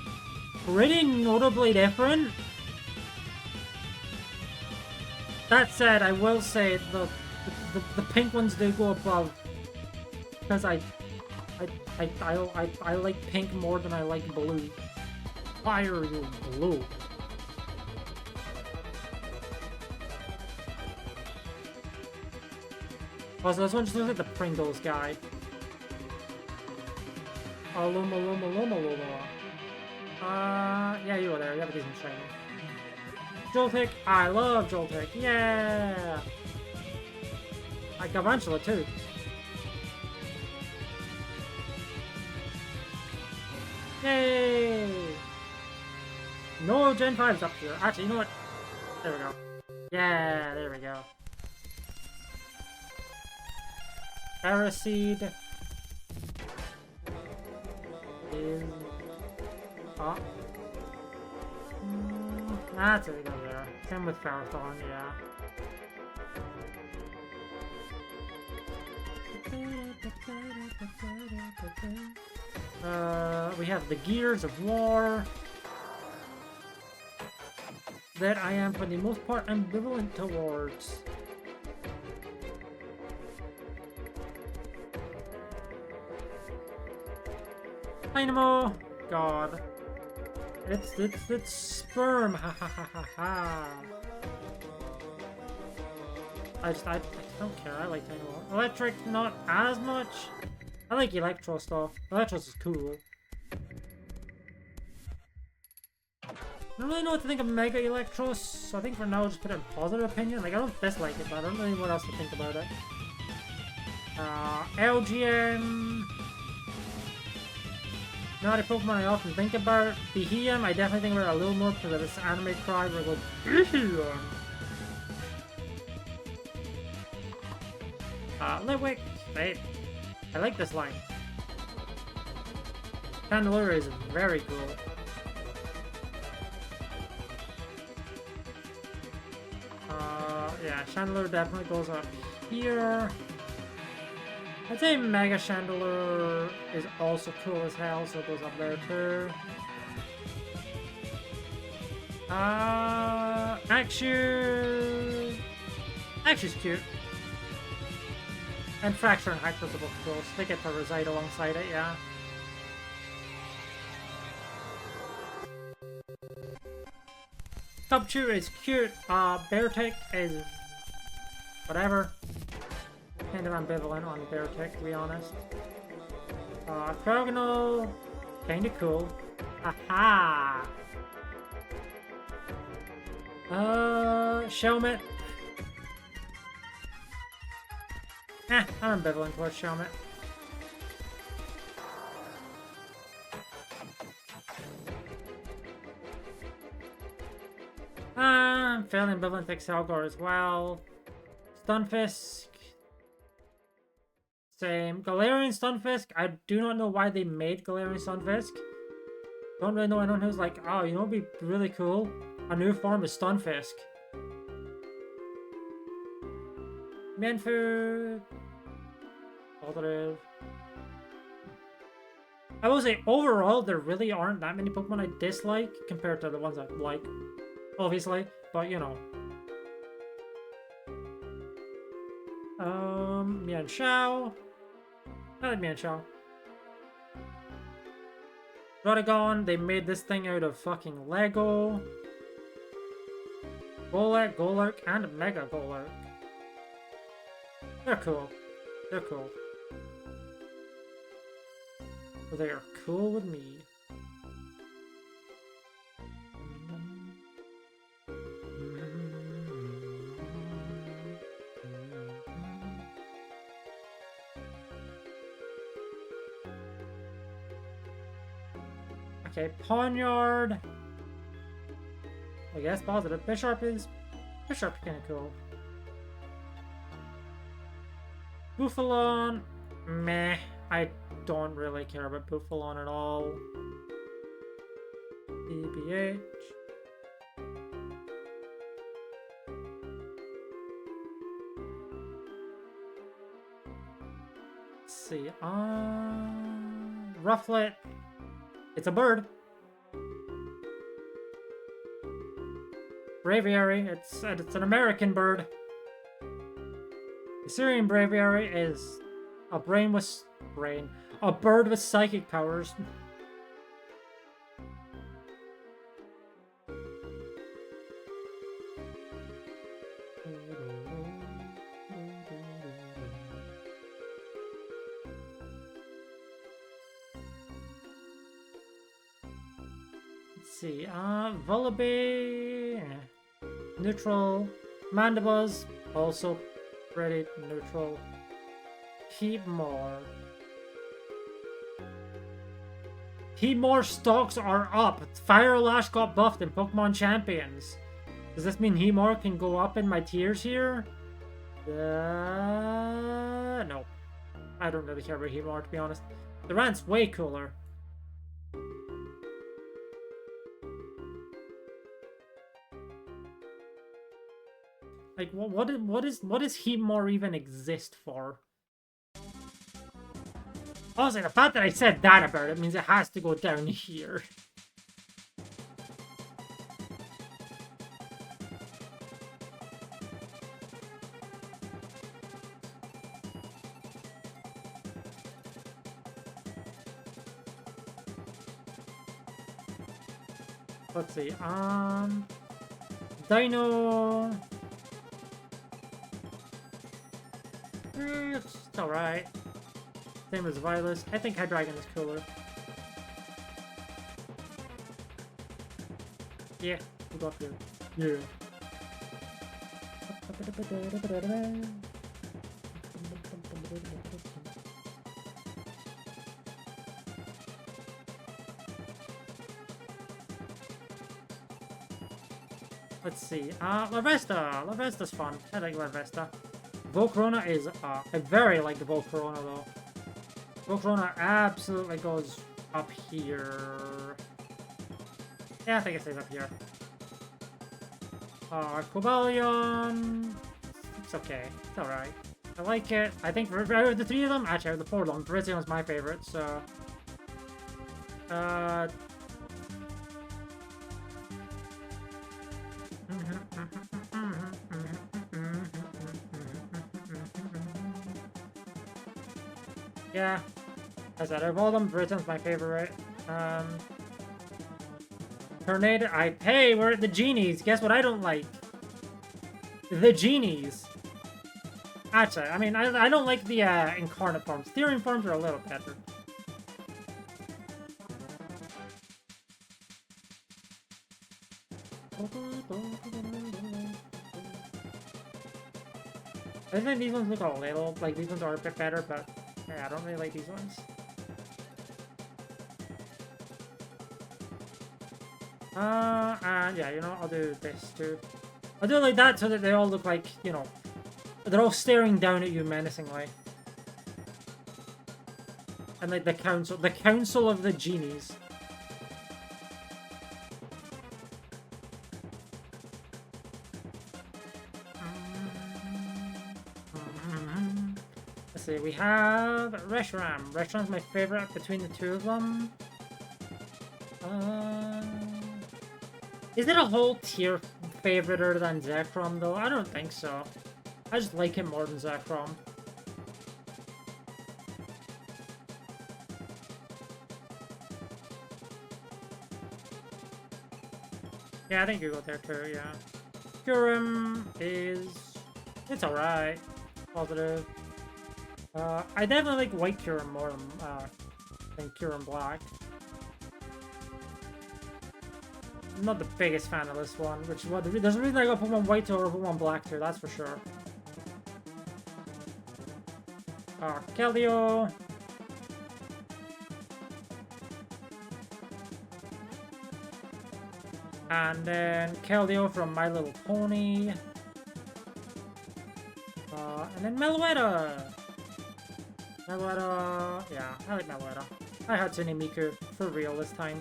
pretty notably different. That said, I will say the pink ones do go above because I like pink more than I like blue. fire, you blue. Also, this one just looks like the Pringles guy. Oh, Luma, Luma, Luma, Luma. Yeah, you were there. You have a decent training. Joltik, I love Joltik. Yeah! I got Garvantula too. Yay! No Gen 5's up here. Actually, you know what? There we go. Yeah, there we go. Paraseed is up. That's it over there. Same with Ferrothorn, yeah. We have the Gears of War that I am, for the most part, ambivalent towards. Dynamo! God. It's sperm! Ha ha ha ha ha! I don't care, I like Dynamo. Electric, not as much. I like Electro stuff. Electros is cool. I don't really know what to think of Mega Electros, so I think for now I'll just put it in positive opinion. Like, I don't dislike it, but I don't really know what else to think about it. LGN... Not a Pokemon I often think about. Beheeyem, I definitely think about it a little more because of this anime cry where it goes Beheeyem. Litwick, wait. I like this line. Chandelure is very cool. Yeah, Chandelure definitely goes up here. I'd say Mega Chandelure is also cool as hell, so it goes up there too. Axew... Axew's cute. And Fracture and Hypnos are both cool, so they get to reside alongside it, yeah. Tubchew is cute. Beartic is... whatever. Kind of ambivalent on Beartic, to be honest. Progonal, kinda cool. Aha! Shelmet. I'm ambivalent towards Shelmet. I'm fairly ambivalent to Excelgor as well. Stunfisk. Same. Galarian Stunfisk, I do not know why they made Galarian Stunfisk. Don't really know anyone who's like, oh, you know what would be really cool? A new form of Stunfisk. Manfu. Positive. I will say, overall, there really aren't that many Pokemon I dislike compared to the ones I like. Obviously, but you know. Mienshao. I like Mienshao. Rodigon, they made this thing out of fucking Lego. Golurk, Golurk, and Mega Golurk. They're cool. They're cool. They are cool with me. Okay, Pawniard. I guess positive. Bisharp is kind of cool. Buffalon, meh. I don't really care about Buffalon at all. BBH. Let's see. Rufflet. It's a bird. Braviary. It's an American bird. The Syrian Braviary is a bird with psychic powers. see. Vullaby, neutral. Mandibuzz, also pretty neutral. Heatmore. Heatmore stocks are up. Fire Lash got buffed in Pokemon Champions. Does this mean Heatmore can go up in my tiers here? No. I don't really care about Heatmore, to be honest. The Rant's way cooler. Like, what does Heatmore even exist for? Also, the fact that I said that about it means it has to go down here. Let's see, Dino. It's alright. Same as Violet. I think Hydreigon is cooler. Yeah, we'll go up here. Yeah. Let's see. Larvesta. Larvesta's fun. I like Larvesta. Volcarona is, I very like the Volcarona though. Volcarona absolutely goes up here. Yeah, I think it stays up here. Cobalion. It's okay. It's alright. I like it. I think out of the three of them, actually out of the four of them, Virizion is my favorite, so... Yeah, as I said, of all of them, Viriton's my favorite. Tornado, hey, we're at the genies. Guess what I don't like? The genies. Actually, I mean, I don't like the incarnate forms. Therian forms are a little better. I think these ones look a little, like, these ones are a bit better, but yeah, I don't really like these ones. And yeah, you know, I'll do this too. I'll do it like that so that they all look like, you know, they're all staring down at you menacingly. And like the council of the genies. Let's see, we have Reshiram. Reshiram's my favorite between the two of them. Is it a whole tier favoriter than Zekrom though? I don't think so. I just like him more than Zekrom. Yeah, I think you go there too, yeah. Kyurem is... it's alright. Positive. I definitely like White Kyurem more than Kyurem Black. I'm not the biggest fan of this one, which is what there's a reason I got Pokemon White or Pokemon Black here, that's for sure. Keldeo. And then Keldeo from My Little Pony. And then Meloetta. Meloetta, yeah, I like Meloetta. I had Hatsune Miku for real this time.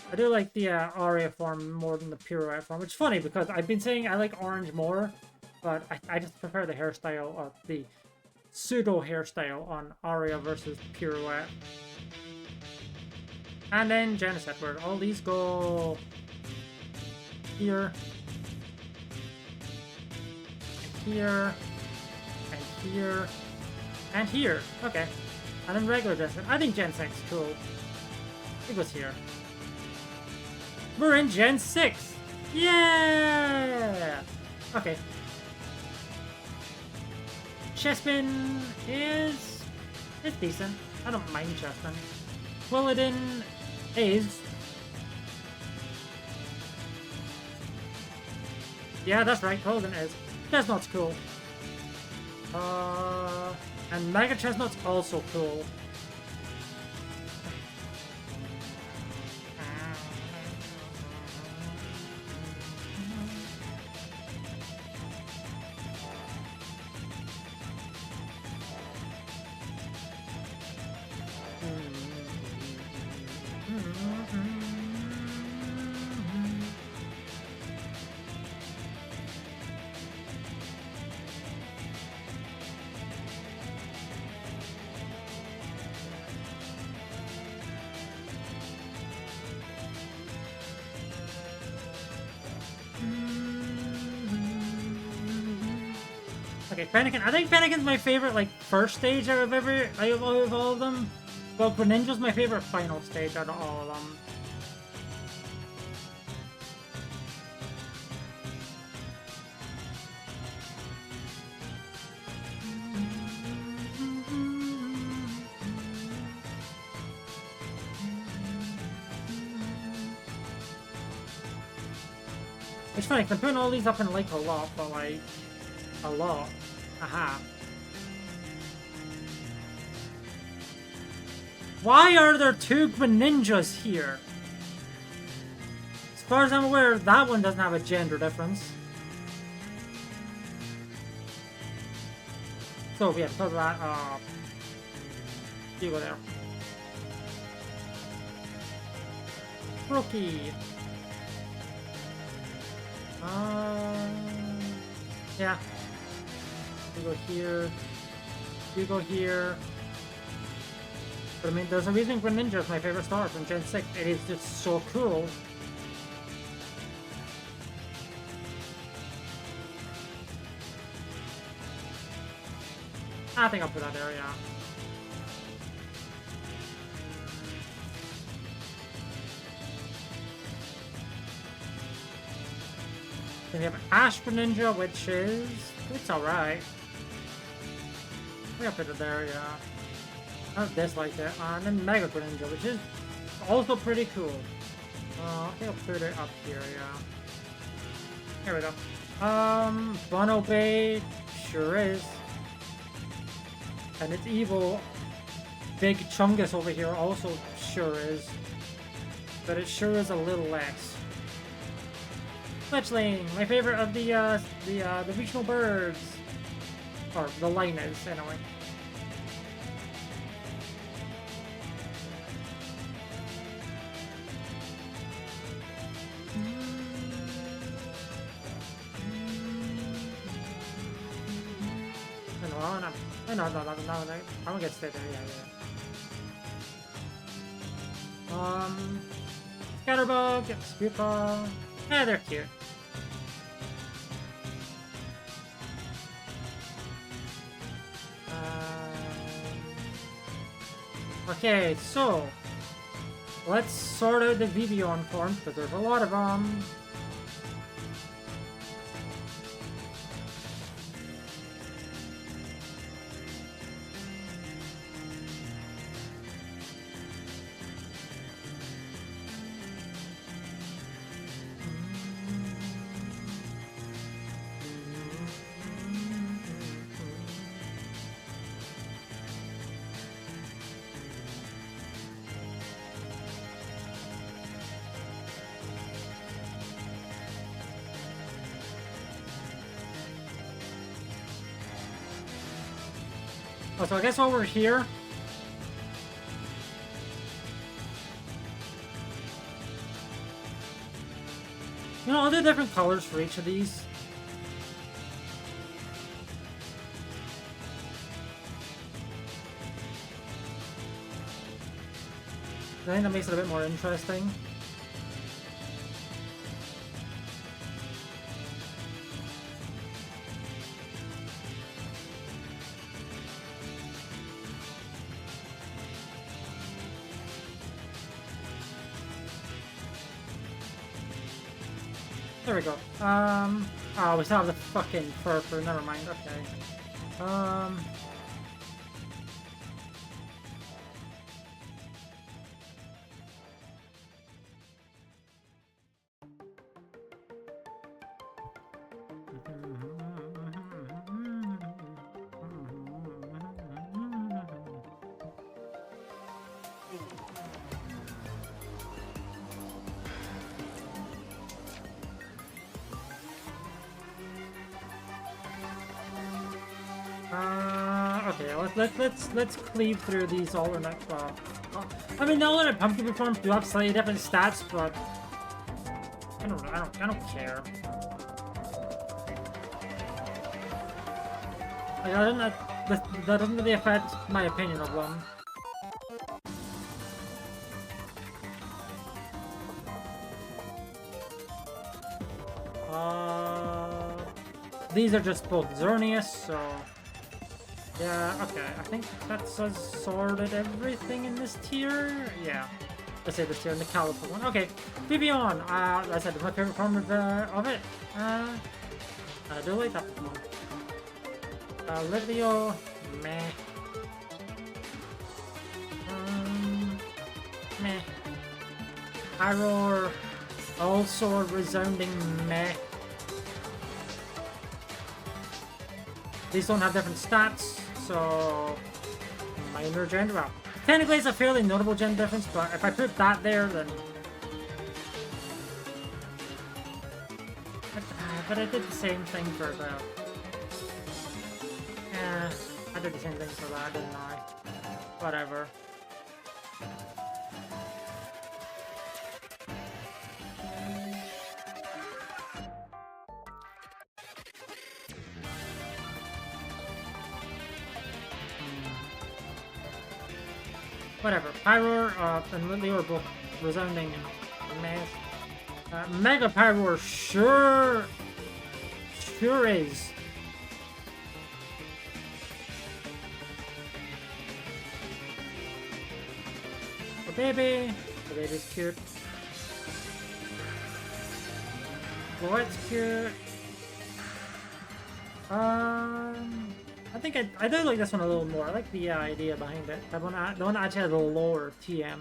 I do like the Aria form more than the Pirouette form, which is funny because I've been saying I like Orange more, but I just prefer the hairstyle, or the pseudo hairstyle on Aria versus Pirouette. And then Genesect, where all these go here, and here, and here, and here. Okay. And then regular Genesect. I think Genesect's cool. It goes here. We're in Gen 6! Yeah! Okay. Chespin is... it's decent. I don't mind Chespin. Quilladin is... Yeah, that's right. Hogan is. Chestnut's cool. And Mega Chestnut's also cool. Okay, Fennekin. I think Fennekin's my favorite, like, first stage out of all of them. But Greninja's my favorite final stage out of all of them. It's funny, 'cause I'm putting all these up in, like, a lot, but, like, a lot. Aha. Why are there two Greninjas here? As far as I'm aware, that one doesn't have a gender difference. So, yeah, because of that, you go there. Rookie. Yeah. You go here. You go here. But I mean, there's a reason Greninja is my favorite star from Gen 6. It is just so cool. I think I'll put that there, yeah. Then we have Ash Greninja, which is... it's alright. I think I'll put it there, yeah. I don't dislike it. And then Mega Greninja, which is also pretty cool. I think I'll put it up here, yeah. Here we go. Bono Bay sure is. And it's evil. Big Chungus over here also sure is. But it sure is a little less. Fletchling, my favorite of the regional birds. Or the line is, anyway. No, I don't get to stay there, yeah. Scatterbug, Spewpaw. Yeah, they're cute. Okay, so let's sort out the Vivillon forms, because there's a lot of them. Oh, so I guess while we're here, you know, I'll do different colors for each of these. I think that makes it a bit more interesting. There we go. Oh, we still have the fucking fur. Never mind. Okay. let's cleave through these alternate. I mean, the alternate pumpkin forms do have slightly different stats, but I don't care. Like, that doesn't really affect my opinion of them. These are just both Xerneas, so... Yeah, okay, I think that's sorted everything in this tier. Yeah, let's say this tier in the Caliper one. Okay, Bibion, I said my favorite form of it. I do like that one. Livio, meh. Meh. Hyror, also a resounding meh. These don't have different stats, so minor gender. Well, technically it's a fairly notable gender difference, but if I put that there, then. But I did the same thing for the. Yeah, I did the same thing for that, didn't I? Whatever. Whatever. Pyroar and Lily are both resounding mess. Mega Pyroar sure is. The baby's cute. Floette's cute. I think I do like this one a little more. I like the idea behind it. The one that actually has a lower TM.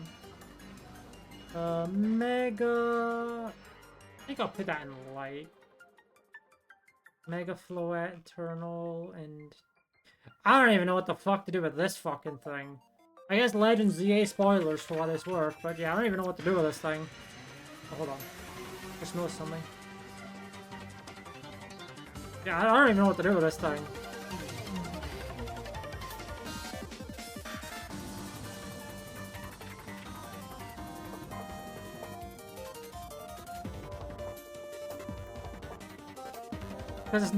Mega... I think I'll put that in light. Mega Floette, Eternal, and... I don't even know what the fuck to do with this fucking thing. I guess Legends ZA spoilers for what it's worth, but yeah, I don't even know what to do with this thing. Oh, hold on. Just noticed something. Yeah, I don't even know what to do with this thing. Because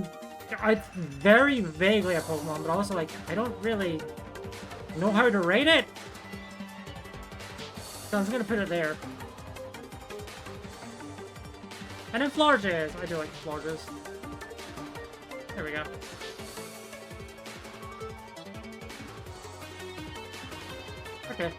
it's very vaguely a Pokemon, but also, like, I don't really know how to rate it. So I'm just gonna put it there. And then Florges. I do like Florges. There we go. Okay.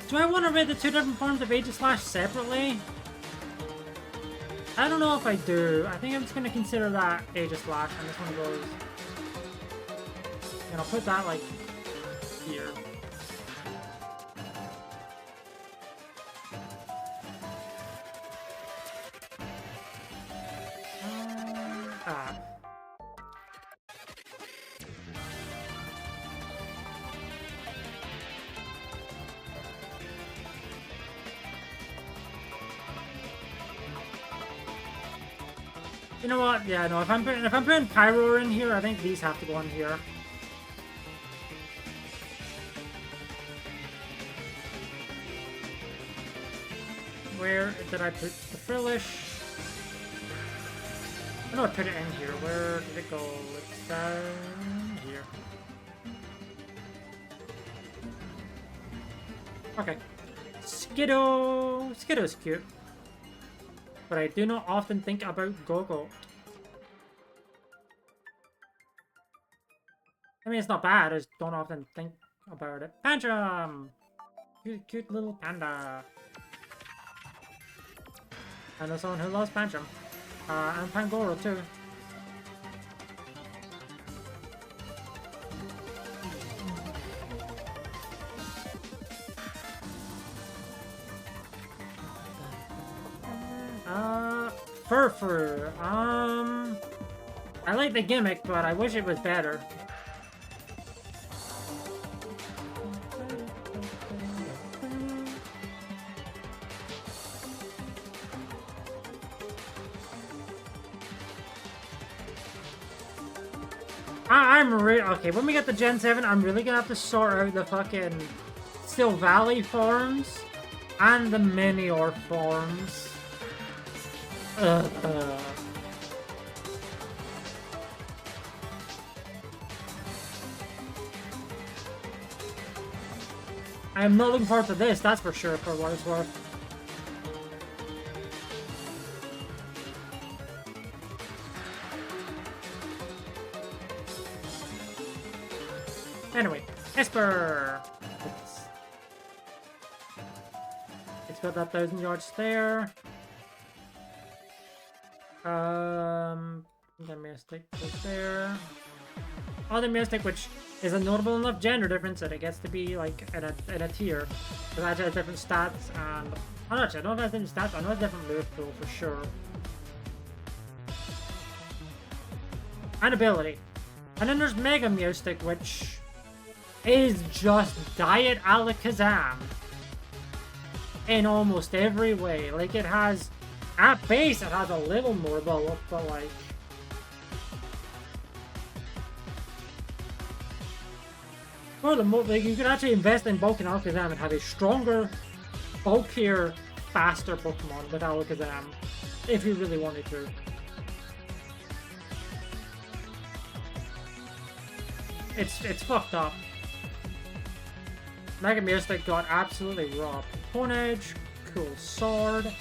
Do I want to rate the two different forms of Aegislash separately? I don't know if I do. I think I'm just going to consider that Aegislash, and this one goes... And I'll put that, like, here. You know what? Yeah, no. If I'm putting Pyroar in here, I think these have to go in here. Where did I put the Frillish? I know I put it in here. Where did it go? It's down here. Okay. Skiddo's cute. But I do not often think about Go-Go. I mean, it's not bad, I just don't often think about it. Pancham! Cute little panda. I know someone who loves Pancham. And Pangoro too. Furfur. I like the gimmick, but I wish it was better. Okay, when we get the Gen 7, I'm really gonna have to sort out the fucking Still Valley forms and the Minior forms. I am not looking forward to this, that's for sure, for what it's worth. Anyway, Esper! It's got that 1,000 yards there. The Mystic goes there. Other Mystic, which is a notable enough gender difference that it gets to be like in a tier. Because it has different stats and I'm not sure, I don't know if it has different stats, I know it's different move pool for sure. And ability. And then there's Mega Mystic, which is just Diet Alakazam in almost every way. Like it has, at base it has a little more bulk, but like for the most, like, you can actually invest in bulking Alakazam and have a stronger, bulkier, faster Pokemon with Alakazam if you really wanted to. It's fucked up. Mega Mystic got absolutely robbed. Cone Edge, cool sword.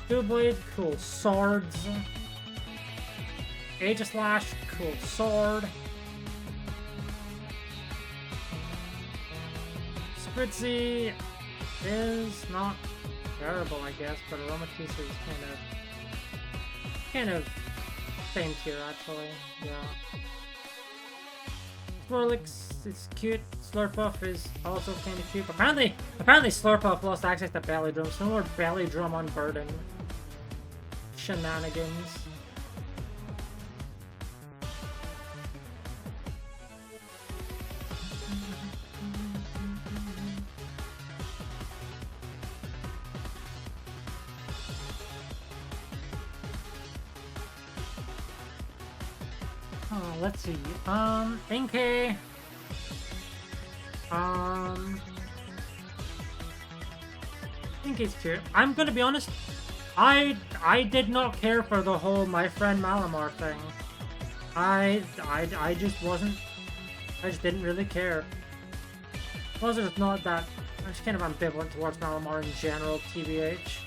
Doublade, cool swords. Aegislash, cool sword. Spritzy is not terrible, I guess, but Aromatisse is kind of same tier actually. Yeah. Swirlix is cute. Slurpuff is also kind of cute. Apparently Slurpuff lost access to Belly Drum. So no more Belly Drum Unburden shenanigans. Oh, let's see. Inkay. Inkay's cute. I'm gonna be honest. I did not care for the whole My Friend Malamar thing. I just wasn't. I just didn't really care. Plus, it's not that. I'm just kind of ambivalent towards Malamar in general, TBH.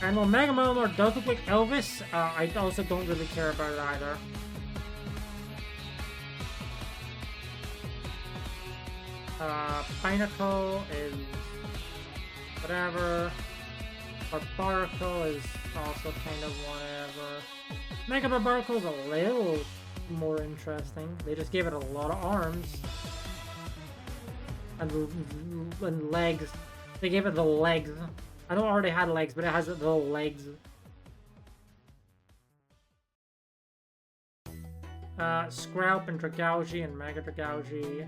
And while Mega Malamar does look like Elvis, I also don't really care about it either. Pineapple is whatever. Barbaracle is also kind of whatever. Mega Barbaracle is a little more interesting. They just gave it a lot of arms. And legs. They gave it the legs. I know it already had legs, but it has the legs. Scrap and Dragougi and Mega Dragougi.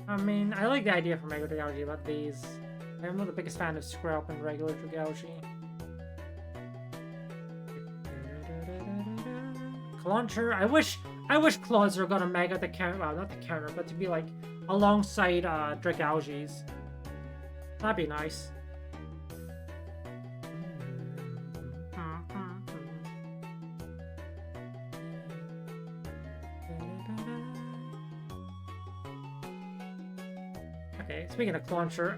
I mean, I like the idea for Mega Dragougi, but these... I'm not the biggest fan of Scrap and regular Dragougi. Clauncher. I wish Clauncher got a Mega to counter, well, not to counter, but to be like alongside Dragougi's. That'd be nice. Okay, speaking of Clauncher,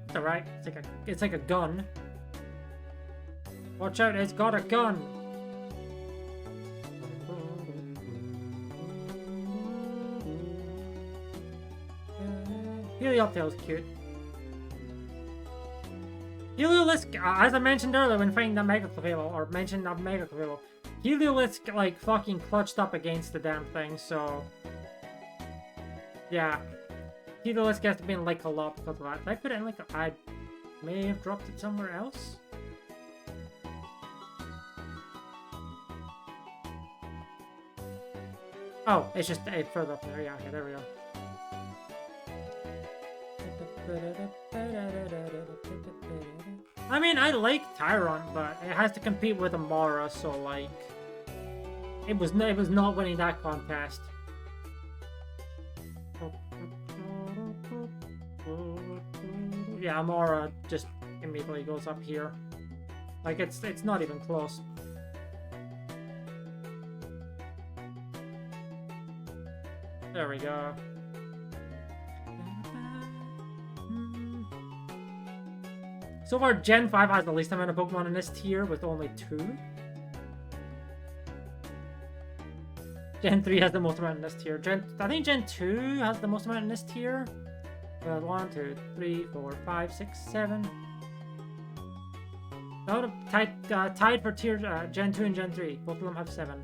it's alright. It's like a gun. Watch out, it's got a gun. Helioptale's cute. Heliolisk, as I mentioned earlier when fighting that Mega Clavelo, or mentioned that Mega Clavelo, Heliolisk, like, fucking clutched up against the damn thing, so... Yeah. Heliolisk gets to be in, like, a lot because of that. Did I put it in, like, I may have dropped it somewhere else? Oh, it's just further up there. Yeah, okay, there we go. I mean, I like Tyrant, but it has to compete with Amara, so like, it was not winning that contest. Yeah, Amara just immediately goes up here. Like it's not even close. There we go. So far, Gen 5 has the least amount of Pokemon in this tier with only 2. Gen 3 has the most amount in this tier. I think Gen 2 has the most amount in this tier. 1, 2, 3, 4, 5, 6, 7. No, tied for tier Gen 2 and Gen 3. Both of them have 7.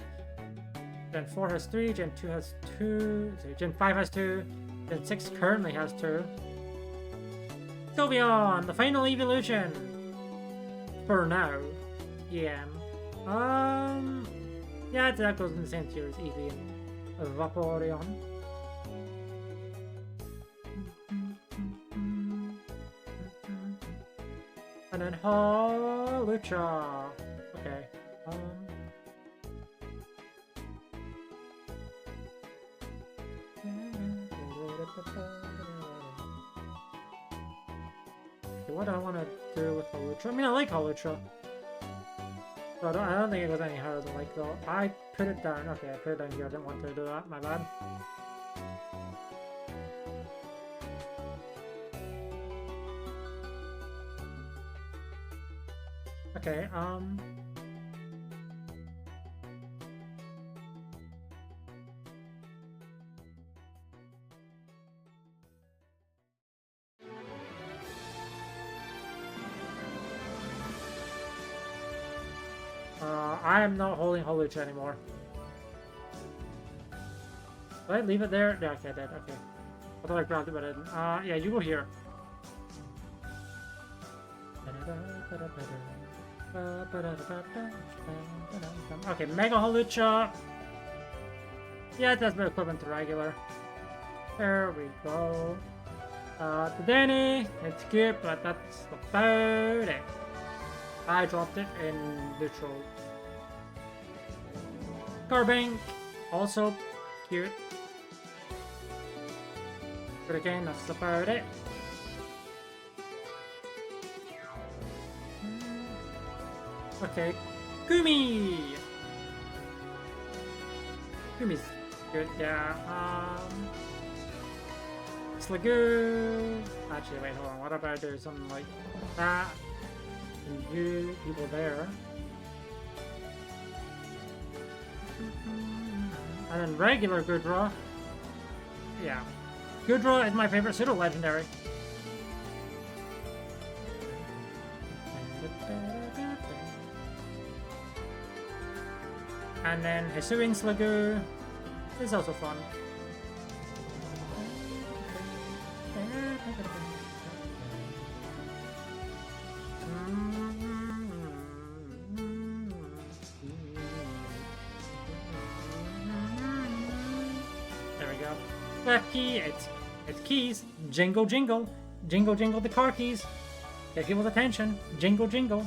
Gen 4 has 3, Gen 2 has 2, so Gen 5 has 2, Gen 6 currently has 2. Sylveon, the final evolution! For now. Yeah. Yeah, that goes in the same tier as Eevee and Vaporeon. And then Hawlucha. Okay. What do I want to do with Hawlucha? I mean, I like Hawlucha. But I don't think it goes any higher than like though. I put it down. Okay, I put it down here. I didn't want to do that. My bad. Okay, I am not holding Hawlucha anymore. Did I leave it there? Yeah, okay, I did. Okay. I thought I grabbed it, but I didn't. Yeah, you go here. Okay, Mega Hawlucha. Yeah, that's my equivalent to regular. There we go. The Danny, it's cute, but that's about it. I dropped it in neutral. Carbink, also cute. But again, that's about it. Okay, Gumi! Gumi's good, yeah. Slagoo! Actually, wait, hold on. What about there's something like that? And you people there. And then regular Goodra. Yeah. Goodra is my favorite pseudo-legendary. And then Hisuian Slagoo is also fun. There we go. Left key, it's keys. Jingle jingle. Jingle jingle the car keys. Get people's attention. Jingle jingle.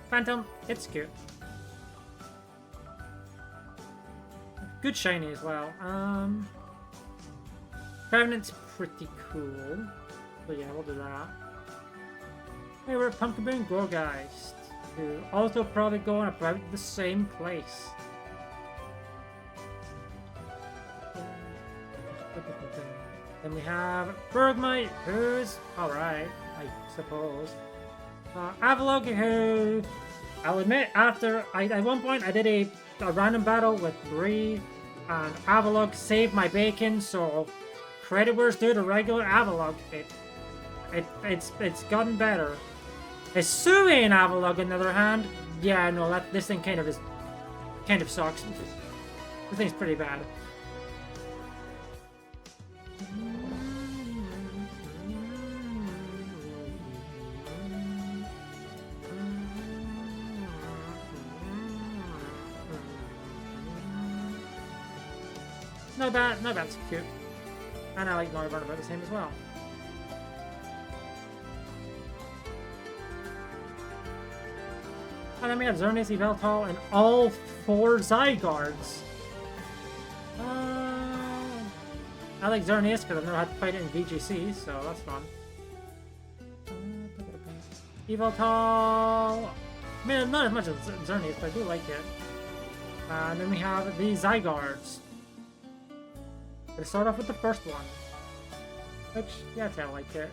Phantom, it's cute. Good shiny as well. Revenant's pretty cool. But yeah, we'll do that. Hey, we're at Pumpkin Gorgeist, who also probably going about the same place. Then we have Bergmite, who's alright, I suppose. Avalok, who I'll admit, after at one point I did a random battle with Bree, and Avalok saved my bacon, so credit where it's due to regular Avalok. It's gotten better. Hisuian Avalok, on the other hand, yeah, no, this thing kind of sucks. This thing's pretty bad. No, that's cute. And I like Noivern about the same as well. And then we have Xerneas, Yveltal, and all 4 Zygardes. I like Xerneas because I've never had to fight it in VGC, so that's fun. Yveltal... I mean, not as much as Xerneas, but I do like it. And then we have the Zygardes. Let's start off with the first one. Which, yeah, I like it.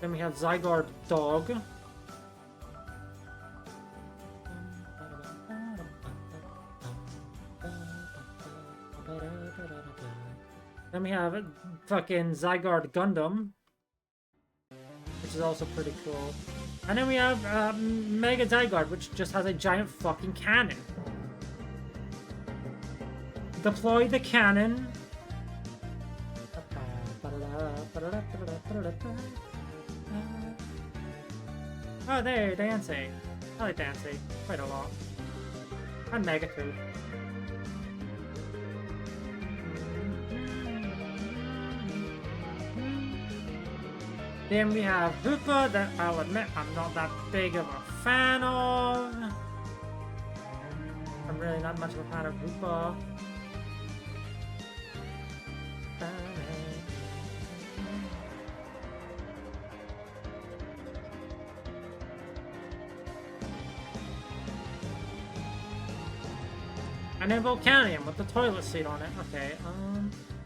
Then we have Zygarde Dog. Then we have fucking Zygarde Gundam, which is also pretty cool. And then we have Mega Zygarde, which just has a giant fucking cannon. Deploy the cannon. Oh, they're dancing. I like dancing quite a lot. And Mega too. Then we have Hoopa, that I'll admit I'm not that big of a fan of. I'm really not much of a fan of Hoopa. And then Volcanion with the toilet seat on it. Okay,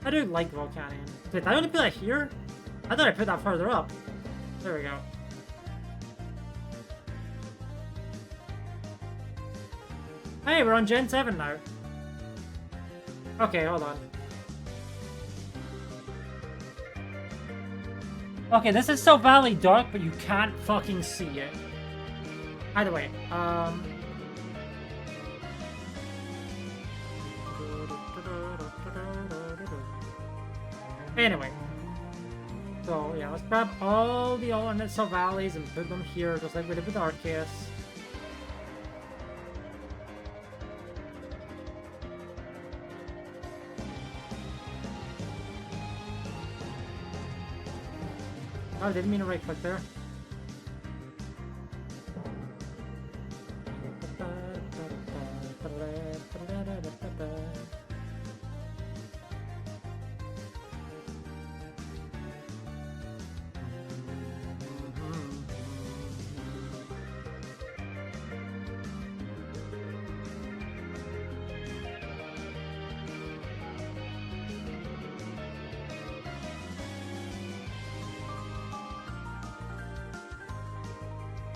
I do like Volcanion. Did I only put that here? I thought I put that further up. There we go. Hey, we're on Gen 7 now. Okay, hold on. Okay, this is so Valley Dark, but you can't fucking see it. Either way, anyway. So, yeah, let's grab all the alternate sub-valleys and put them here, just like we did with Arceus. Oh, I didn't mean to right-click there.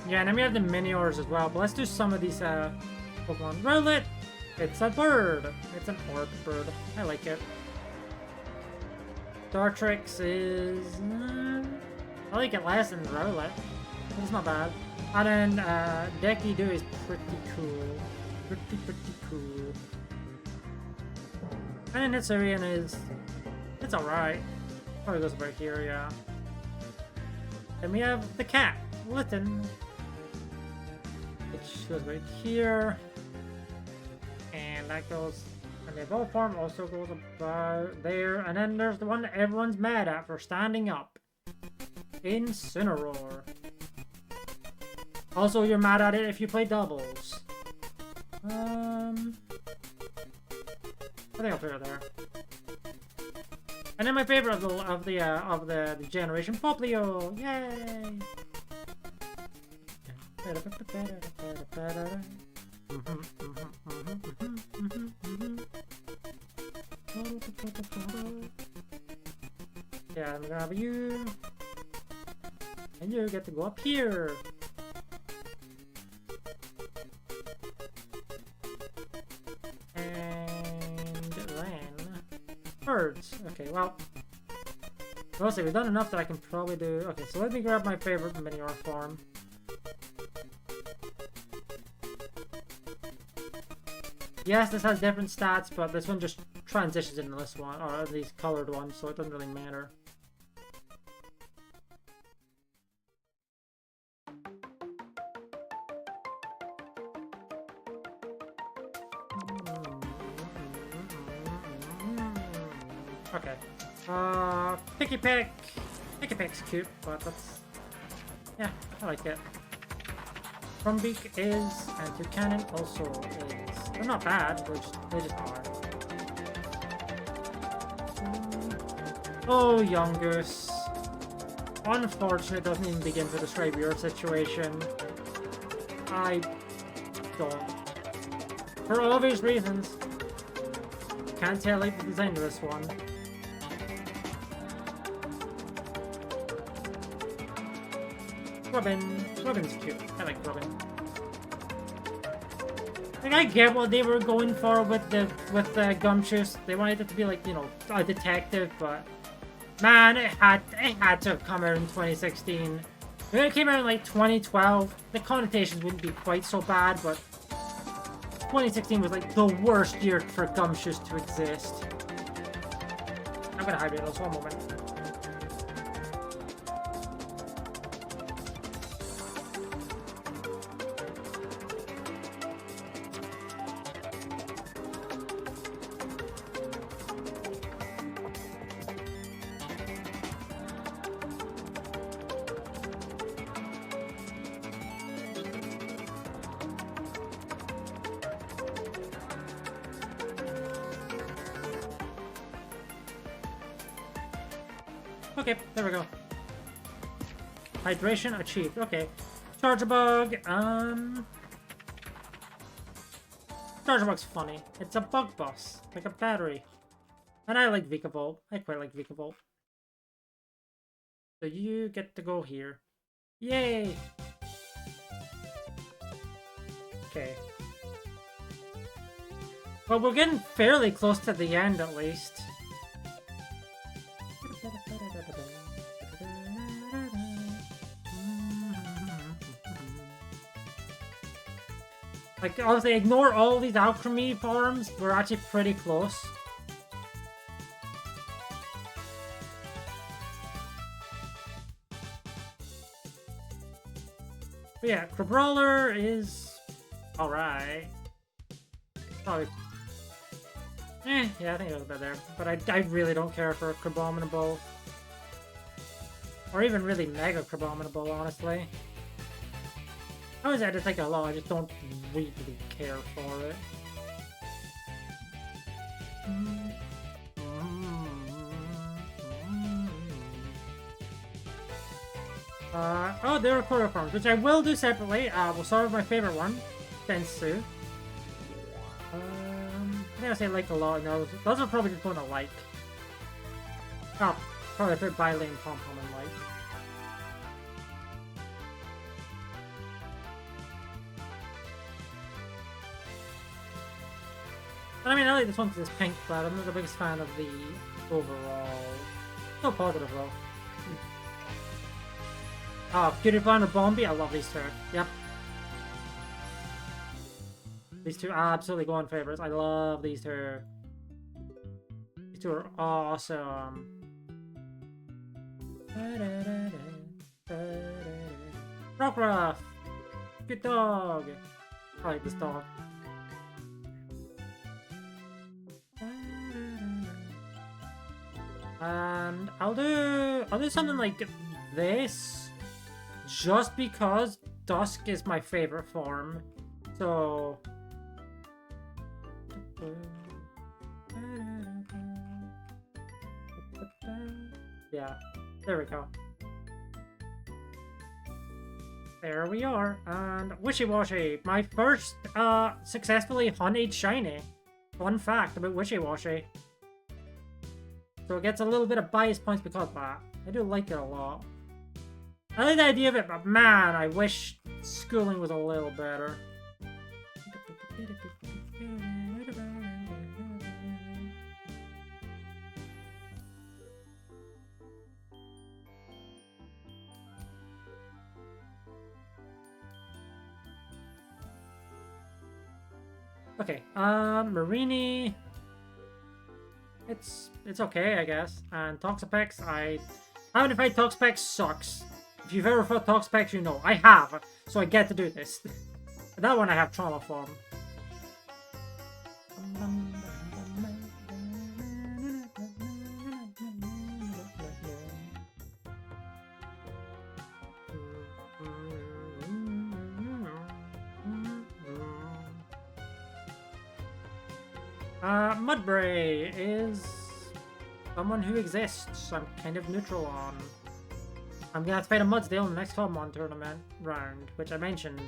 Yeah, and then we have the Miniors as well, but let's do some of these Pokemon. Rowlet! It's a bird! It's an orc bird. I like it. Dartrix is... I like it less than Rowlet. It's not bad. And then Dekido is pretty cool. Pretty cool. And then Hitsurian is... It's alright. Probably goes right here, yeah. Then we have the cat, Litten. Which goes right here. And that goes... And the evolved form also goes about there. And then there's the one that everyone's mad at for standing up. Incineroar. Also, you're mad at it if you play doubles. I think I'll put it there. And then my favorite of the generation, Poplio. Yay! Yeah, I'm gonna have you. And you get to go up here. And then birds. Okay, well. We'll see, we've done enough that I can probably do. Okay, so let me grab my favorite Minior form. Yes, this has different stats, but this one just transitions into this one, or these colored ones, so it doesn't really matter. Okay. Picky Pick. Picky Pick's cute, but that's... Yeah, I like it. Drumbeak is, and Toucanon also is. They're not bad, they just are. Oh, Youngus. Unfortunate, doesn't even begin for the Scrabier situation. I don't. For obvious reasons. Can't tell like the design of this one. Robin. Robin's cute. I like Robin. Like, I get what they were going for with the Gumshoes. They wanted it to be like, you know, a detective, but man, it had to have come out in 2016. When it came out in like 2012, the connotations wouldn't be quite so bad, but 2016 was like the worst year for Gumshoes to exist. I'm gonna hibernate those one moment. Okay, there we go. Hydration achieved. Okay. Charger bug. Charger bug's funny. It's a bug boss, like a battery. And I like Vikavolt. I quite like Vikavolt. So you get to go here. Yay! Okay. Well, we're getting fairly close to the end, at least. Like, honestly, ignore all these alchemy forms. We're actually pretty close. But yeah, Crabrawler is alright. Probably. Yeah, I think it was about there. But I really don't care for Crabominable. Or even really Mega Crabominable, honestly. I always had to think a lot, I just don't really care for it. Oh, there are quarter forms, which I will do separately. We'll start with my favorite one, Fensu. I think I say like a lot, and those are probably just going to like. Oh, probably put Bylane and Pom-Pom and like. I mean, I like this one because it's pink, but I'm not the biggest fan of the overall. No positive though. Oh, Cutie Blonde or Bombi? I love these two. Yep. These two absolutely go on favorites. I love these two. These two are awesome. Rockruff! Good dog! I like this dog. And I'll do something like this, just because Dusk is my favorite form. So yeah, there we go. There we are. And Wishy-Washy, my first successfully hunted shiny. Fun fact about Wishy-Washy. So it gets a little bit of bias points because of that. I do like it a lot. I like the idea of it, but man, I wish schooling was a little better. Okay, Marini. It's okay, I guess. And Toxapex, having to fight Toxapex sucks. If you've ever fought Toxapex, you know. I have, so I get to do this. That one I have trauma from. Mudbray is someone who exists. I'm kind of neutral on. I'm gonna have to fight a Mudsdale in the next Pokemon tournament round, which I mentioned.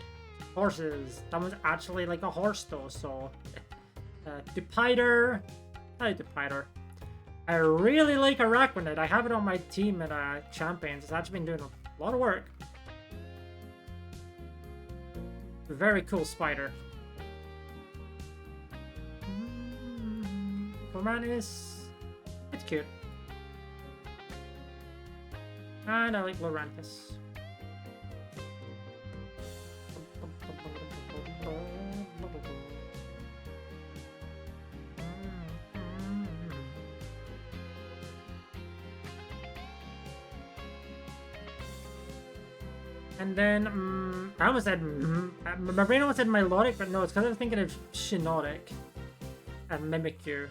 Horses. That was actually like a horse though, so... Dupiter. Hi, Dupiter. I really like Araquanid. I have it on my team at Champions. It's actually been doing a lot of work. Very cool spider. Lorantis. It's cute. And I like Lorantis. And then, I almost said, my brain almost said Milotic, but no, it's because I was thinking of Shiinotic and Mimikyu.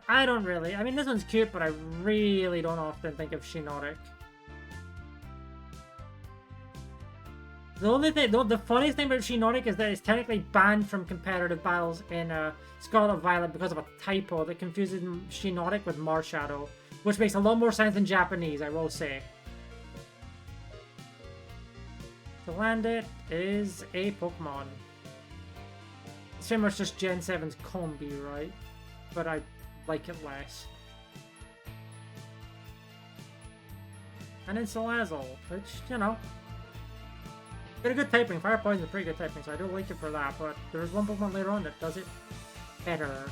I don't really. I mean, this one's cute, but I really don't often think of Shiinotic. The only thing, the funniest thing about Shiinotic is that it's technically banned from competitive battles in Scarlet Violet because of a typo that confuses Shiinotic with Marshadow, which makes a lot more sense in Japanese, I will say. Salandit is a Pokemon. It's pretty much just Gen 7's Combi, right? But I like it less. And then Salazzle, which, you know, got a good typing. Fire Poison is a pretty good typing, so I do like it for that, but there's one Pokemon later on that does it better.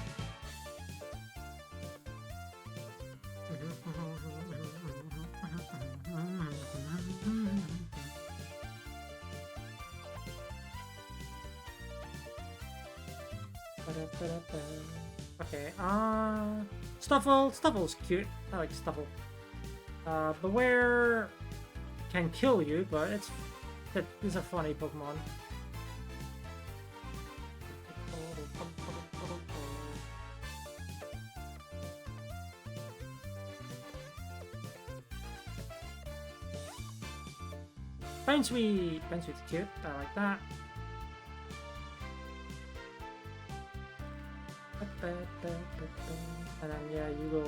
Okay, Stuffle's cute. I like Stuffle. Beware can kill you, but it is a funny Pokemon. Bounsweet! Bounsweet's cute. I like that. And then, yeah, you go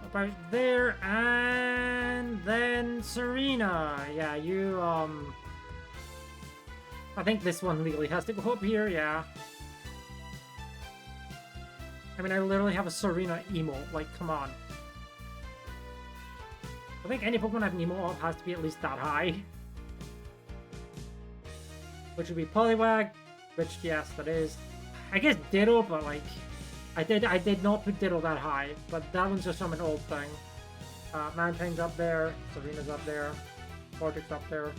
about there, and then Serena. Yeah, you, I think this one legally has to go up here, yeah. I mean, I literally have a Serena emote, like, come on. I think any Pokemon I have an emote of has to be at least that high. Which would be Poliwag, which, yes, that is. I guess Ditto, but, like, I did not put Ditto that high, but that one's just from an old thing. Mantine's up there, Serena's up there, Vortic's up there.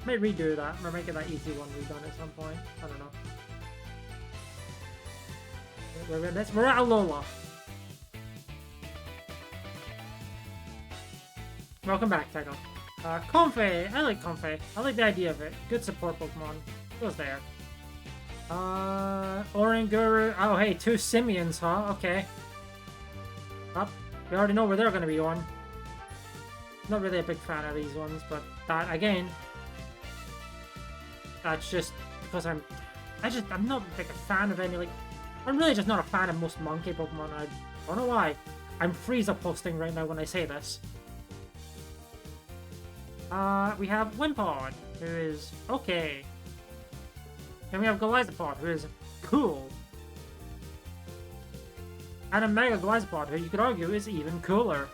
Might redo that, or make it that easy one redone at some point. I don't know. We're at Alola. Welcome back, Tycho. Comfey! I like Comfey. I like the idea of it. Good support Pokemon. Goes there. Oranguru. Oh, hey, 2 Simians, huh? Okay. Up. We already know where they're gonna be going. Not really a big fan of these ones, but that, again, that's just because I'm not like a fan of any, like, I'm really just not a fan of most monkey Pokemon. I don't know why. I'm Frieza posting right now when I say this. We have Wimpod, who is okay. And we have Golisopod, who is cool. And a Mega Golisopod, who you could argue is even cooler.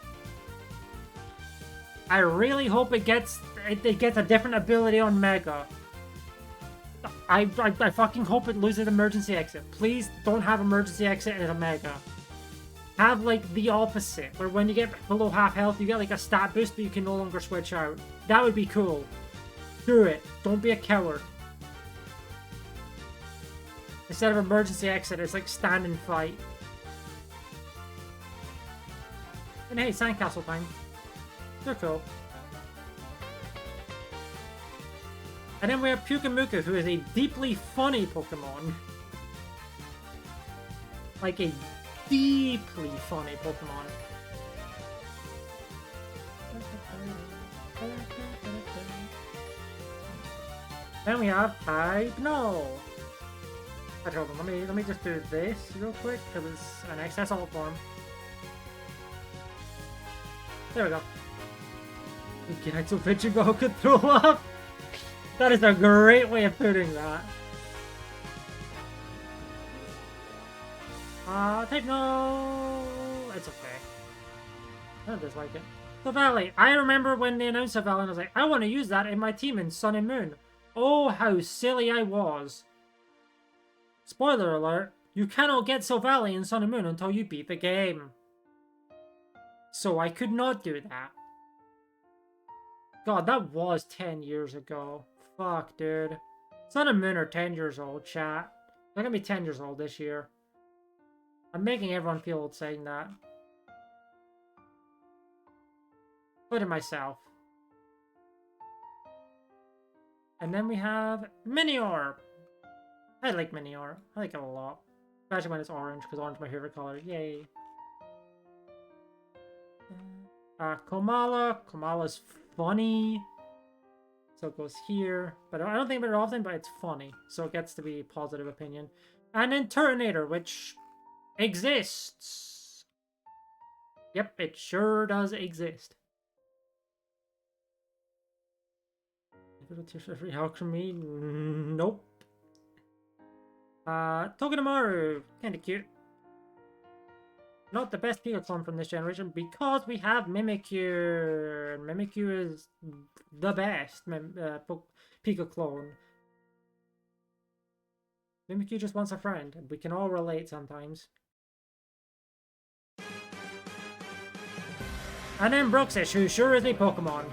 I really hope it gets a different ability on Mega. I fucking hope it loses emergency exit. Please don't have emergency exit in a Mega. Have, like, the opposite, where when you get below half health, you get, like, a stat boost, but you can no longer switch out. That would be cool. Do it. Don't be a coward. Instead of emergency exit, it's like stand and fight. And hey, Sandcastle time. They're cool. And then we have Pyukumuku, who is a deeply funny Pokemon. Like a deeply funny Pokemon. Then we have Hypno. Actually, hold on, let me just do this real quick, because it's an excess alt form. There we go. Genitsu Pichibo could throw up! That is a great way of putting that. Type no! It's okay. I don't dislike it. So Valley, I remember when they announced the Valley and I was like, I want to use that in my team in Sun and Moon. Oh, how silly I was. Spoiler alert, you cannot get Silvally in Sun and Moon until you beat the game. So I could not do that. God, that was 10 years ago. Fuck, dude. Sun and Moon are 10 years old, chat. They're gonna be 10 years old this year. I'm making everyone feel old saying that. Including myself. And then we have Minior. I like Minior. I like it a lot. Especially when it's orange, because orange is my favorite color. Yay. Komala. Komala's funny. So it goes here. But I don't think about it often, but it's funny. So it gets to be a positive opinion. And then Turtonator, which exists. Yep, it sure does exist. Little tears for free alchemy? Nope. Togedemaru. Kinda cute. Not the best Pika clone from this generation because we have Mimikyu. Mimikyu is the best Pika clone. Mimikyu just wants a friend, and we can all relate sometimes. And then Bruxish, who sure is a Pokemon.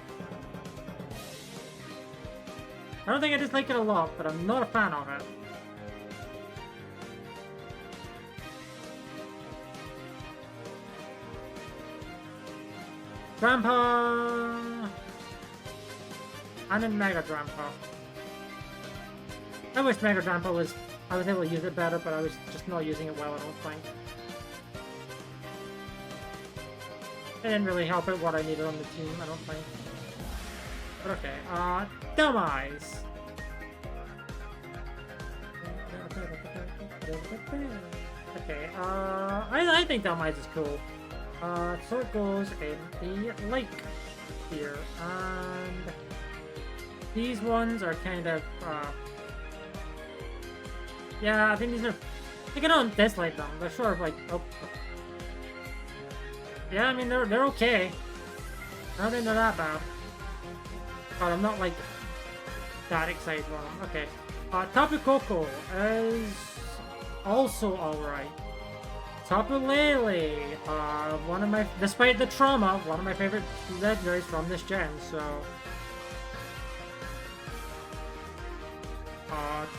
I don't think I dislike it a lot, but I'm not a fan of it. Grandpa! And then Mega Grandpa. I wish Mega Grandpa was... I was able to use it better, but I was just not using it well, I don't think. It didn't really help it what I needed on the team, I don't think. But okay, Dumb Eyes. Okay, I think Dumb Eyes is cool. So it goes in the lake here, and these ones are kind of, yeah, I think these are, I don't dislike them, they're sort of like, oh. Yeah, I mean, they're okay. I don't think they're that bad. But I'm not, like, that excited for them. Okay. Tapu Koko is also alright. Tapu Lele, one of my, despite the trauma, one of my favorite legendaries from this gen, so.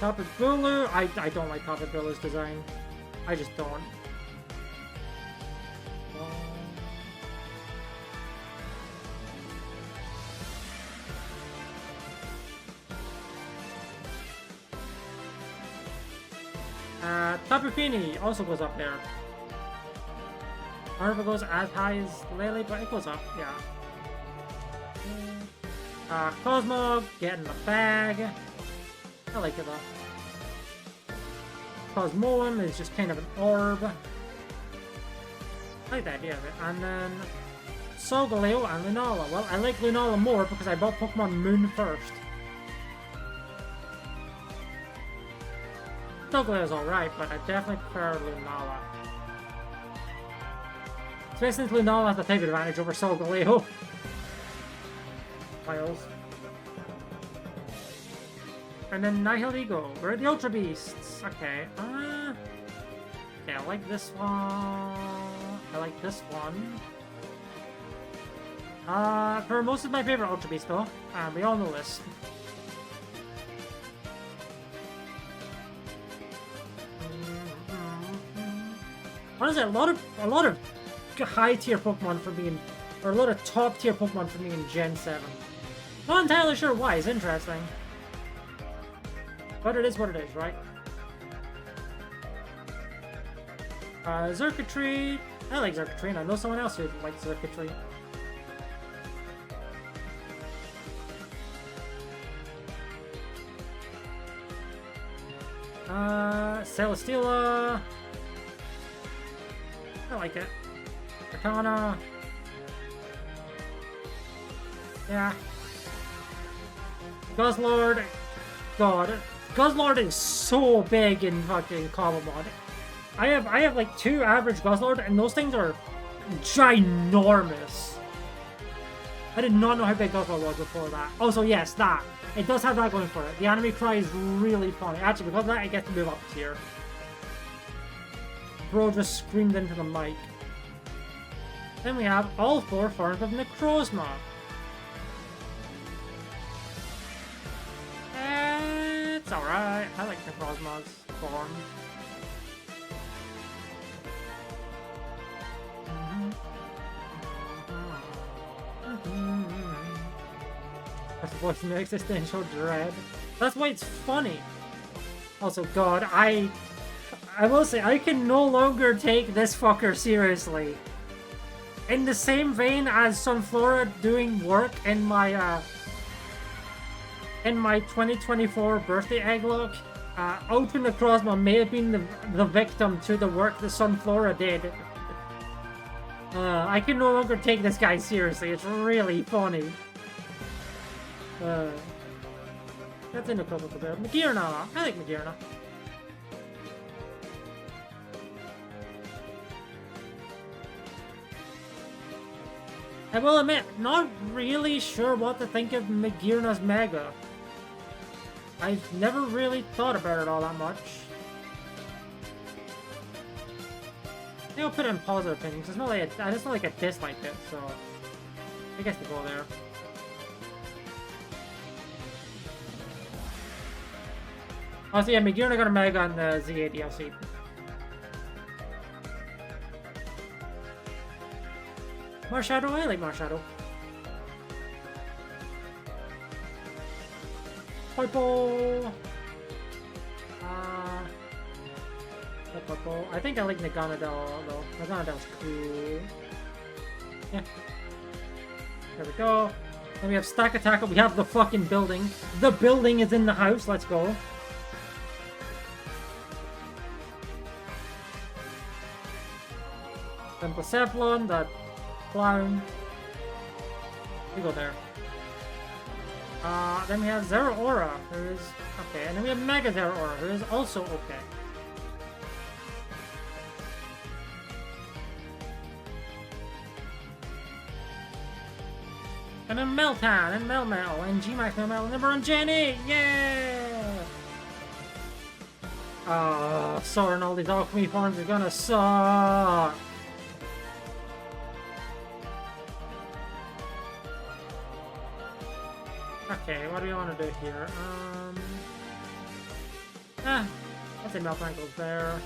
Tapu Bulu, I don't like Tapu Bulu's design. I just don't. Tapu Fini also goes up there. I don't know if it goes as high as Lele, but it goes up, yeah. Cosmog, getting the bag. I like it though. Cosmoem is just kind of an orb. I like the idea of it. And then Solgaleo and Lunala. Well, I like Lunala more because I bought Pokemon Moon first. Solgaleo's alright, but I definitely prefer Lunala. Especially since Lunala has the type advantage over Solgaleo. Miles. And then Nihilego. Where are the Ultra Beasts? Okay, okay, I like this one. I like this one. For most of my favorite Ultra Beasts though, we all know this. Honestly, a lot of high tier Pokemon for me, or a lot of top tier Pokemon for me in Gen 7. Not entirely sure why. It's interesting, but it is what it is, right? Xurkitree. I like Xurkitree, and I know someone else who likes Xurkitree. Celesteela. I like it. Arcana. Yeah. Guzzlord. God. Guzzlord is so big in fucking combo mod. I have like 2 average Guzzlord, and those things are ginormous. I did not know how big Guzzlord was before that. Also, yes, that. It does have that going for it. The anime cry is really funny. Actually, because of that, I get to move up tier. Bro just screamed into the mic. Then we have all 4 forms of Necrozma. It's alright. I like Necrozma's form. That's the voice in the existential dread. That's why it's funny. Also, God, I will say, I can no longer take this fucker seriously. In the same vein as Sunflora doing work in my 2024 birthday egglog, Ultra Necrozma may have been the victim to the work that Sunflora did. I can no longer take this guy seriously. It's really funny. That's in a couple of there. Magearna. I like Magearna. I will admit, not really sure what to think of Magearna's Mega. I've never really thought about it all that much. I think I'll put it in positive opinions. It's not like I dislike it, so I guess to go there. Oh, so yeah, Magearna got a Mega on the ZA DLC. Marshadow, I like Marshadow. Purple. Purple. I think I like Naganadel though. Naganadel's cool. Yeah. There we go. Then we have Stack Attack. We have the fucking building. The building is in the house. Let's go. Then Blacephalon, that clown. We go there. Then we have Zeraora, who is okay. And then we have Mega Zeraora, who is also okay. And then Meltan, and Melmetal, and Gmax Melmetal, and then we're on Jenny! Yeah! Soaring all these alchemy forms are gonna suck! Okay, what do we want to do here? I'd say Meltan goes there.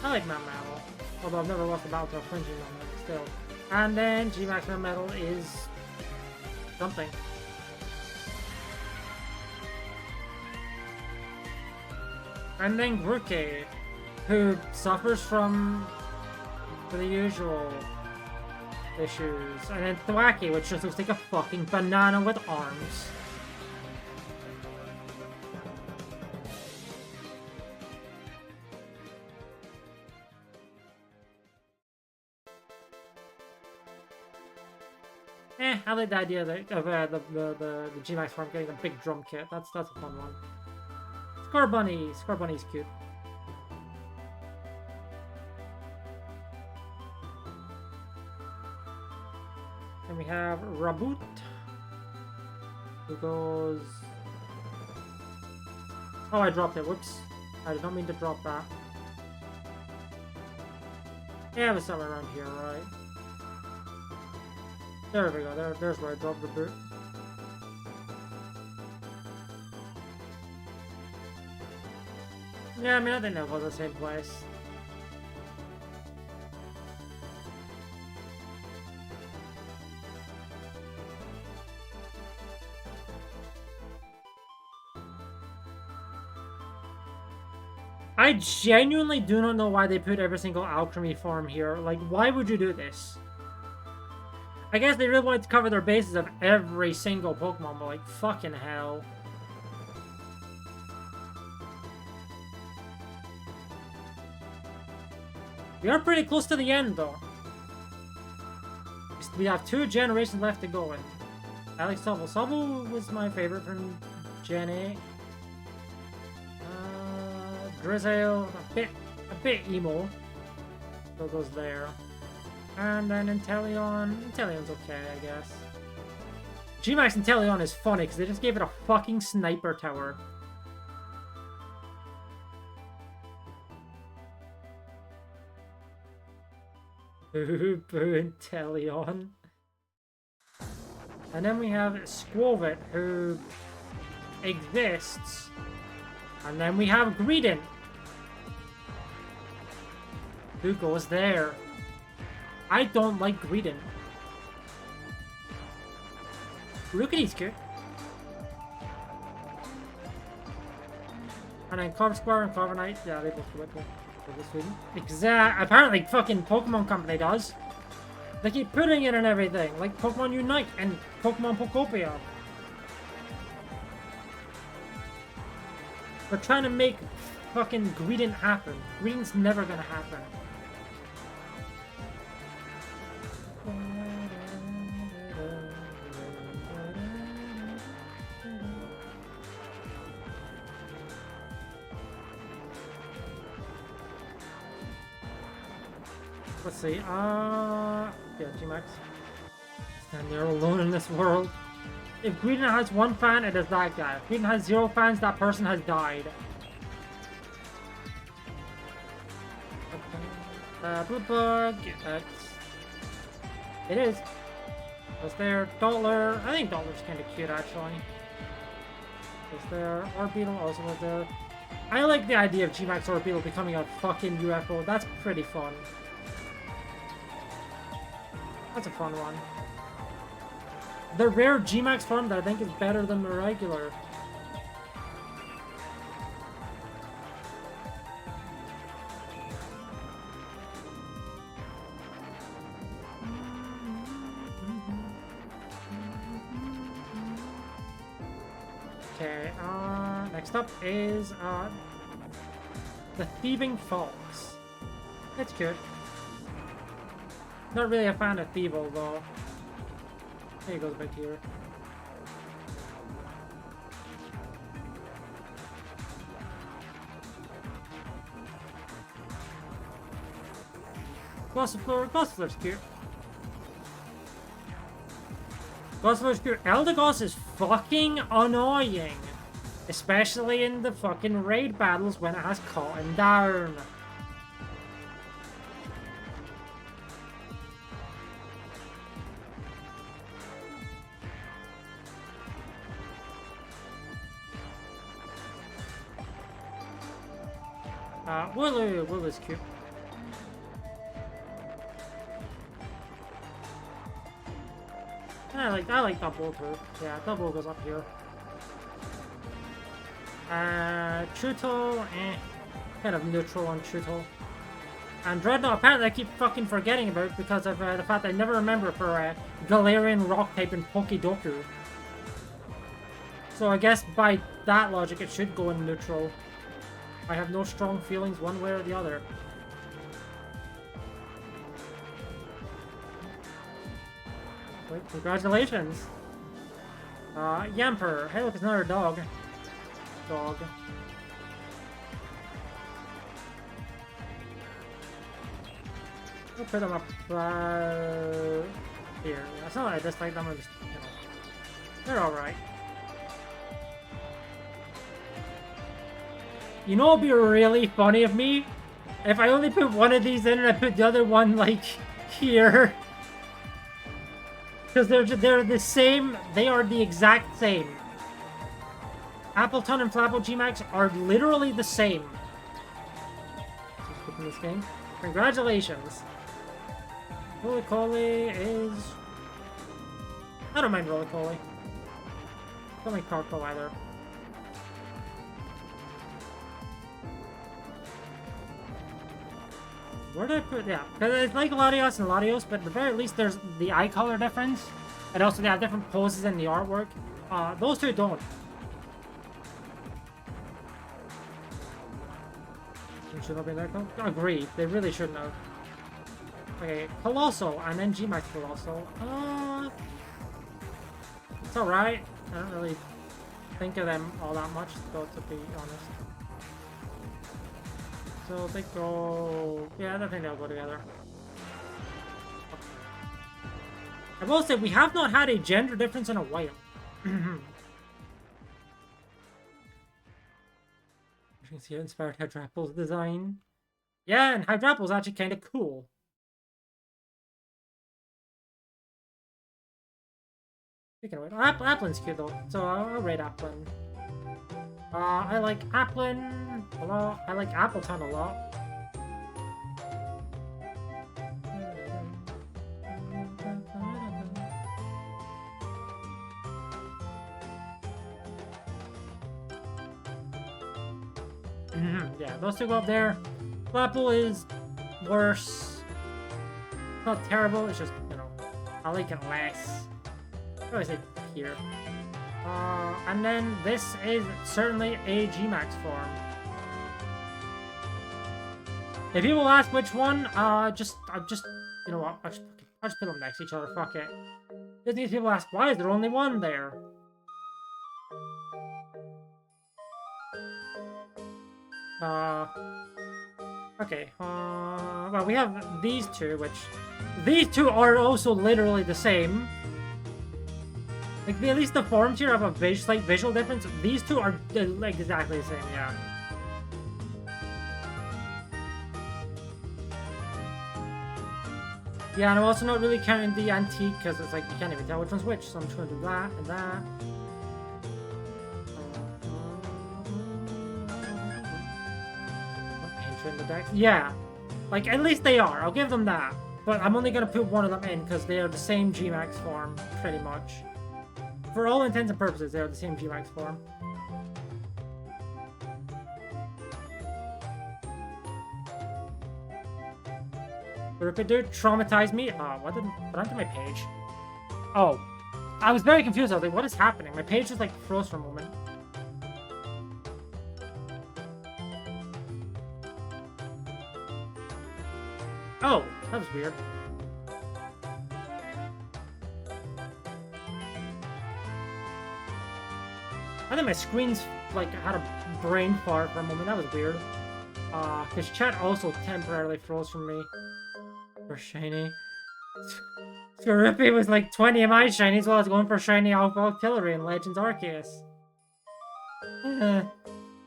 I like Melmetal, although I've never lost a battle to a flinching Melmetal still. And then Gmax Metal is something. And then Grookey, who suffers from the usual issues. And then Thwacky, which just looks like a fucking banana with arms. I like the idea of the G-Max form getting a big drum kit. That's a fun one. Scorbunny. Scorbunny's cute. Then we have Raboot, who goes... Oh, I dropped it. Whoops. I did not mean to drop that. Yeah, it was somewhere around here, right? There we go, there's where I dropped the boot. Yeah, I mean, I think that was the same place. I genuinely do not know why they put every single alchemy form here. Like, why would you do this? I guess they really wanted to cover their bases of every single Pokemon, but like, fucking hell. We are pretty close to the end, though. We have 2 generations left to go, and Alex Sobel. Sobel was my favorite from Gen 8. Drizzle, a bit emo. So it goes there. And then Inteleon. Inteleon's okay, I guess. G-Max Inteleon is funny because they just gave it a fucking sniper tower. Boo Inteleon. And then we have Squovit, who exists. And then we have Greedent, who goes there. I don't like Greedent. Rookity's good. And then Corvsquire and Corviknight, yeah, they both go with me. Apparently fucking Pokemon Company does. They keep putting it in everything, like Pokemon Unite and Pokemon Pokopia. We're trying to make fucking Greedent happen. Greedent's never gonna happen. Let's see, yeah, G-Max. Stand there alone in this world. If Greedent has 1 fan, it is that guy. If Greedent has 0 fans, that person has died. Blue Bug, it is. Was there Dottler? I think Dottler's kind of cute, actually. Was there Orbeetle? Also was there. I like the idea of G-Max Orbeetle becoming a fucking UFO. That's pretty fun. That's a fun one. The rare G-Max form that I think is better than the regular. Okay, next up is, the Thieving Fox. It's good. Not really a fan of Thievul, though. There he goes back here. Gossiflor's cute. Gossiflor's cute. Eldegoss is fucking annoying. Especially in the fucking raid battles when it has Cotton down. Wooloo's cute. I like Double too. Yeah, Double goes up here. Chuto, kind of neutral on Chuto. And Dreadnought, apparently I keep fucking forgetting about because of the fact I never remember for Galarian Rock type in Pokédoku. So I guess by that logic it should go in neutral. I have no strong feelings one way or the other. Wait, congratulations! Yamper. Hey look, it's another dog. Dog. I'll put them up, here. It's not like I dislike them, I just, you know, they're alright. You know what would be really funny of me? If I only put one of these in and I put the other one, like, here. Because they're the same, they are the exact same. Appleton and Flapple G-Max are literally the same. Just skipping this game. Congratulations. Roly-Coly is... I don't mind Roly-Coly. Don't like Carco either. Where did I put... Yeah, because it's like Latios and Latios, but at the very least there's the eye color difference. And also they have different poses in the artwork. Those two don't. Should not be that cool? Agreed. They really shouldn't have. Okay, Colossal, and then G-Max Colossal. It's alright. I don't really think of them all that much, though, to be honest. So they go... Yeah, I don't think they'll go together. I will say, we have not had a gender difference in a while. You can see it inspired Hydrapple's design. Yeah, and Hydrapple's actually kind of cool. Speaking of it, Applin's cute though, so I'll rate Applin. I like Applin a lot. I like Appleton a lot. Yeah, those two go up there. Flapple is worse. It's not terrible, it's just, you know, I like it less. What do I say here? And then this is certainly a G-Max form. If people ask which one, I'm just, you know what, I'll just put them next to each other, fuck it. Just these people ask, why is there only one there? Okay, well, we have these two, which... These two are also literally the same. Like, at least the forms here have a slight visual difference. These two are, like, exactly the same, yeah. Yeah, and I'm also not really counting the antique, because it's like, you can't even tell which one's which, so I'm just going to do that and that. In the deck. Yeah, like at least they are. I'll give them that. But I'm only gonna put one of them in because they are the same G-Max form, pretty much. For all intents and purposes, they are the same G-Max form. Dude traumatized me. What happened to my page? Oh, I was very confused. I was like, what is happening? My page just like froze for a moment. Oh, that was weird. I think my screen's like had a brain fart for a moment. That was weird. Because chat also temporarily froze for me. For shiny. Scorpion was like 20 of my shinies while I was going for shiny Alpha Artillery in Legends Arceus.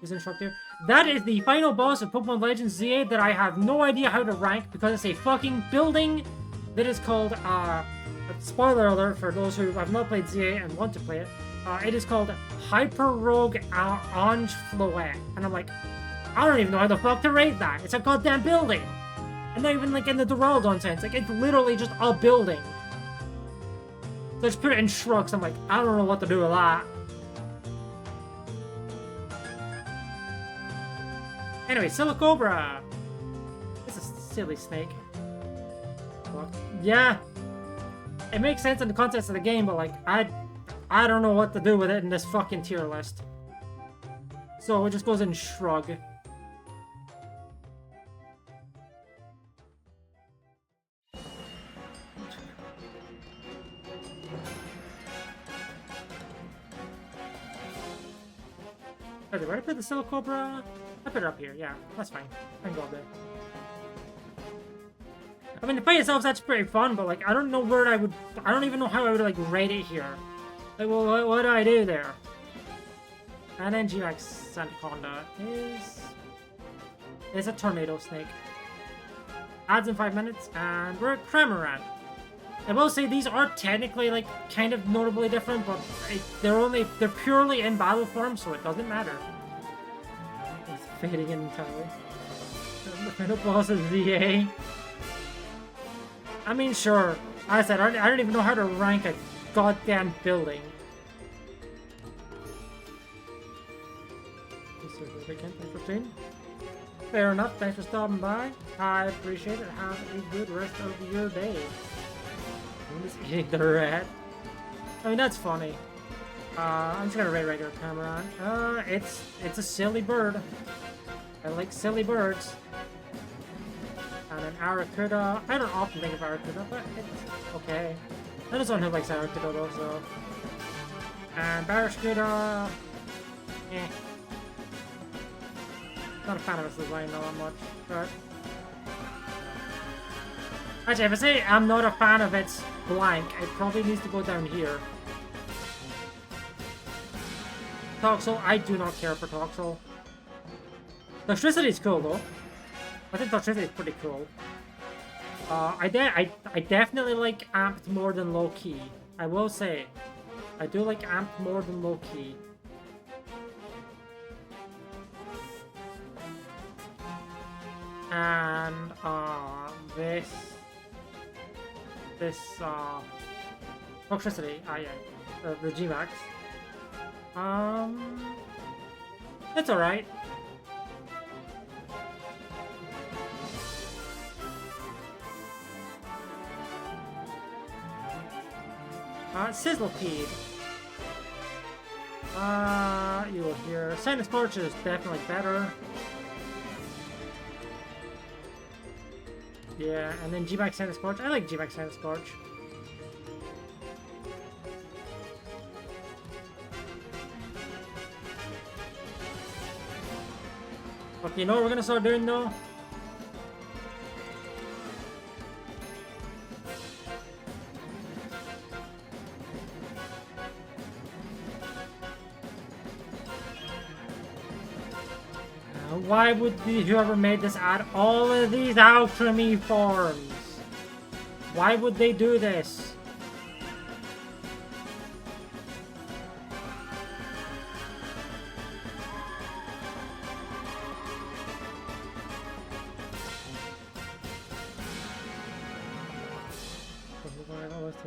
Is instructor. That is the final boss of Pokemon Legends ZA that I have no idea how to rank because it's a fucking building that is called, spoiler alert for those who have not played ZA and want to play it, it is called Hyper Rogue Ange Floette. And I'm like, I don't even know how the fuck to rate that. It's a goddamn building. And not even like in the Duraludon sense. Like, it's literally just a building. So I just put it in shrugs. I'm like, I don't know what to do with that. Anyway, Silicobra! It's a silly snake. Well, yeah. It makes sense in the context of the game, but like, I don't know what to do with it in this fucking tier list. So it just goes in shrug. Okay, where did I put the Silicobra? I put it up here, yeah, that's fine. I can go up there. I mean, the fight itself, that's pretty fun, but like, I don't know where I don't even know how I would like rate it here. Like, well, what do I do there? And then G-Max Sandaconda is a Tornado Snake. Adds in 5 minutes, and we're at Cramorant. I will say these are technically like kind of notably different, but they're purely in battle form, so it doesn't matter. It's fading in entirely. The final boss is VA. I mean, sure. As I said, I don't even know how to rank a goddamn building. Fair enough. Thanks for stopping by. I appreciate it. Have a good rest of your day. I'm just eating the rat. I mean, that's funny. I'm just gonna rate regular Cramorant. It's a silly bird. I like silly birds. And then Arrokuda. I don't often think of Arrokuda, but it's okay. I know someone who likes Arrokuda though, so. And Barraskewda. Eh. Not a fan of its design though that much, but. Actually, if I say I'm not a fan of its blank, it probably needs to go down here. Toxel, I do not care for Toxel. Toxtricity is cool though. I think Toxtricity is pretty cool. I definitely like Amped more than Low Key. I will say. I do like Amped more than Low Key. And this Toxtricity, yeah, the G-Max. It's alright. Sizzlepede. You will hear Silent Scorch is definitely better. Yeah, and then G-Max Silent Scorch. I like G-Max Silent Scorch. Okay, you know what we're gonna start doing though? Why would whoever made this add all of these alchemy forms? Why would they do this?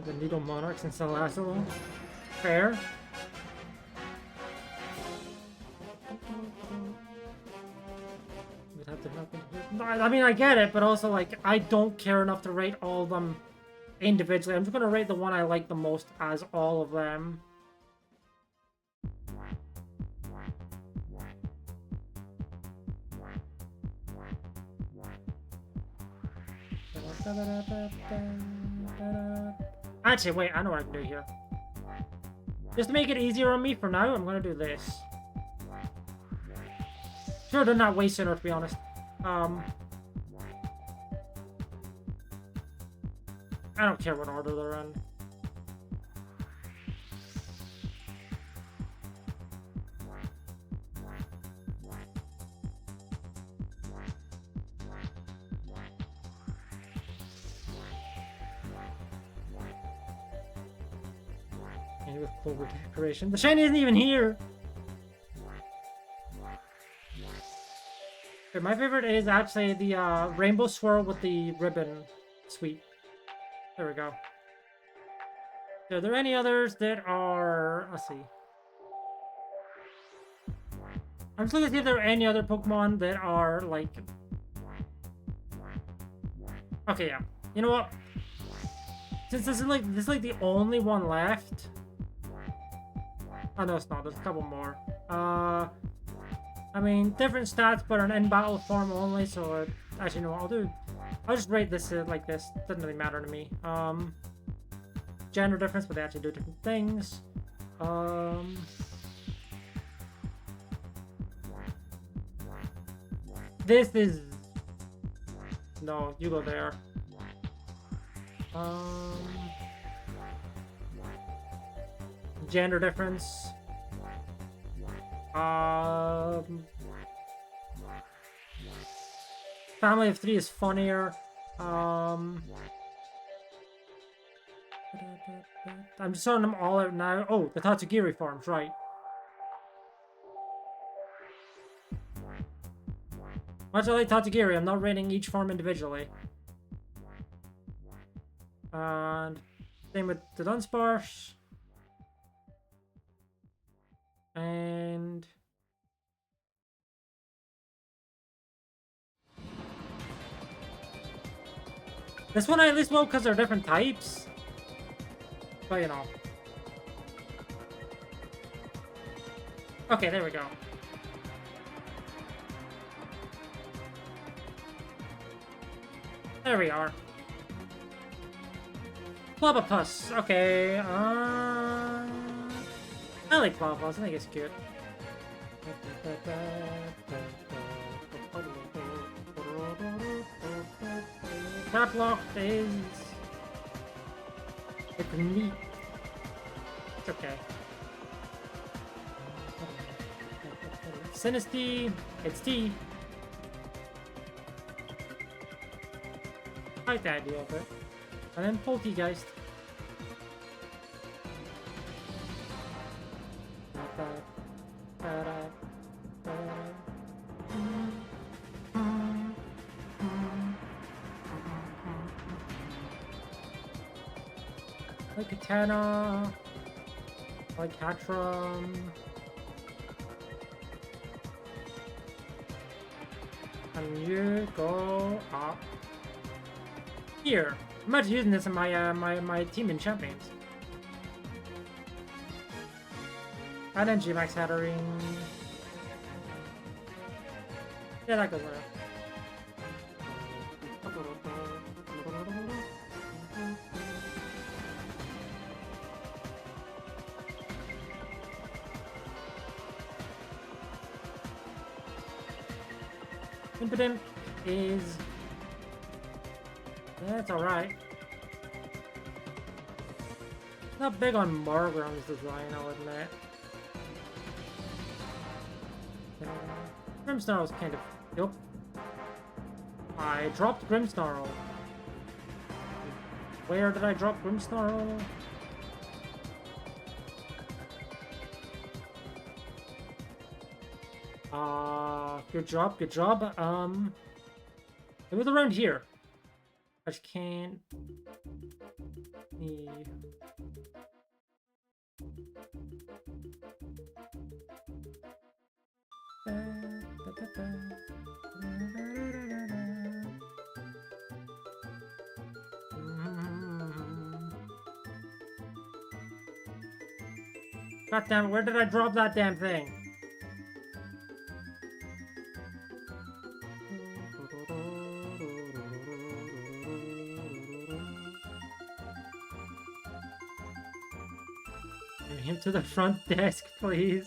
The Needle Monarchs and Salazzle. Fair. Would have to happen. I mean, I get it, but also, like, I don't care enough to rate all of them individually. I'm just gonna rate the one I like the most as all of them. Actually, wait, I know what I can do here. Just to make it easier on me for now, I'm gonna do this. Sure, done that way sooner, to be honest. I don't care what order they're in. With Clover decoration. The shiny isn't even here! Okay, my favorite is actually the rainbow swirl with the ribbon sweep. There we go. Are there any others that are... Let's see. I'm just looking to see if there are any other Pokemon that are, like... Okay, yeah. You know what? Since this is like the only one left... Oh, no, it's not. There's a couple more. I mean, different stats, but an in-battle form only, so... Actually, no, I'll just rate this like this. Doesn't really matter to me. Gender difference, but they actually do different things. This is... No, you go there. Gender difference. Family of 3 is funnier. I'm just sorting them all out now. Oh, the Tatsugiri forms, right. Much I like Tatsugiri, I'm not rating each form individually. And same with the Dunsparce. And this one I at least will because they're different types. But you know. Okay, there we go. There we are. Plobopus. Okay. I like Plobopus. I think it's cute. That block is... It's neat. It's okay. Sinisty. It's T. I like the idea of it. And then Poltergeist. Like Katana. Like Hatram. And you go up here. I'm actually using this in my my team in champions. And then G-Max Hattering. Yeah, that goes there. Impotent is... That's alright. Not big on Margram's design, I'll admit. Grimmsnarl's kind of... Nope. I dropped Grimmsnarl. Where did I drop Grimmsnarl? Good job, good job. It was around here. I just can't... God damn it, where did I drop that damn thing? Bring him to the front desk, please.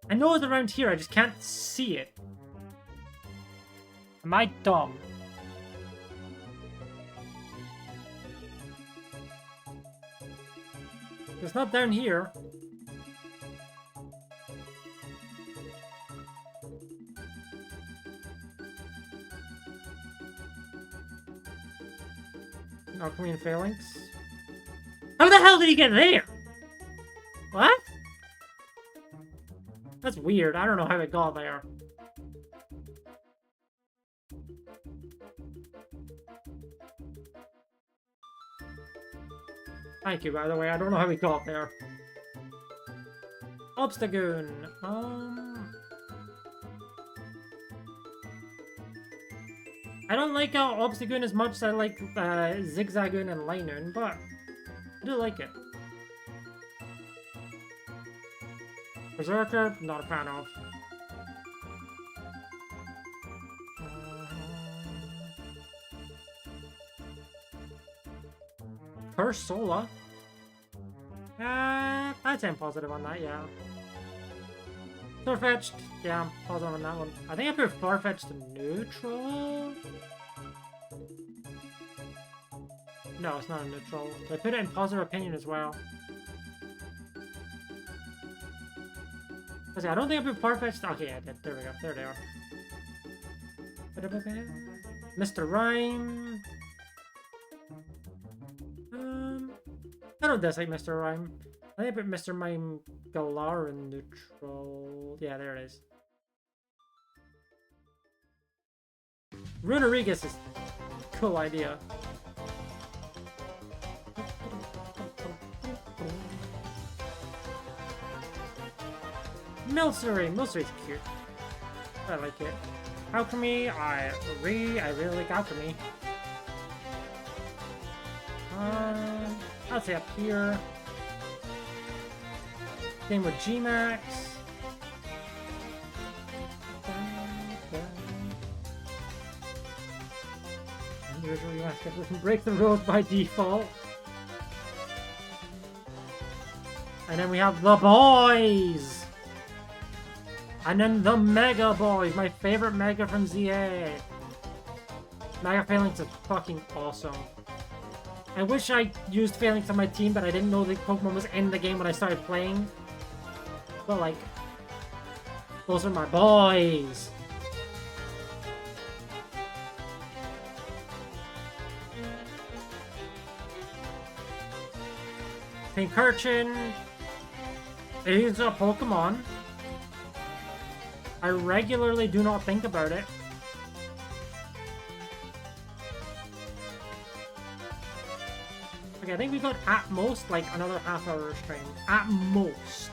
I know it's around here, I just can't see it. Am I dumb? It's not down here. Alchemy and Phalanx. How the hell did he get there? What? That's weird. I don't know how it got there. Thank you, by the way. I don't know how we got there. Obstagoon. I don't like Obstagoon as much as I like Zigzagoon and Linoon, but I do like it. Berserker, not a fan of. Cursola? I'd say I'm positive on that, yeah. Farfetch'd, yeah, I'm positive on that one. I think I put Farfetch'd to neutral? No, it's not a neutral. Did I put it in positive opinion as well? I don't think I put Farfetch'd. Okay, yeah, I did. There we go. There they are. Mr. Rhyme. I don't dislike Mr. Rhyme. I think I put Mr. Mime Galar in neutral. Yeah, there it is. Runerigus is a cool idea. Milcery. Milcery's cute. I like it. Alchemy. I really like Alchemy. I'd say up here. Same with G-Max. original remaster doesn't break the rules by default. And then we have the boys! And then the Mega Boys, my favorite Mega from ZA. Mega Phalanx is fucking awesome. I wish I used Phalanx on my team, but I didn't know the Pokemon was in the game when I started playing. But like, those are my boys. Pincurchin is a Pokemon. I regularly do not think about it. Okay, I think we got at most like another half-hour stream. At most.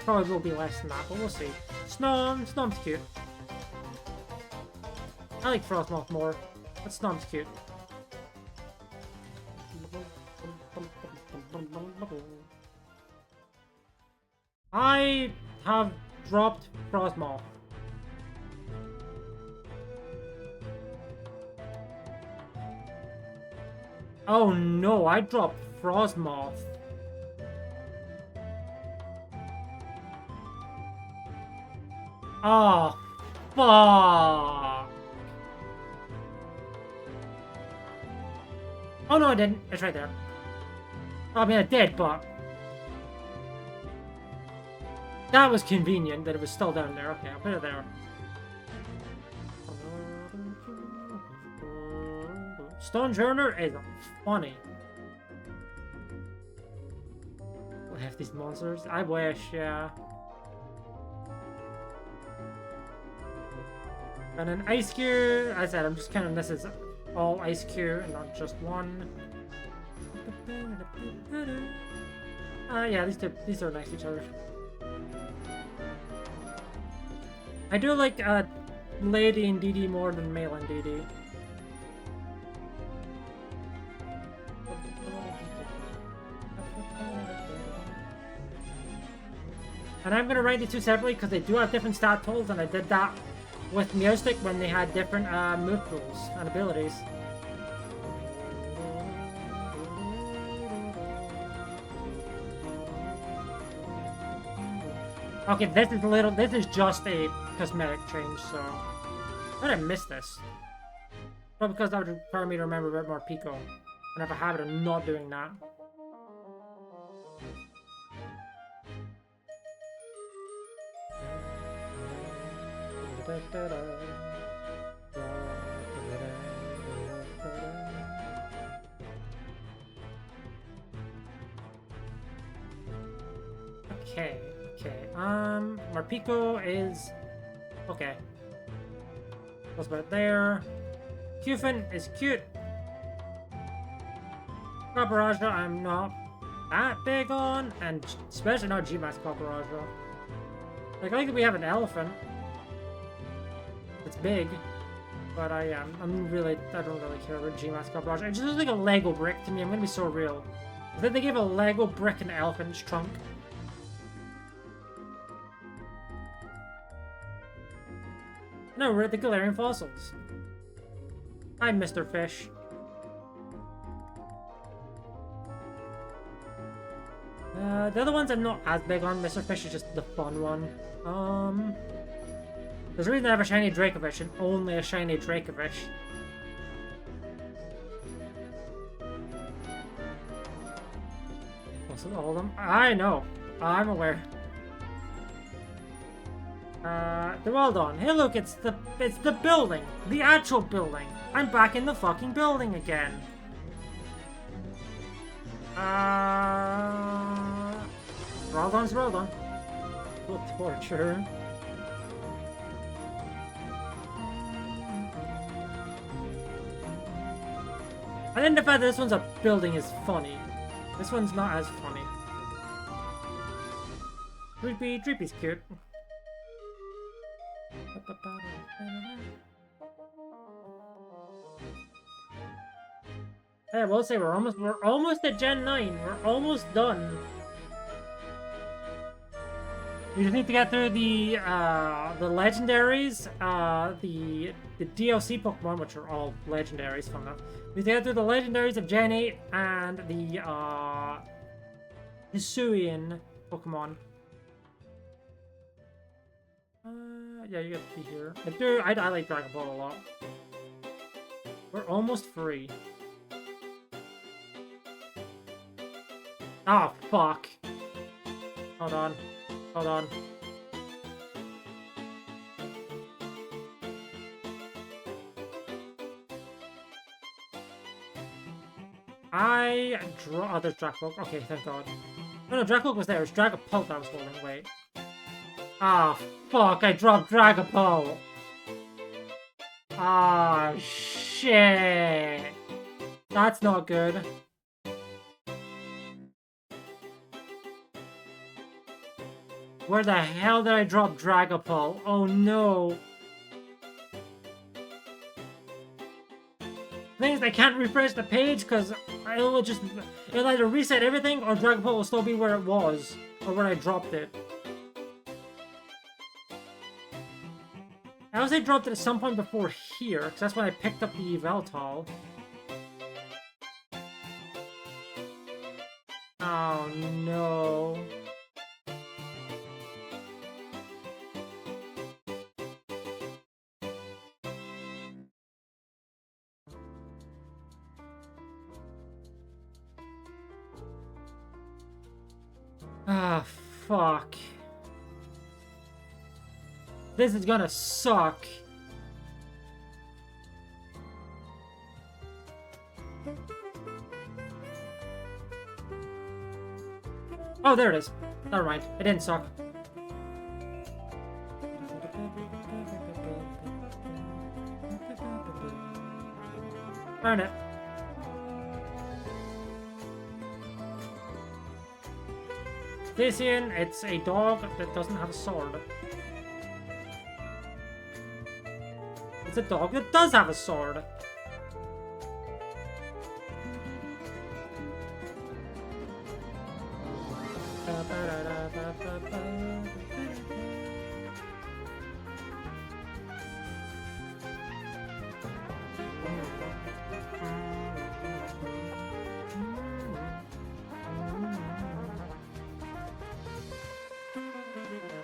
Probably will be less than that, but we'll see. Snom's cute. I like Frostmoth more, but Snom's cute. I have dropped Frostmoth. Oh no, I dropped Frostmoth. Oh, fuck. Oh no, I didn't. It's right there. I mean, I did, but that was convenient that it was still down there. Okay, I'll put it there. Stonejourner is funny. We'll have these monsters. I wish, yeah. And then Ice Cube. As I said, I'm just counting this as all Ice Cube and not just one. Yeah, these are next to each other. I do like Lady and DD more than Male and DD. And I'm gonna rank the two separately because they do have different stat tools, and I did that with Meowstic when they had different move tools and abilities. Okay, this is just a cosmetic change, so how did I miss this? Well, because that would require me to remember a bit more Pico, and I have a habit of not doing that. Okay. Marpico is okay. Let's put it there. Cufin is cute. Copperajah, I'm not that big on, and especially not G-Max Copperajah. Like, I like that we have an elephant. It's big, but I don't really care about G-Max Copperajah. It just looks like a Lego brick to me. I'm gonna be so real. Then they gave a Lego brick an elephant's trunk. No, we're at the Galarian fossils. Hi, Mr. Fish. The other ones I'm not as big on. Mr. Fish is just the fun one. There's a reason I have a shiny Dracovish and only a shiny Dracovish. Wasn't all of them? I know. I'm aware. They're all done. Hey, look, it's the building, the actual building. I'm back in the fucking building again. Roll on. Little torture. I think the fact that this one's a building is funny. This one's not as funny. Dreepy's cute. Hey, I will say we're almost at Gen 9. We're almost done. You just need to get through the legendaries, the DLC Pokemon, which are all legendaries from them. You need to get through the legendaries of Gen 8 and the Hisuian Pokemon. Yeah, you got to be here. I like Dragon Ball a lot. We're almost free. Oh, fuck. Hold on. Hold on. Oh, there's Dracloak. Okay, thank God. No, Dracloak was there. It was Dragapult I was holding. Wait. Ah, fuck. I dropped Dragapult. Ah, shit. That's not good. Where the hell did I drop Dragapult? Oh no. Thing is, I can't refresh the page because it'll either reset everything or Dragapult will still be where it was. Or where I dropped it. I would say dropped it at some point before here, because that's when I picked up the Yveltal. Oh no. Ah, fuck. This is gonna suck. Oh, there it is. Never mind. It didn't suck. Earn it. Dacian, it's a dog that doesn't have a sword. It's a dog that does have a sword.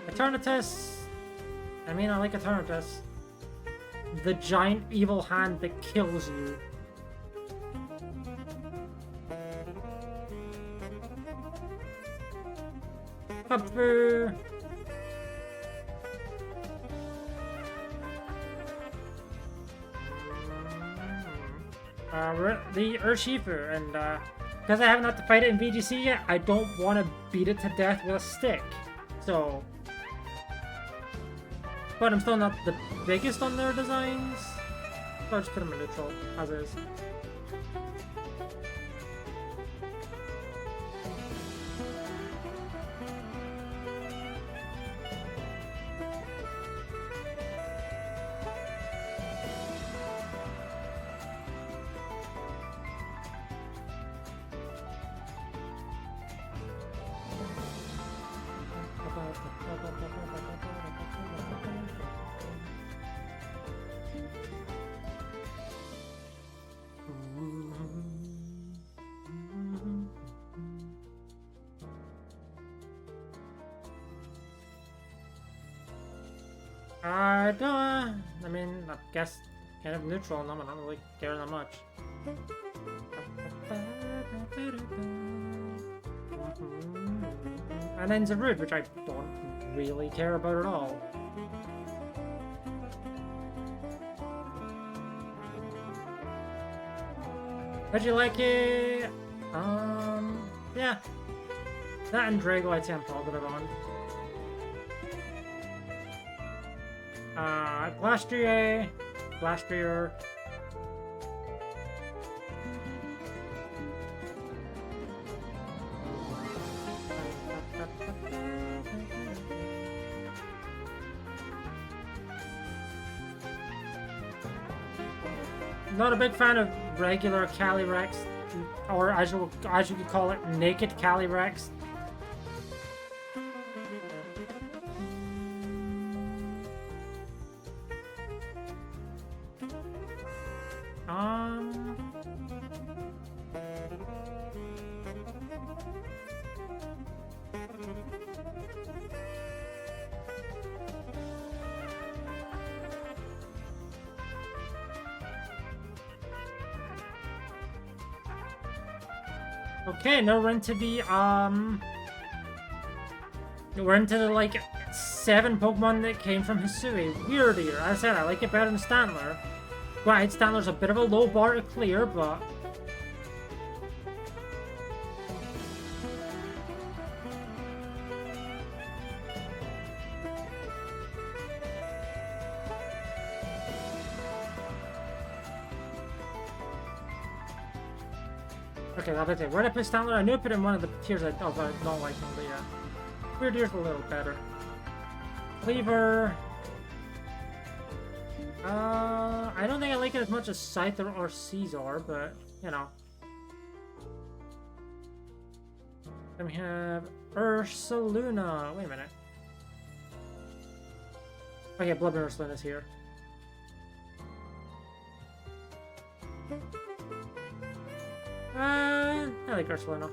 Eternatus. I mean, I like Eternatus. The giant evil hand that kills you. Pupper. The Urshifu, and because I haven't had to fight it in VGC yet, I don't want to beat it to death with a stick. So, but I'm still not the biggest on their designs. So I'll just put them in neutral, as is. I mean, I guess kind of neutral on them. I don't really care that much. And then Zarude, which I don't really care about at all. How'd you like it? Yeah. That and Drago I'd say I'm positive on. Glastrier. Not a big fan of regular Calyrex, or as you could call it, naked Calyrex. Okay, now we're into the, we're into the, like, 7 Pokemon that came from Hisui. Weirdier. As I said, I like it better than Stantler. Right, Stantler's a bit of a low bar to clear, but... Okay, that's it. Where did I put Stantler? I knew I put it in one of the tiers of I don't like him, but yeah. Weirdeer's a little better. Cleaver... I don't think I like it as much as Scyther or Caesar, but, you know. Then we have Ursaluna. Wait a minute. Okay, Bloodborne Ursaluna's here. I like Ursaluna.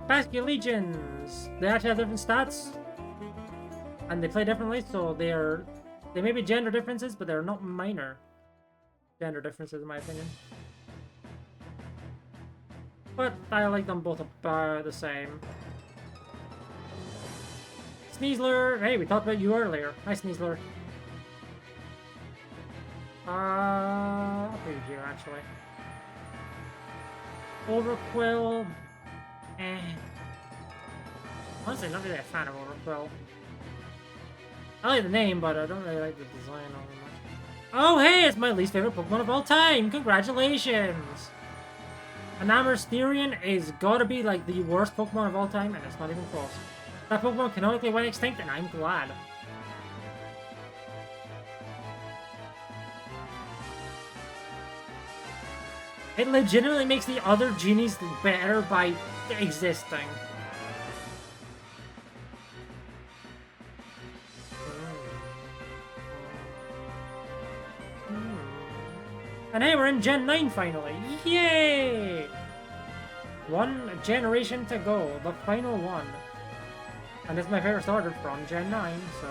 Basket Legions. They actually have different stats. And they play differently, so they may be gender differences, but they're not minor gender differences in my opinion. But I like them both about the same. Sneasler! Hey, we talked about you earlier. Hi, Sneasler. I'll put you here, actually. Overquill. Honestly, not really a fan of Overquill. I like the name, but I don't really like the design all that much. Oh, hey, it's my least favorite Pokemon of all time! Congratulations! Anamerstherian is gotta be like the worst Pokemon of all time, and it's not even close. That Pokemon canonically went extinct, and I'm glad. It legitimately makes the other genies better by existing. And hey, we're in Gen 9 finally! Yay! One generation to go, the final one. And this is my favorite starter from Gen 9, so...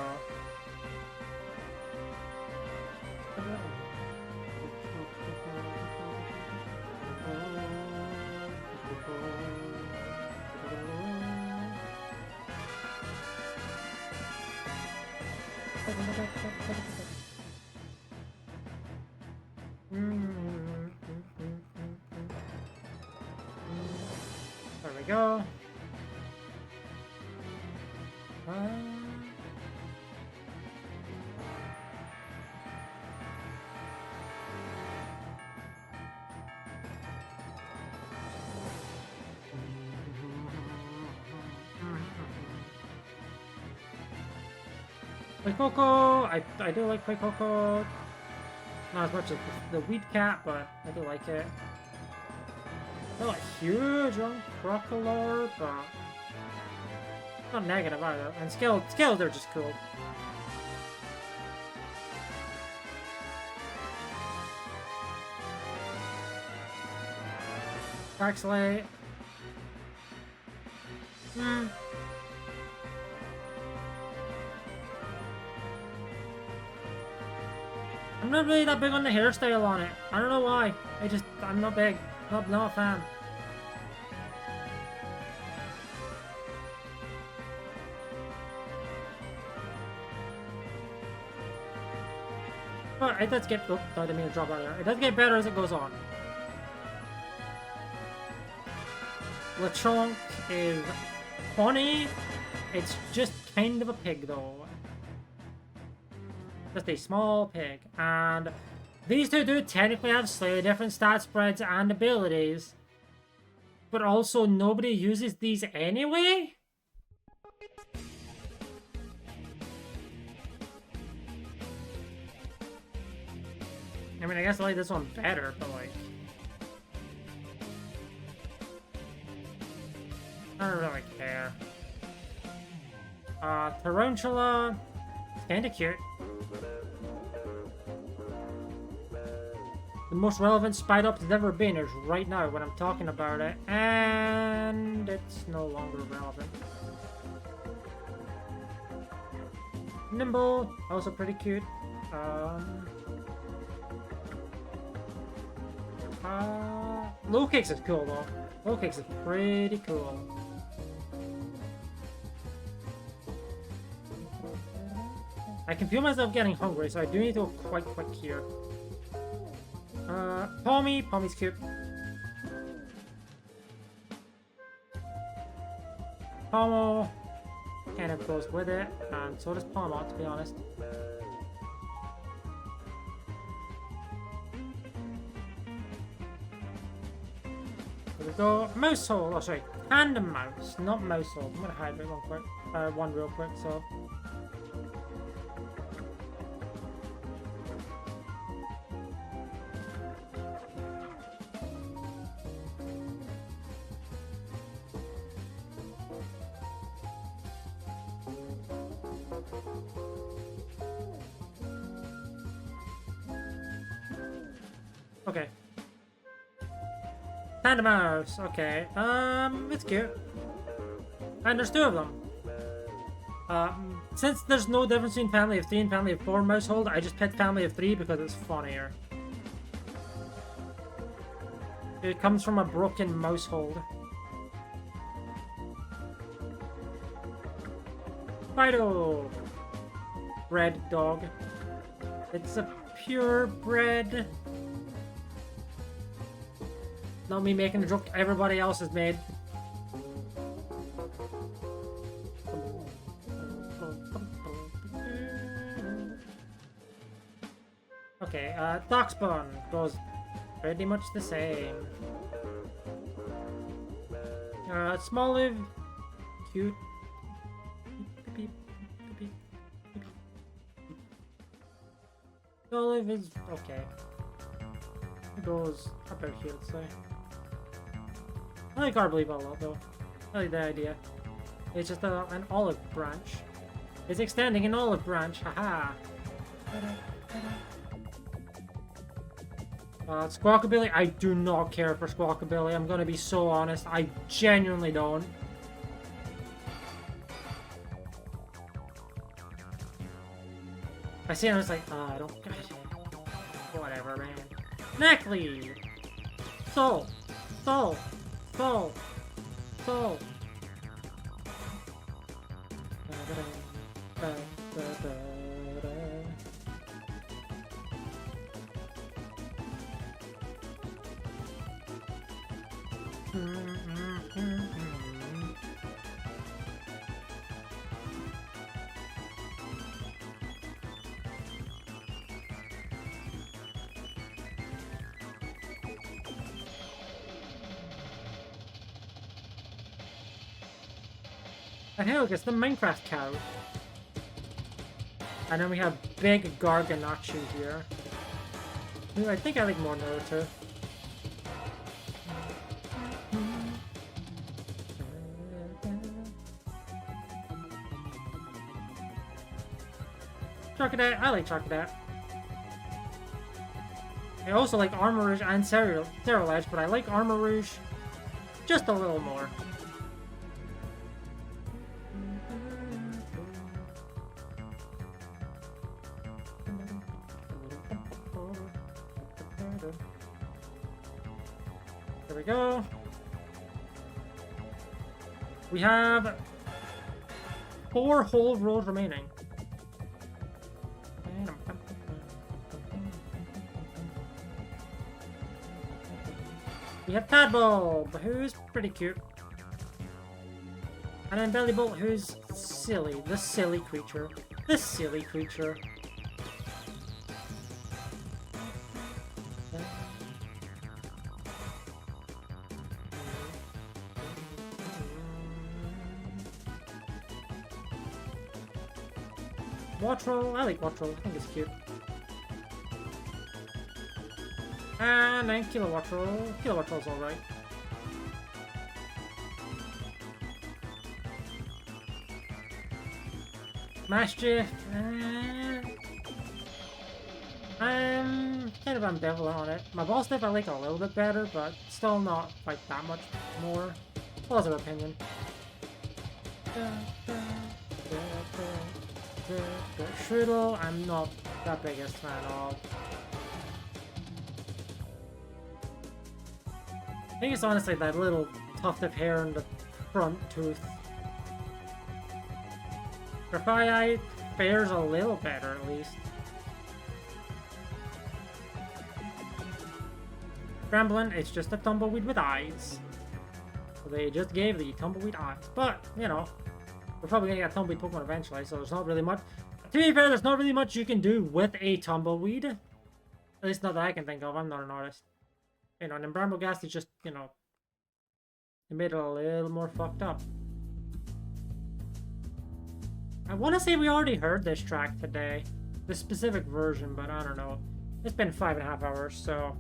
There we go. Coco, I do like Coco. Not as much as the Weed Cat, but I do like it. Not like huge on Crocodile, but not negative either. And scales, they're just cool. Baxley. I'm not really that big on the hairstyle on it. I don't know why. I'm not big. Not a fan. But it does get... Oh, I didn't mean to drop out there. It does get better as it goes on. Lechonk is funny. It's just kind of a pig, though. Just a small pig. And these two do technically have slightly different stat spreads and abilities. But also, nobody uses these anyway? I mean, I guess I like this one better, but like... I don't really care. Tarantula... Kinda cute. The most relevant Spide Up has ever been is right now when I'm talking about it, and it's no longer relevant. Nimble, also pretty cute. Low Kicks is cool though. Low Kicks is pretty cool. I can feel myself getting hungry, so I do need to go quite quick here. Pommy's cute. Pommel kind of goes with it, and so does Pommel, to be honest. There we go. Mouse hole. Oh, sorry. And a mouse, not mouse hole. I'm gonna hide it one real quick. So. Okay. Panda mouse. Okay. It's cute. And there's two of them. Since there's no difference between family of 3 and family of 4 mousehold, I just picked family of 3 because it's funnier. It comes from a broken mousehold. Fido! Red dog. It's a purebred. Not me making a joke everybody else has made. Okay, Darkspawn goes pretty much the same. Smoliv, cute. Smoliv is okay. It goes about here, let's say. I like Arbolive a lot, though. I like the idea. It's just an olive branch. It's extending an olive branch, haha! Squawkabilly, I do not care for Squawkabilly. I'm gonna be so honest. I genuinely don't. I see it, I was like, I don't. Whatever, man. Neckley! Soul! Soul! Soul! Soul! And hey look, it's the Minecraft cow. And then we have big Garganachu here. Who I think I like more Naruto. Chocodat, I like Chocodat. I also like Armor Rouge and Cerulege, but I like Armor Rouge just a little more. There we go. We have 4 whole rows remaining. We have Tadbulb, who's pretty cute. And then Bellybolt, who's silly. The silly creature. The silly creature. Wattrel, I like Wattrel, I think it's cute. And then Kilowattrel. Kilowattrel's alright. Mischief. I'm kind of ambivalent on it. My ball step I like a little bit better, but still not like that much more. Positive opinion. Strudel, I'm not the biggest fan of. I think it's honestly that little tuft of hair in the front tooth. Grafai fares a little better at least. Ramblin', it's just a tumbleweed with eyes. So they just gave the tumbleweed eyes. But, you know, we're probably gonna get a tumbleweed Pokemon eventually, so there's not really much. To be fair, there's not really much you can do with a tumbleweed. At least not that I can think of. I'm not an artist. You know, and Bramblegast is just, you know, they made it a little more fucked up. I want to say we already heard this track today. This specific version, but I don't know. It's been 5.5 hours, so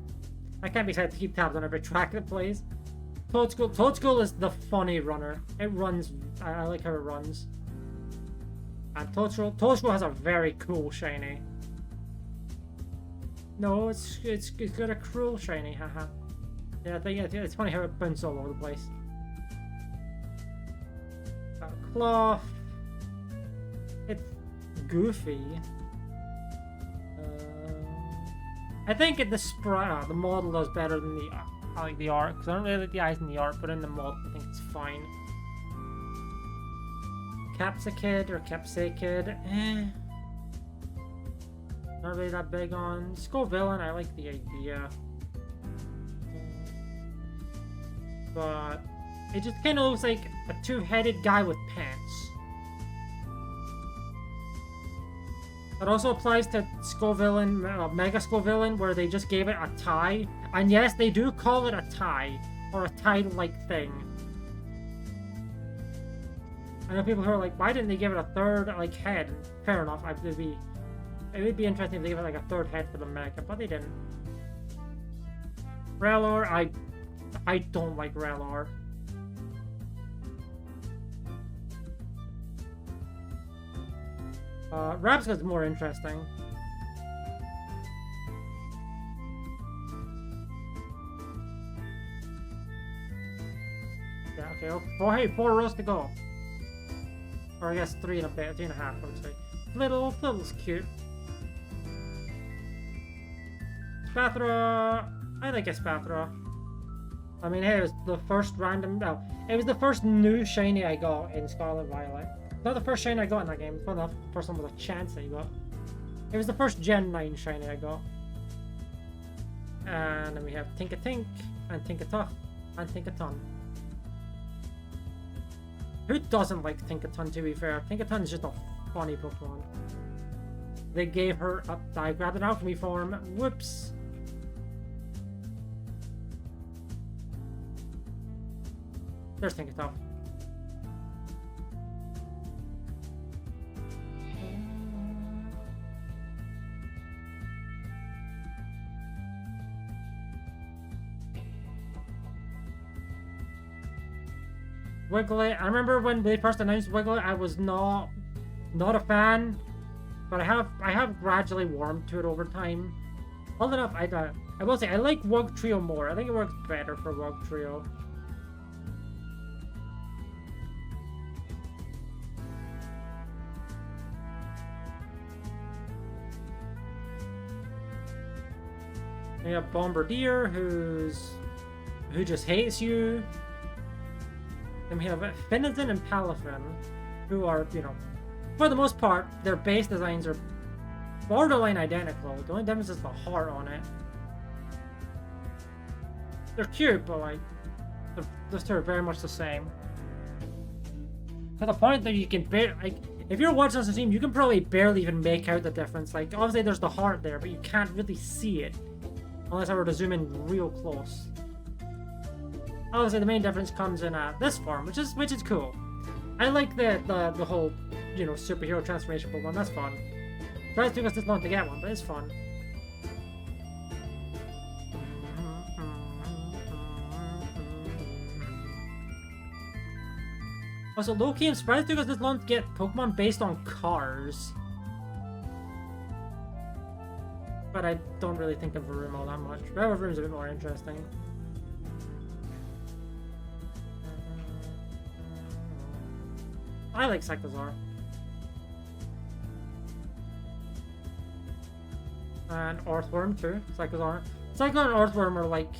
I can't be excited to keep tabs on every track that plays. Toadschool is the funny runner. It runs. I like how it runs. And Toadschool has a very cool shiny. No, it's got a cruel shiny, haha. Yeah, I think it's funny how it bounces all over the place. Cloth. It's goofy. I think the model does better than the the art, because I don't really like the eyes in the art, but in the model I think it's fine. Capsicid or Capsicid, not really that big on. Scovillain, I like the idea. But it just kind of looks like a two-headed guy with pants. That also applies to Scovillain, Mega Scovillain, where they just gave it a tie. And yes, they do call it a tie, or a tie-like thing. I know people who are like, why didn't they give it a third, like, head? Fair enough, it would be interesting if they gave it, like, a third head for the Mega, but they didn't. Rellor, I don't like Rellor. Rapska's more interesting. Yeah, okay. Oh, hey, 4 rows to go. Or I guess 3.5, I would say. Little's cute. Spathra, I like a Spathra. I mean, hey, it was the first it was the first new shiny I got in Scarlet Violet. Not the first shiny I got in that game, it's not the first one with a chance I got. It was the first Gen 9 shiny I got. And then we have Tinkatink, and Tinkatuff, and Tinkaton. Who doesn't like Tinkaton, to be fair? Tinkaton is just a funny Pokemon. They gave her up. I grabbed an alchemy form. Whoops. There's Tinkatuff. Wiggly, I remember when they first announced Wiggly, I was not a fan, but I have gradually warmed to it over time. All enough, I will say I like Wug Trio more. I think it works better for Wug Trio. We have Bombardier, who just hates you. Then we have Finizen and Palafin, who are, you know, for the most part, their base designs are borderline identical. The only difference is the heart on it. They're cute, but like, those two are very much the same. To the point that you can like, if you're watching this stream, you can probably barely even make out the difference. Like, obviously there's the heart there, but you can't really see it unless I were to zoom in real close. Obviously, the main difference comes in this form, which is cool. I like the whole, you know, superhero transformation Pokemon. That's fun. Surprised it took us this long to get one, but it's fun. Also, low-key, I'm surprised it took us this long to get Pokemon based on cars. but I don't really think of Varoom all that much. Varoom's a bit more interesting. I like Cyclozar. And Earthworm too. Cyclozar. Cyclone and Earthworm are like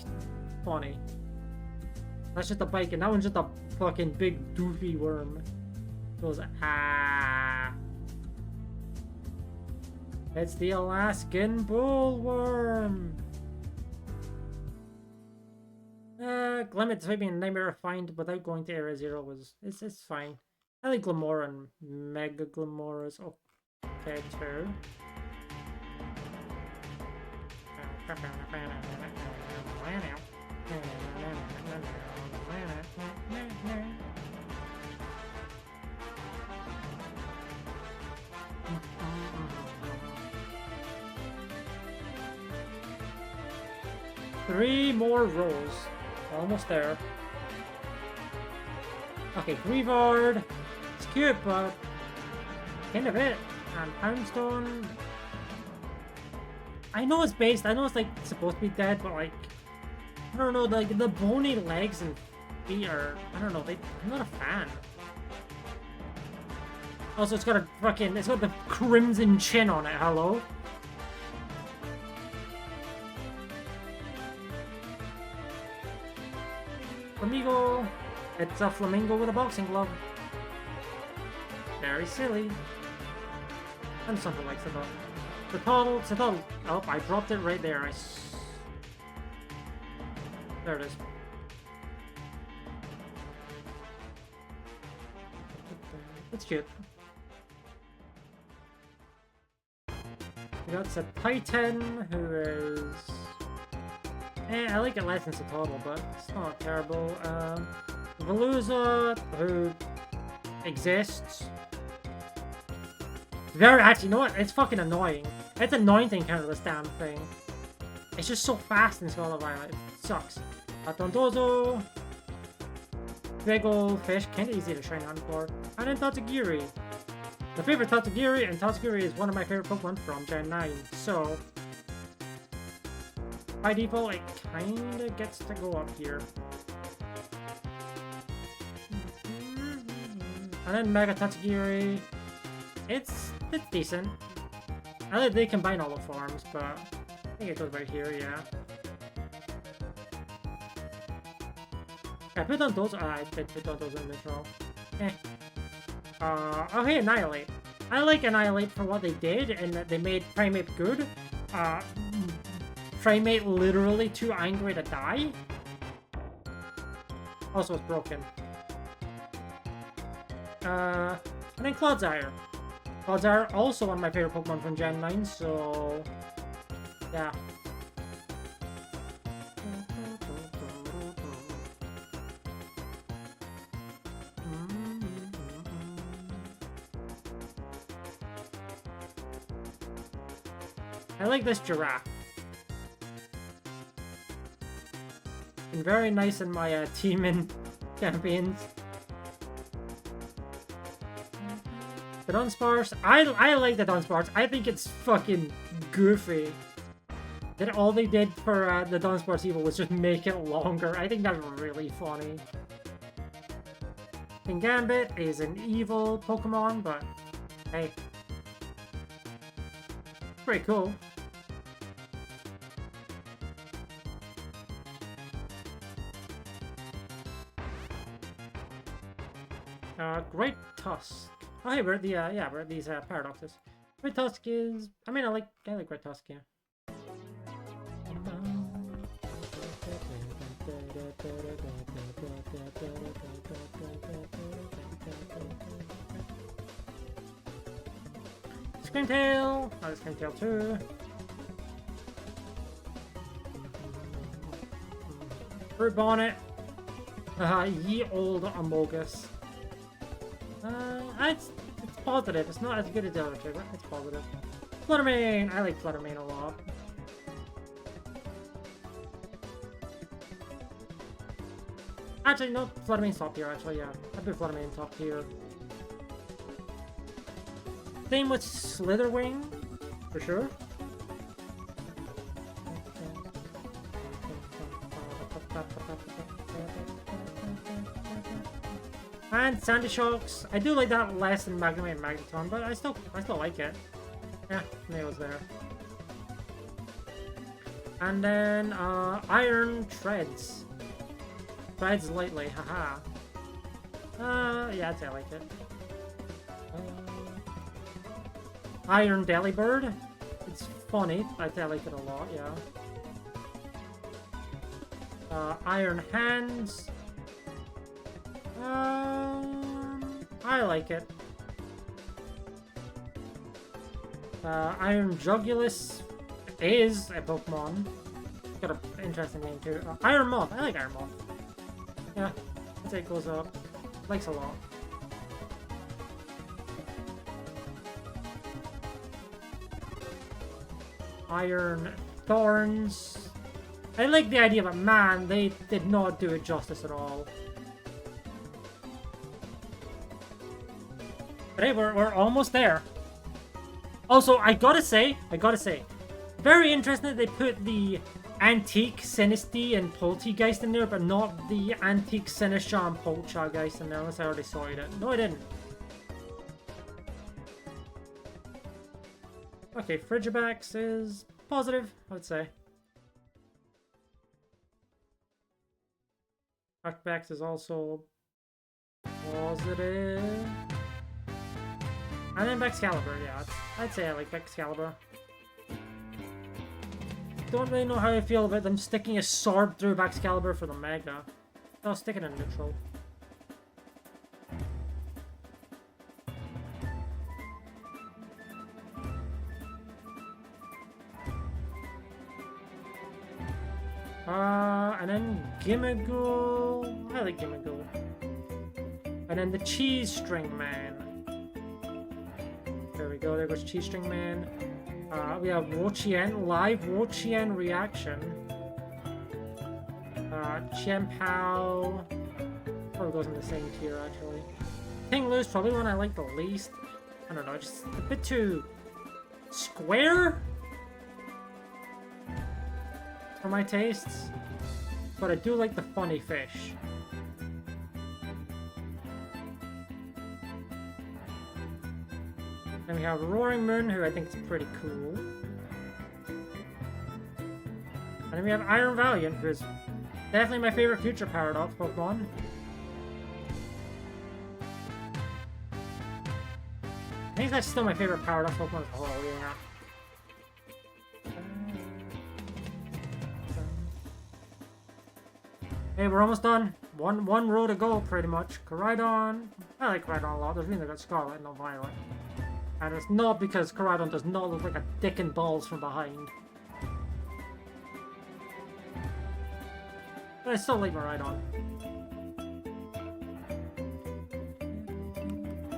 funny. That's just a bike, and that one's just a fucking big doofy worm. Goes ah. It's the Alaskan bullworm. Glimmet sweeping and Nightmare Find without going to Area Zero was it's fine. I like Glamora and Mega Glamora's okay too. Three more rolls. Almost there. Okay, Grievard. It's cute, but kind of it. And Poundstone. I know it's based. I know it's like supposed to be dead, but like I don't know. Like the bony legs and feet are. I don't know. I'm not a fan. Also, it's got a fucking. It's got the crimson chin on it. Hello. Flamingo. It's a flamingo with a boxing glove. Very silly. And something like that. The total. Oh, I dropped it right there. There it is. It's cute. We got a Titan, who is... I like it less than Total, but it's not terrible. Veluza, who exists. Actually, you know what? It's fucking annoying. It's annoying thing kind of this damn thing. It's just so fast in Skull of Violet. It sucks. Atondozo. Big old fish, kinda easy to shine on for. And then Tatsugiri. My favorite Tatsugiri, and Tatsugiri is one of my favorite Pokemon from Gen 9. So, by default, it kinda gets to go up here. And then Mega Tatsugiri. It's decent. I like they combine all the forms, but I think it goes right here, yeah. I put on those. I did put on those in the intro. Oh, hey, Annihilate. I like Annihilate for what they did, and that they made Primate good. Primate literally too angry to die. Also, it's broken. And then Clodsire. Clodsire also one of my favorite Pokemon from Gen 9, so yeah. I like this giraffe. Been very nice in my team and campaigns. The Dunsparce, I like the Dunsparce. I think it's fucking goofy that all they did for the Dunsparce Evil was just make it longer. I think that's really funny. And Gambit is an evil Pokemon, but hey, pretty cool. Great Tusk. Oh, hey, we're we're these paradoxes. Great Tusk is. I mean, I like Great Tusk, yeah. Screamtail. Oh, Screamtail too. Fruit Bonnet. Ye old Amogus. It's positive. It's not as good as the other two, but it's positive. Fluttermane! I like Fluttermane a lot. Actually, no, Fluttermane's top tier, actually, yeah. I put Fluttermane top tier. Same with Slitherwing, for sure. And Sandy Shocks. I do like that less than Magnemite and Magneton, but I still like it. Yeah, nails there. And then Iron Treads. Treads lightly, haha. Yeah, I'd say I like it. Iron Delibird. It's funny. I'd say I like it a lot, yeah. Iron Hands. I like it. Iron Jugulus is a Pokemon. Got an interesting name too. Iron Moth. I like Iron Moth. Yeah, I'd say it goes up. Likes a lot. Iron Thorns. I like the idea, but man, they did not do it justice at all. But hey, we're almost there. Also, I gotta say, very interesting that they put the Antique Sinistea and Poltegeist in there, but not the Antique Sinistra and Poltegeist in there, unless I already saw it. No, I didn't. Okay, Frigibax is positive, I would say. Arcbax is also positive. And then Excalibur, yeah, I'd say I like Excalibur. Don't really know how I feel about them sticking a sword through Excalibur for the Mega. I'll stick it in neutral. And then Gimmighoul. I like Gimmighoul. And then the Cheese String Man. There we go, there goes Cheese String Man. We have Wo-Chien, live Wo-Chien reaction. Chien-Pao. Probably goes in the same tier actually. Tinglu's probably one I like the least. I don't know, just a bit too square for my tastes. But I do like the funny fish. Then we have Roaring Moon, who I think is pretty cool. And then we have Iron Valiant, who is definitely my favorite Future Paradox Pokemon. I think that's still my favorite Paradox Pokemon as a whole, yeah. Hey, we're almost done. One row to go, pretty much. Koraidon. I like Koraidon a lot. There's really got Scarlet and no Violet. And it's not because Koraidon does not look like a dick and balls from behind. But I still like Koraidon.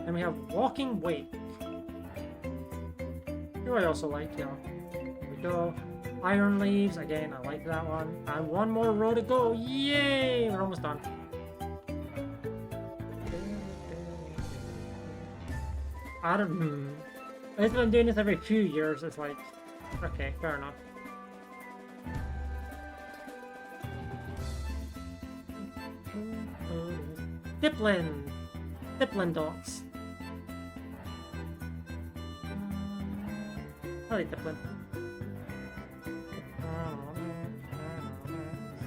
And we have Walking Wake. Who I also like, yeah. Here we go. Iron Leaves, again, I like that one. And one more row to go. Yay! We're almost done. I don't I've been doing this every few years, it's like, okay, fair enough. Diplin Dots. I like Diplin.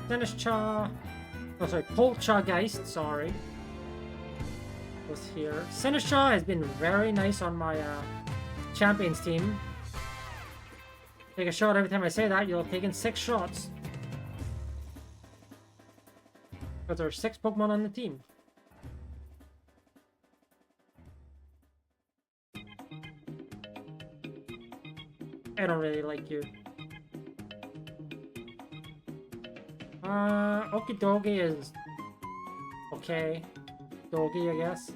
Sinistcha. Oh, sorry, Poltegeist, sorry. Was here. Sinistcha has been very nice on my Champions team. Take a shot every time I say that, you'll have taken 6 shots. Because there are 6 Pokemon on the team. I don't really like you. Okidogi is okay. Dogi, I guess.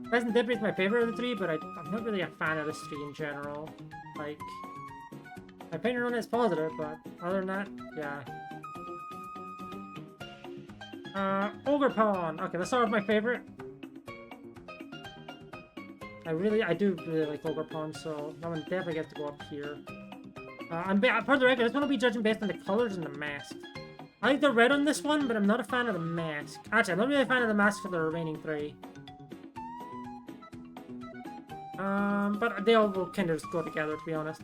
Pleasant Dipper is my favorite of the 3, but I'm not really a fan of this 3 in general. Like, my opinion on it is positive, but other than that, yeah. Ogerpon! Okay, let's start with my favorite. I do really like Ogerpon, so that one definitely gets to go up here. For the record, this one will be judging based on the colors and the mask. I like the red on this one, but I'm not a fan of the mask. Actually, I'm not really a fan of the mask for the remaining 3. But they all will kind of just go together, to be honest.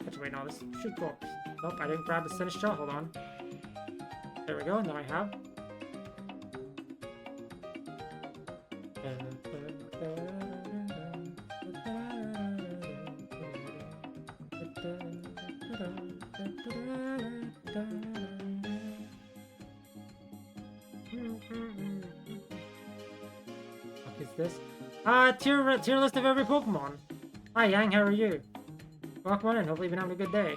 Actually, wait, no, this should go up. Nope, I didn't grab the Sinistcha. Hold on. There we go. Now I have. What is this? Tier list of every Pokemon. Hi Yang, how are you? Welcome on in, hopefully you've been having a good day.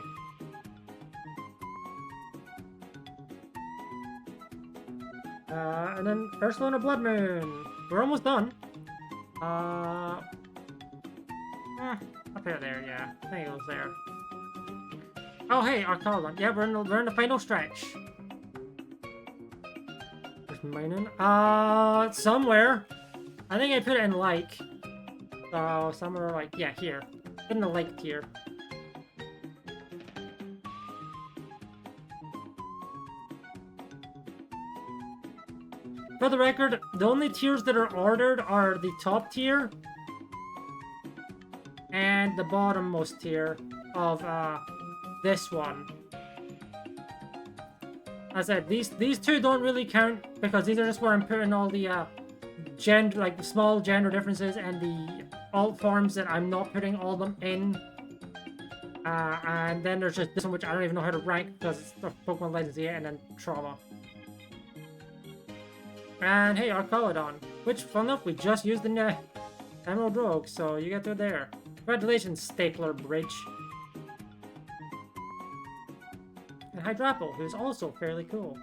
And then Ursula and a Blood Moon. We're almost done. Up there, yeah. I think it was there. Oh, hey, Arcaldon. Yeah, we're in the final stretch. There's mining. Somewhere. I think I put it in like. So somewhere like, yeah, here. In the lake tier. For the record, the only tiers that are ordered are the top tier and the bottommost tier of this one. As I said, these two don't really count because these are just where I'm putting all the gender, like small gender differences and the alt forms that I'm not putting all of them in. And then there's just this one which I don't even know how to rank because it's the Pokemon Legends 8 and then Trauma. And hey, Arcalodon, which, fun enough, we just used in the Emerald Rogue, so you get to it there. Congratulations, Stapler Bridge. And Hydrapple, who's also fairly cool.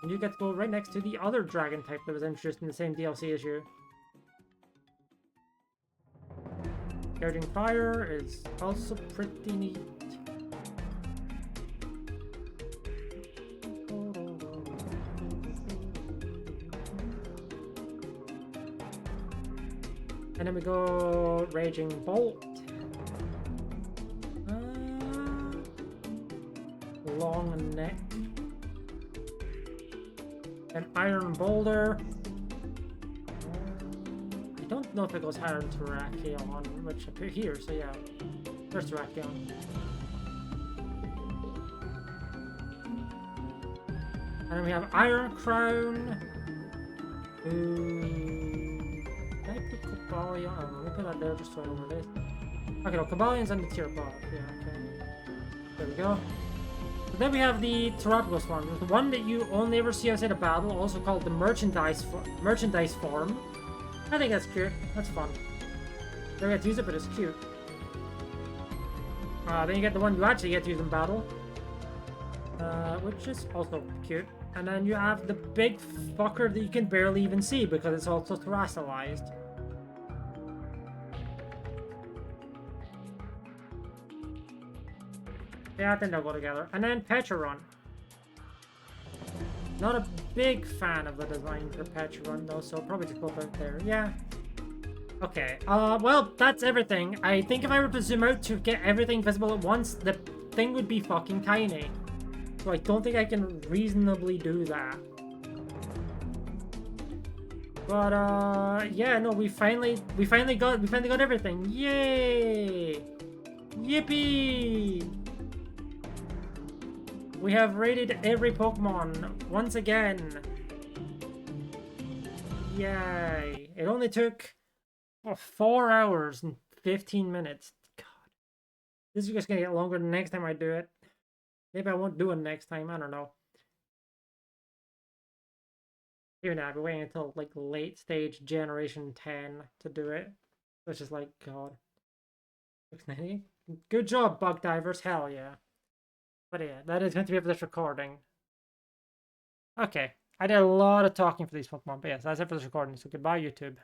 And you get to go right next to the other dragon type that was introduced in the same DLC issue. Charging Fire is also pretty neat. And then we go Raging Bolt. Long Neck. And Iron Boulder. I don't know if it goes higher than Terrakion, which I put here, so yeah. There's Terrakion. And then we have Iron Crown. Can I put Cobalion? Oh, let me put that there just so I know where it is. Okay, no, Cobalion's on the tier above. Yeah, okay. There we go. So then we have the Terapagos form. There's the one that you only ever see outside a battle, also called the merchandise form. I think that's cute. That's fun. Never get to use it, but it's cute. Then you get the one you actually get to use in battle, which is also cute. And then you have the big fucker that you can barely even see because it's also terrestrialized. Yeah, I think they'll go together. And then Pecharon. Not a big fan of the design for Pecharon though, so probably just go out there. Yeah. Okay, well, that's everything. I think if I were to zoom out to get everything visible at once, the thing would be fucking tiny. So I don't think I can reasonably do that. But yeah, no, we finally got everything. Yay! Yippee! We have rated every Pokemon once again. Yay! It only took 4 hours and 15 minutes. God, this is just gonna get longer the next time I do it. Maybe I won't do it next time, I don't know. Even now, I've been waiting until like late stage generation 10 to do it. Which is like, God. Good job, Bug Divers, hell yeah. But yeah, that is going to be for this recording. Okay, I did a lot of talking for these Pokemon, but yes, that's it for this recording, so goodbye YouTube.